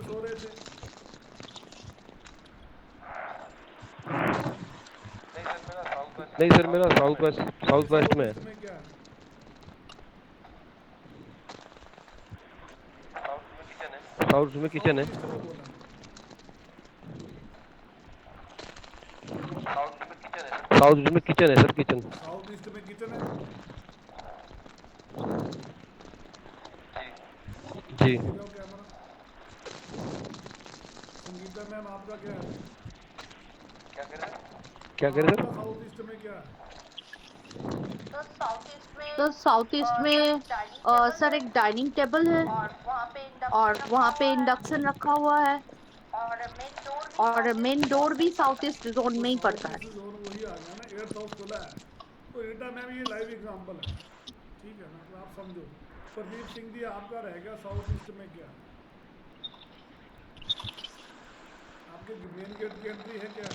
नहीं सर मेरा साउथ वेस्ट में है। साउथ में किचन है। साउथ में किचन है सर, किचन। साउथ ईस्ट में किचन है जी। संगीता मैम आपका क्या है? क्या कह रहे सर? साउथ ईस्ट में क्या है? तो साउथ ईस्ट में सर एक डाइनिंग टेबल है और वहाँ पे इंडक्शन रखा हुआ है और मेन डोर भी साउथ ईस्ट जोन में ही पड़ता है। जोन वही आ गया ना, 8th हाउस खुला है। तो रीटा मैम ये लाइव एग्जांपल है, ठीक है ना? तो आप समझो। प्रदीप सिंह जी आपका रहेगा साउथ ईस्ट में क्या? आपके मेन गेट की एंट्री है क्या?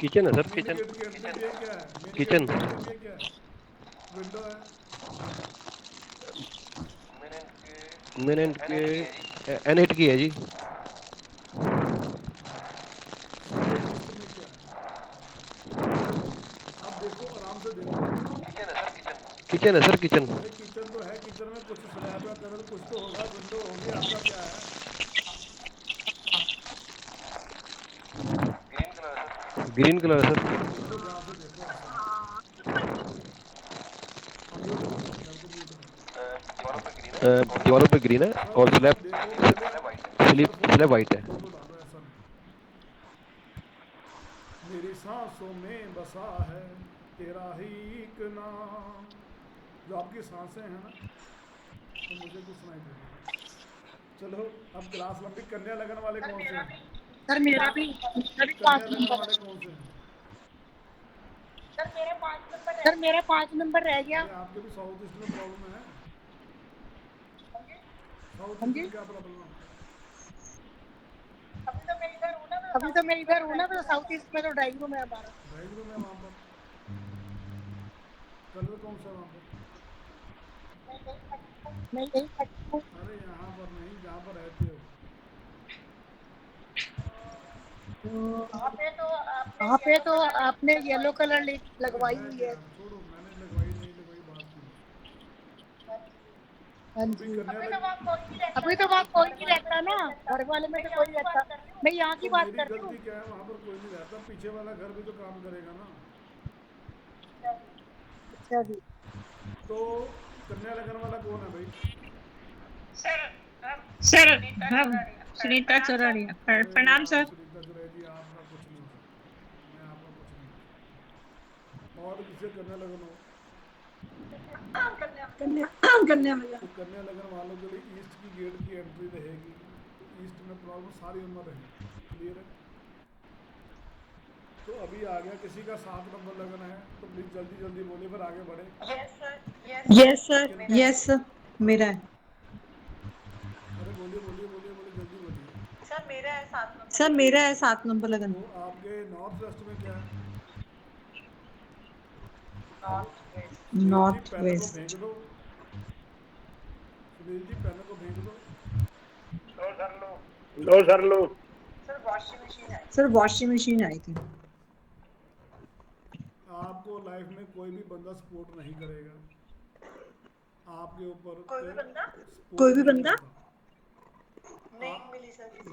किचन है सर, किचन। किचन विंडो है। मेन एंड के N8 की है जी। आप देखो आराम से देखो। किचन है सर, किचन। किचन तो है, किचन में कुछ स्लैब या तरल कुछ तो होगा, विंडो होगी। आपका क्या है? ग्रीन कलर है सर। दीवारों पे ग्रीन है और स्लैब वाइट है। मेरी सांसों में बसा है तेरा ही एक नाम। जो आपकी सांसें हैं ना, तो मुझे कुछ सुनाई दे रहा। चलो अब क्लास लंबी। कन्या लगन वाले कौन से हैं? सर मेरा भी कन्या लगन वाले कौन से हैं? सर मेरा 5 नंबर रह गया। आपके भी साउथ ईस्ट में प्रॉब्लम है? साउथ ईस्ट में क्या प्रॉब्लम है? अभी तो मैं इधर हूँ ना, तो साउथ ईस्ट में तो ड्राइंग रूम है हमारा। ड्राइंग रूम है वहाँ पर। कलर कौन सा वहाँ पर? मैं यही करती हूँ। अरे यहाँ पर नहीं, जहाँ पर रहते हो। वहाँ पे तो आपने येलो कलर लगवाई हुई है। छोड़ो, मैंने लगवाई नहीं लगवाई बात की। हाँ जी। अभी तो वहाँ कोई नहीं रहता ना, घर वाले में तो कोई रहता। मैं यहाँ की बात कर रही हूँ। गलती क्या है, वहाँ पर कोई नहीं रहता, पीछे वाला घर भी तो काम करेगा ना। अच्छा जी। तो कन्या लगन वाला कौन है भाई? सर सुनीता चौरानिया। प्रणाम सर। सुनीता चौरानिया जी, आपका कुछ नहीं हो सकता, मैं आपका कुछ नहीं। और किसे कन्या लगन हो? कन्या भैया। तो कन्या लगन वालों के लिए ईस्ट की गेट की एंट्री रहेगी। तो ईस्ट में प्रॉब्लम सारी उम्र रहेगी। क्लियर है? तो अभी आ गया किसी का 7 नंबर लगन है, तो प्लीज जल्दी जल्दी बोलिए, फिर आगे बढ़े। यस सर मेरा है। अरे बोलिए बोलिए बोलिए बोलिए, जल्दी बोलिए। सर मेरा है 7 नंबर। सर मेरा है 7 नंबर लगन। तो आपके नॉर्थ वेस्ट में क्या है? North west. फेंक दो सुनील जी, पेन को फेंक दो। लो सर लो। सर वॉशिंग मशीन आई थी। आपको लाइफ में कोई भी बंदा सपोर्ट नहीं करेगा आपके ऊपर। कोई भी बंदा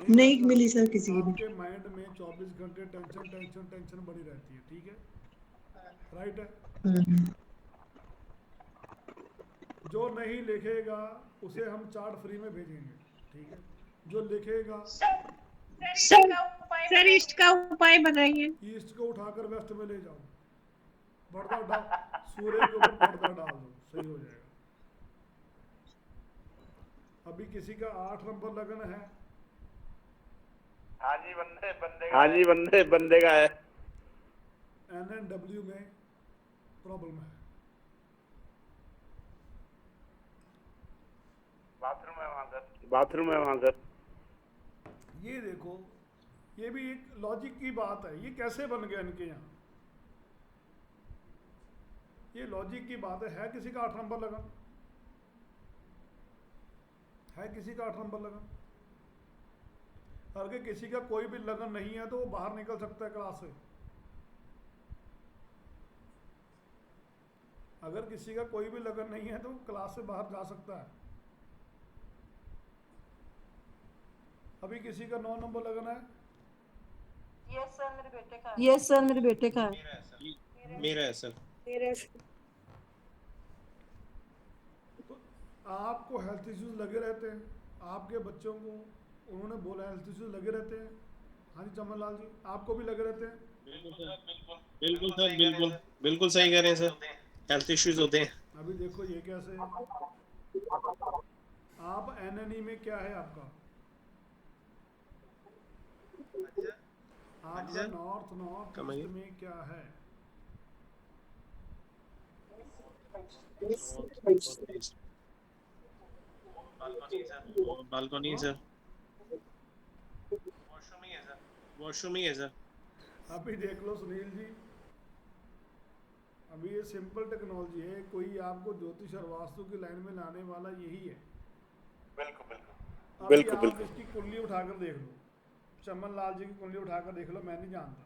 नहीं मिली सर किसी की भी। आपके माइंड में 24 घंटे टेंशन टेंशन टेंशन बड़ी रहती है। ठीक है, राइट है? जो नहीं लिखेगा उसे हम चार्ट फ्री में भेजेंगे। ठीक है, जो लिखेगा। सर ईस्ट का उपाय बताइए। ईस्ट को उठाकर वेस्ट में ले जाओ, पर्दा डाल, सूर्य के ऊपर पर्दा डाल दो, सही हो जाएगा। अभी किसी का 8 नंबर लगन है? हाँ जी बंदे का है। NNW में प्रॉब्लम है। बाथरूम है वहाँ सर। ये देखो, ये भी एक लॉजिक की बात है। ये कैसे बन गया इनके यहाँ? ये लॉजिक की बात है किसी का 8 नंबर लगन है? किसी का 8 नंबर लगन? अगर किसी का कोई भी लगन नहीं है तो वो बाहर निकल सकता है क्लास से। अगर किसी का कोई भी लगन नहीं है तो क्लास से बाहर जा सकता है। अभी किसी का 9 नंबर लगन है? यस सर मेरे बेटे का है। यस सर मेरे बेटे का है। मेरा है सर। तो आपको हेल्थ इश्यूज लगे रहते हैं, आपके बच्चों को उन्होंने बोला हेल्थ इश्यूज लगे रहते हैं। हाँ जी चमन लाल जी, आपको भी लगे रहते हैं? बिल्कुल सर, बिल्कुल सही कह रहे हैं सर, हेल्थ इश्यूज होते हैं। अभी देखो ये कैसे है। आप NNE में क्या है आपका? आपका नॉर्थ ईस्ट में क्या है? बालकनी है सर। वॉशरूम ही है सर। अभी देख लो सुनील जी, अभी ये सिंपल टेक्नोलॉजी है। कोई आपको ज्योतिष और वास्तु की लाइन में लाने वाला यही है। बिल्कुल आप इसकी कुंडली उठाकर देख लो, चमन लाल जी की कुंडली उठाकर देख लो, मैं नहीं जानता।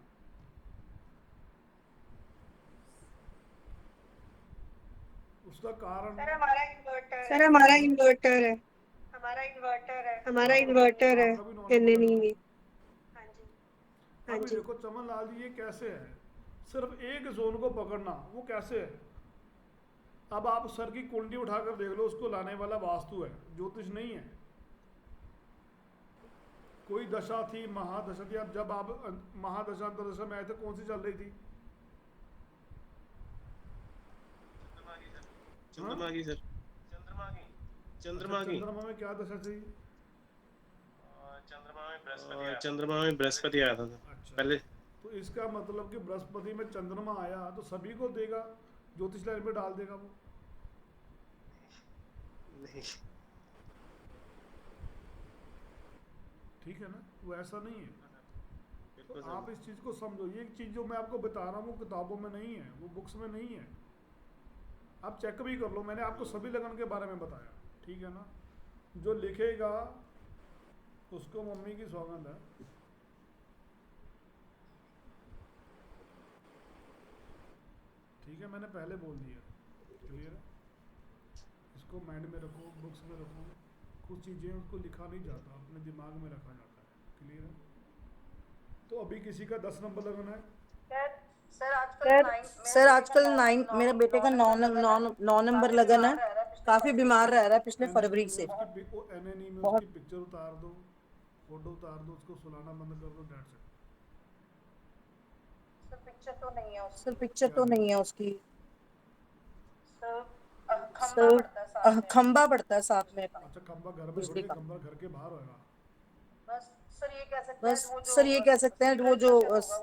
उसका कारण सर हमारा इन्वर्टर है। हमारा इन्वर्टर है NNE में। अभी देखो चमन लाल जी, ये कैसे है? सिर्फ एक जोन को पकड़ना, वो कैसे है? अब आप सर की कुंडली उठाकर देख लो, उसको लाने वाला वास्तु है, ज्योतिष नहीं है। कोई दशा थी, महादशा थी। अब जब आप महादशा अंतरदशा में आए थे, कौन सी चल रही थी? चंद्रमा की सर, चंद्रमा में क्या दशा थी? चंद्रमा में बृहस्पति आया था अच्छा। पहले। तो इसका मतलब कि बृहस्पति में चंद्रमा आया तो सभी को देगा, ज्योतिष लाइन में डाल देगा वो। नहीं, ठीक है ना, वो ऐसा नहीं है। तो आप इस चीज को समझो। ये चीज जो मैं आपको बता रहा हूँ वो किताबों में नहीं है, वो बुक्स में नहीं है। आप चेक भी कर लो, मैंने आपको सभी लगन के बारे में बताया, ठीक है ना। जो लिखेगा उसको मम्मी की सौगंध है। ठीक है, मैंने पहले बोल दिया, क्लियर है। इसको माइंड में रखो, बुक्स में रखो। कुछ चीज़ें उसको लिखा नहीं जाता, अपने दिमाग में रखा जाता है, क्लियर है। तो अभी किसी का 10 नंबर लगना है। सर आजकल 9 मेरे बेटे का 9 नंबर लगन है, काफी बीमार रह रहा है पिछले फरवरी से। एनएनी में उसकी पिक्चर उतार दो, फोटो उतार दो, उसको सुलाना बंद कर दो, डेट्स इट। सर पिक्चर तो नहीं है उसकी। सर खंबा पड़ता है साथ में। अच्छा, खंबा घर में थोड़ी, खंबा घर के बाहर होगा। बस सर ये कह सकते हैं वो जो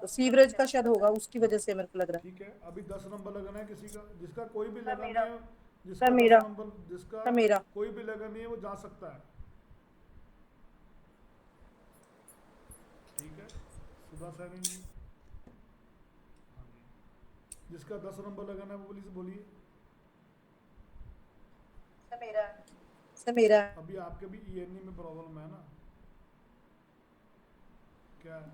सीवरेज का शायद होगा, उसकी वजह से मेरे को लग रहा है। ठीक है, अभी 10 नंबर लगना है किसी का, जिसका कोई भी लगन नहीं है, सर मेरा जिसका सर मेरा कोई भी लगन नहीं है वो जा सकता है। ठीक है, सुधा सैनी जी। जिसका 10 नंबर लगना है वो प्लीज बोलिए। सर मेरा अभी आपके भी ईएनई में प्रॉब्लम है ना, क्या है?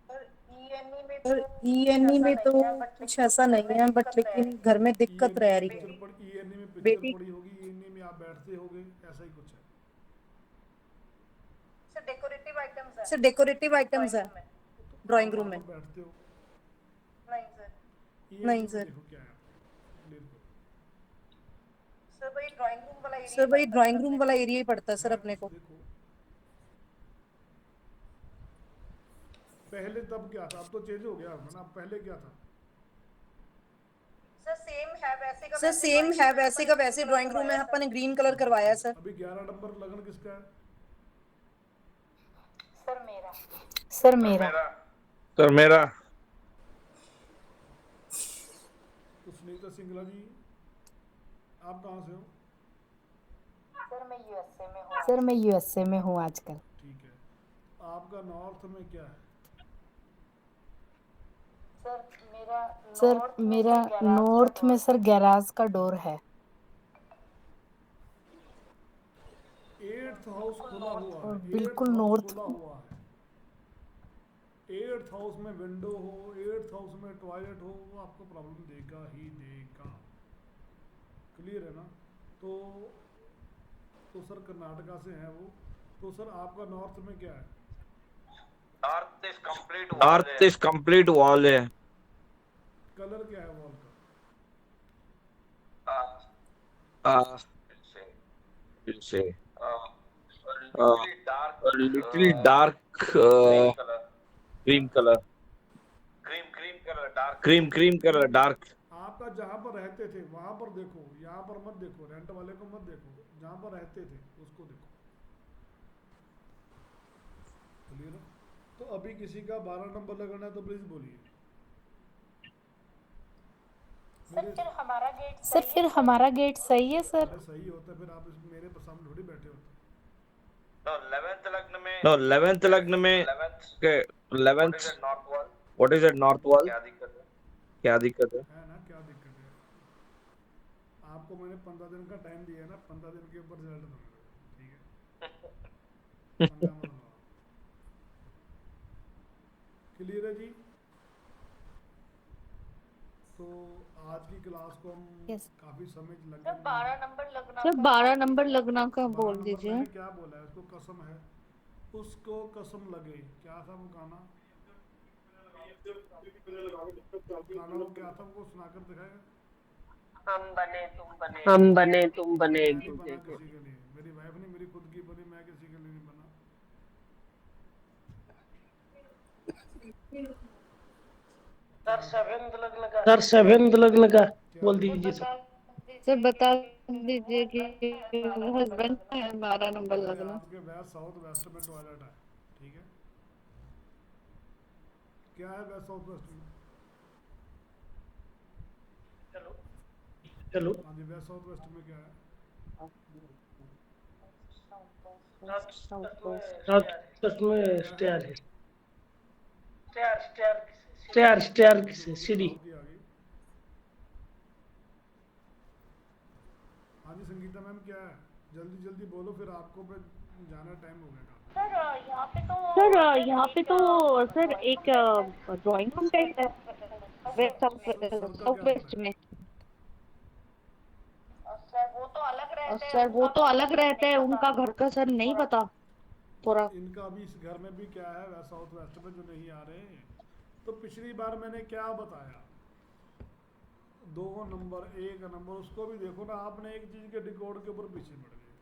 सर ईएनई में तो कुछ ऐसा नहीं है, बट लेकिन घर में दिक्कत रह रही है। ईएनई में पिक्चर बेटी पड़ी होगी, ईएनई में आप बैठते होगे, ऐसा ही कुछ है। सर डेकोरेटिव आइटम्स है ड्राइंग रूम में। बैठते हो? नहीं सर। देखो क्या है, सर वही ड्राइंग रूम वाला एरिया ही पड़ता है सर अपने को। देखो पहले तब क्या था, अब तो चेंज हो गया ना। पहले क्या था? सर सेम है वैसे का वैसे ड्राइंग रूम है, अपन ने ग्रीन कलर करवाया है सर। अभी 11 नंबर लगन किसका है? सर मेरा तो सुनीता सिंगला जी, आप कहाँ से हो? सर मैं यूएसए में हूँ आजकल। ठीक है, आपका नॉर्थ में क्या है? सर मेरा नॉर्थ में सर गैराज का डोर है। 8th हाउस खुला हुआ है, बिल्कुल 8th हाउस नॉर्थ खुला हुआ है। 8th हाउस में विंडो हो, 8th हाउस में टॉयलेट हो, वो आपको प्रॉब्लम देगा ही देगा, क्लियर है ना। तो सर कर्नाटका से हैं वो। तो सर आपका नॉर्थ में क्या है? अर्थ इज कंप्लीट वॉल है। कलर क्या है वॉल का? Little dark cream colour dark. आपका जहाँ पर रहते थे वहां पर देखो, यहाँ पर मत देखो, रेंट वाले को मत देखो, जहाँ पर रहते थे उसको देखो, क्लियर है। तो अभी किसी का 12 नंबर लगाना है तो प्लीज बोलिए। सर फिर हमारा गेट सही है सर। अरे सही होता है, फिर आप मेरे सामने थोड़ी बैठे होते। No, 11th लग्न में 11th what is it north wall? क्या दिक्कत है? है ना, क्या दिक्कत है? आपको मैंने 15 दिन का टाइम दिया है ना, 15 दिन के ऊपर रिजल्ट दूंगा, ठीक है? क्लियर है जी। तो आज की क्लास को हम काफी समय लग गया। 12 नंबर लगना का बोल दीजिए। मैंने क्या बोला है? उसको कसम है, उसको कसम लगे, क्या था वो गाना? खाना वो क्या था वो सुनाकर दिखाएगा। हम बने तुम बने एक मैं नहीं दूसरे बना के। किसी के लिए, मेरी वाइफ नहीं मेरी खुद की बनी, मैं किसी के लिए नहीं बना। सर सेवेंथ लगने का बोल दीजिए सर। सर बता दीजिए कि हस्बैंड का है 12 नंबर अरे लगना। आपके वेस्ट साउथ वेस्ट में टॉयलेट है, ठीक है। क्या है वेस्ट साउथ वेस्ट में? चलो हाँ जी, वेस्ट साउथ वेस्ट में क्या है? साउथ में स्टेयर है, स्टेयर सीढ़ी। हाँ जी संगीता मैम क्या है? जल्दी जल्दी बोलो, फिर आपको पे जाना टाइम हो गया। सर यहाँ पे तो सर एक ड्राइंग कॉन्टेस्ट है साउथ वेस्ट में। सर वो तो अलग रहता है, उनका घर का सर नहीं पता थोड़ा। इनका भी इस घर में भी क्या है वेस्ट साउथ वेस्ट में जो नहीं आ रहे। तो पिछली बार मैंने क्या बताया, 2 नंबर 1 नंबर, उसको भी देखो ना, आपने एक चीज के रिकॉर्ड के ऊपर पीछे पड़ गए,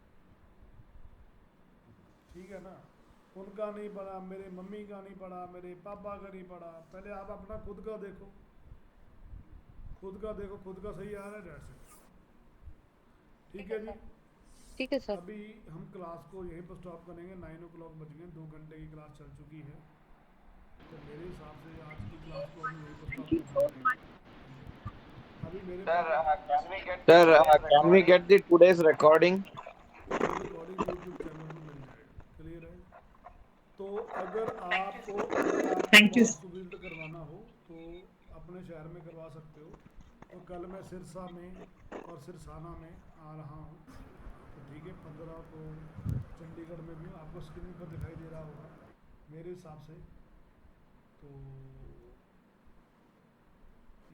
ठीक है ना। उनका नहीं पड़ा, मेरे मम्मी का नहीं पड़ा, मेरे पापा का नहीं पड़ा। पहले आप अपना खुद का देखो, खुद का देखो, खुद का सही आ रहा है डेट से, ठीक है जी। ठीक है सर। अभी हम क्लास को यहीं पर स्टॉप करेंगे, 9 o'clock बज गए, 2 घंटे की क्लास चल चुकी है। तो मेरे हिसाब से आज की क्लास को हम यहीं पर स्टॉप करेंगे। अभी मेरे Sir, can we get the today's recording? Recording YouTube channel में मिल जाएगा, क्लियर है। तो अगर आपको Thank you. बिल्ड करवाना हो तो अपने शहर में करवा सकते हो। तो कल मैं सिरसा में और सिरसाना में आ रहा हूँ, तो ठीक है। 15 को चंडीगढ़ में भी आपको स्क्रीन पर दिखाई दे रहा होगा मेरे हिसाब से। तो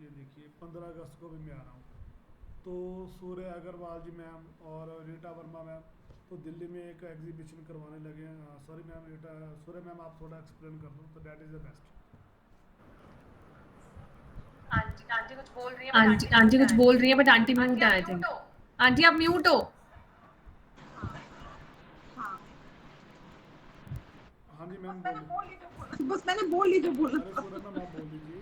ये देखिए 15 अगस्त को भी मैं आ रहा हूँ। तो सूर्य अग्रवाल जी मैम और रीटा वर्मा मैम तो दिल्ली में एक एग्जीबिशन करवाने लगे हैं। सॉरी मैम, रीटा सूर्य मैम आप थोड़ा एक्सप्लेन कर दो, तो that is the best. Aunty कुछ बोल रही है बट आंटी म्यूट है आई थिंक। आंटी आप म्यूट हो। हाँ जी मैम बोलिए। बस मैंने बोल ली जो बोला। अरे सूर्य मैम आप बोल दीजिए।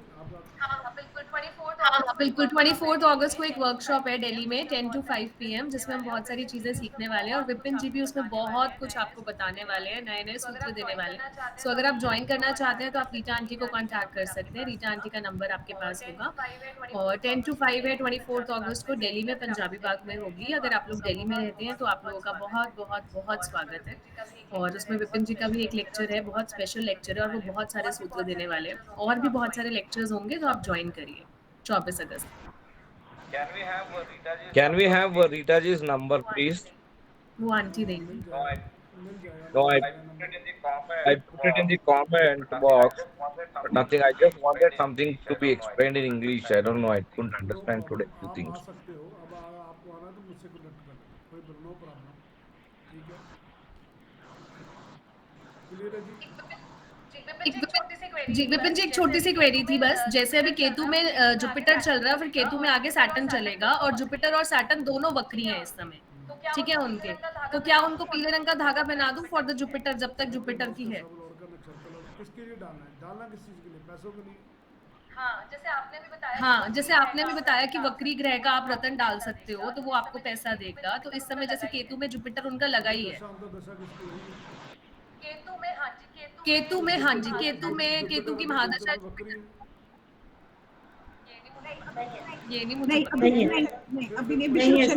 आप बिल्कुल 24 अगस्त को एक वर्कशॉप है दिल्ली में 10 to 5 PM, जिसमें हम बहुत सारी चीजें सीखने वाले हैं और विपिन जी भी उसमें बहुत कुछ आपको बताने वाले हैं, नए नए सूत्र देने वाले हैं। सो अगर आप ज्वाइन करना चाहते हैं तो आप रीटा आंटी को कांटेक्ट कर सकते हैं। रीटा आंटी का नंबर आपके पास होगा। और 10 to 5 है 24 अगस्त को दिल्ली में पंजाबी बाग में होगी। अगर आप लोग दिल्ली में रहते हैं तो आप लोगों का बहुत बहुत बहुत स्वागत है। और उसमें विपिन जी का भी एक लेक्चर है, बहुत स्पेशल लेक्चर है और वो बहुत सारे सूत्र देने वाले हैं। और भी बहुत सारे लेक्चर्स होंगे, तो आप ज्वाइन करिए 24 अगस्त। Can we have Rita ji's number, please? वो आंटी देंगी। No, I put it in the comment box, but nothing. I just wanted something to be explained in English. I don't know. I couldn't understand today few आप आ things. सकते हो। अब आपको आना है तो मुझसे कनेक्ट कर लो, कोई नो प्रॉब्लम, ठीक है। क्लियर है जी। जी विपिन जी एक छोटी सी क्वेरी थी बस। जैसे अभी केतु में जुपिटर चल रहा है, फिर केतु में आगे सैटर्न चलेगा और जुपिटर और सैटर्न दोनों वक्री हैं इस समय, ठीक है उनके। तो क्या उनको पीले रंग का धागा पहना दूं फॉर द जुपिटर, जब तक जुपिटर की है? किसके लिए डालना है? डालना किस चीज के लिए? पैसों के लिए? हाँ, जैसे आपने भी बताया कि वक्री ग्रह का आप रतन डाल सकते हो तो वो आपको पैसा देगा। तो इस समय जैसे केतु में जुपिटर उनका लगा ही है। केतु में केतु की महादशा ये नहीं मुझे अभी नहीं है।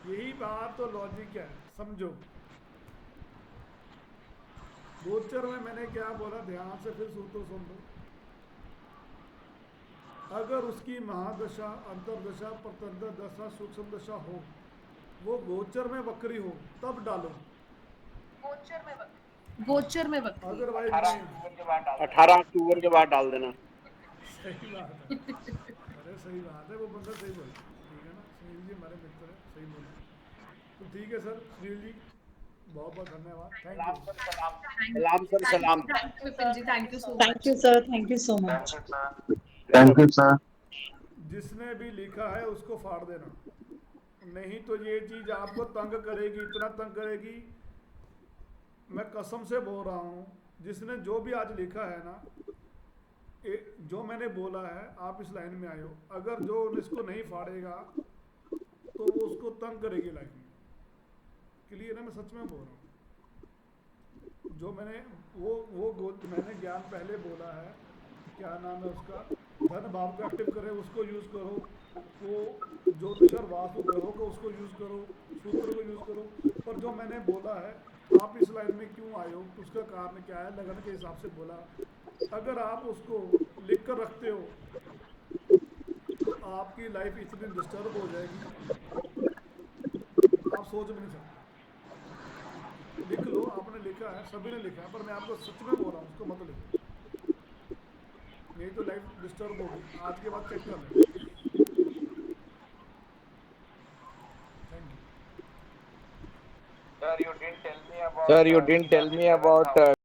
यही बात तो लॉजिक है, समझो। गोचर में मैंने क्या बोला, ध्यान से फिर सूत्र सुन लो। अगर उसकी महादशा, अंतरदशा, प्रत्यंतर दशा, सूक्ष्म दशा हो, वो गोचर में वक्री हो, तब डालो। गोचर में वक्री अदरवाइज 18 अक्टूबर के बाद डाल देना। सही बात है। अरे सही बात है, वो बंदा सही बोला, ठीक है ना। सुनील जी हमारे मित्र है, सही बोले। तो ठीक है सर, सुनील जी बहुत बहुत धन्यवाद, थैंक सलाम यू। सर, सलाम सर, सलाम। Vipin ji, thank you so much. Thank you sir, thank you so much. Thank you sir. जिसने भी लिखा है उसको फाड़ देना, नहीं तो ये चीज़ आपको तंग करेगी, इतना तंग करेगी, मैं कसम से बोल रहा हूँ। जिसने जो भी आज लिखा है ना, जो मैंने बोला है, आप इस लाइन में आए हो, अगर जो इसको नहीं फाड़ेगा तो वो उसको तंग करेगी लाइफ में। क्लियर है, मैं सच में बोल रहा हूँ। जो मैंने मैंने ज्ञान पहले बोला है, क्या नाम है उसका, धन भाव को एक्टिव करे, उसको यूज़ करो, वो ज्योतिषर वास्तु ग्रहों को उसको यूज़ करो, सूत्र को यूज़ करो। पर जो मैंने बोला है, आप इस लाइन में क्यों आए हो, उसका कारण क्या है, लगन के हिसाब से बोला। अगर आप उसको लिख कर रखते हो तो आपकी लाइफ इतनी डिस्टर्ब हो जाएगी, आप सोच भी नहीं सकते। लिख लो, आपने लिखा है, सभी ने लिखा है, पर मैं आपको सच में बोल रहा हूँ, उसको मत लिखो, नहीं तो लाइफ डिस्टर्ब होगी। आज के बाद चेक कर लें। Sir, you didn't tell me about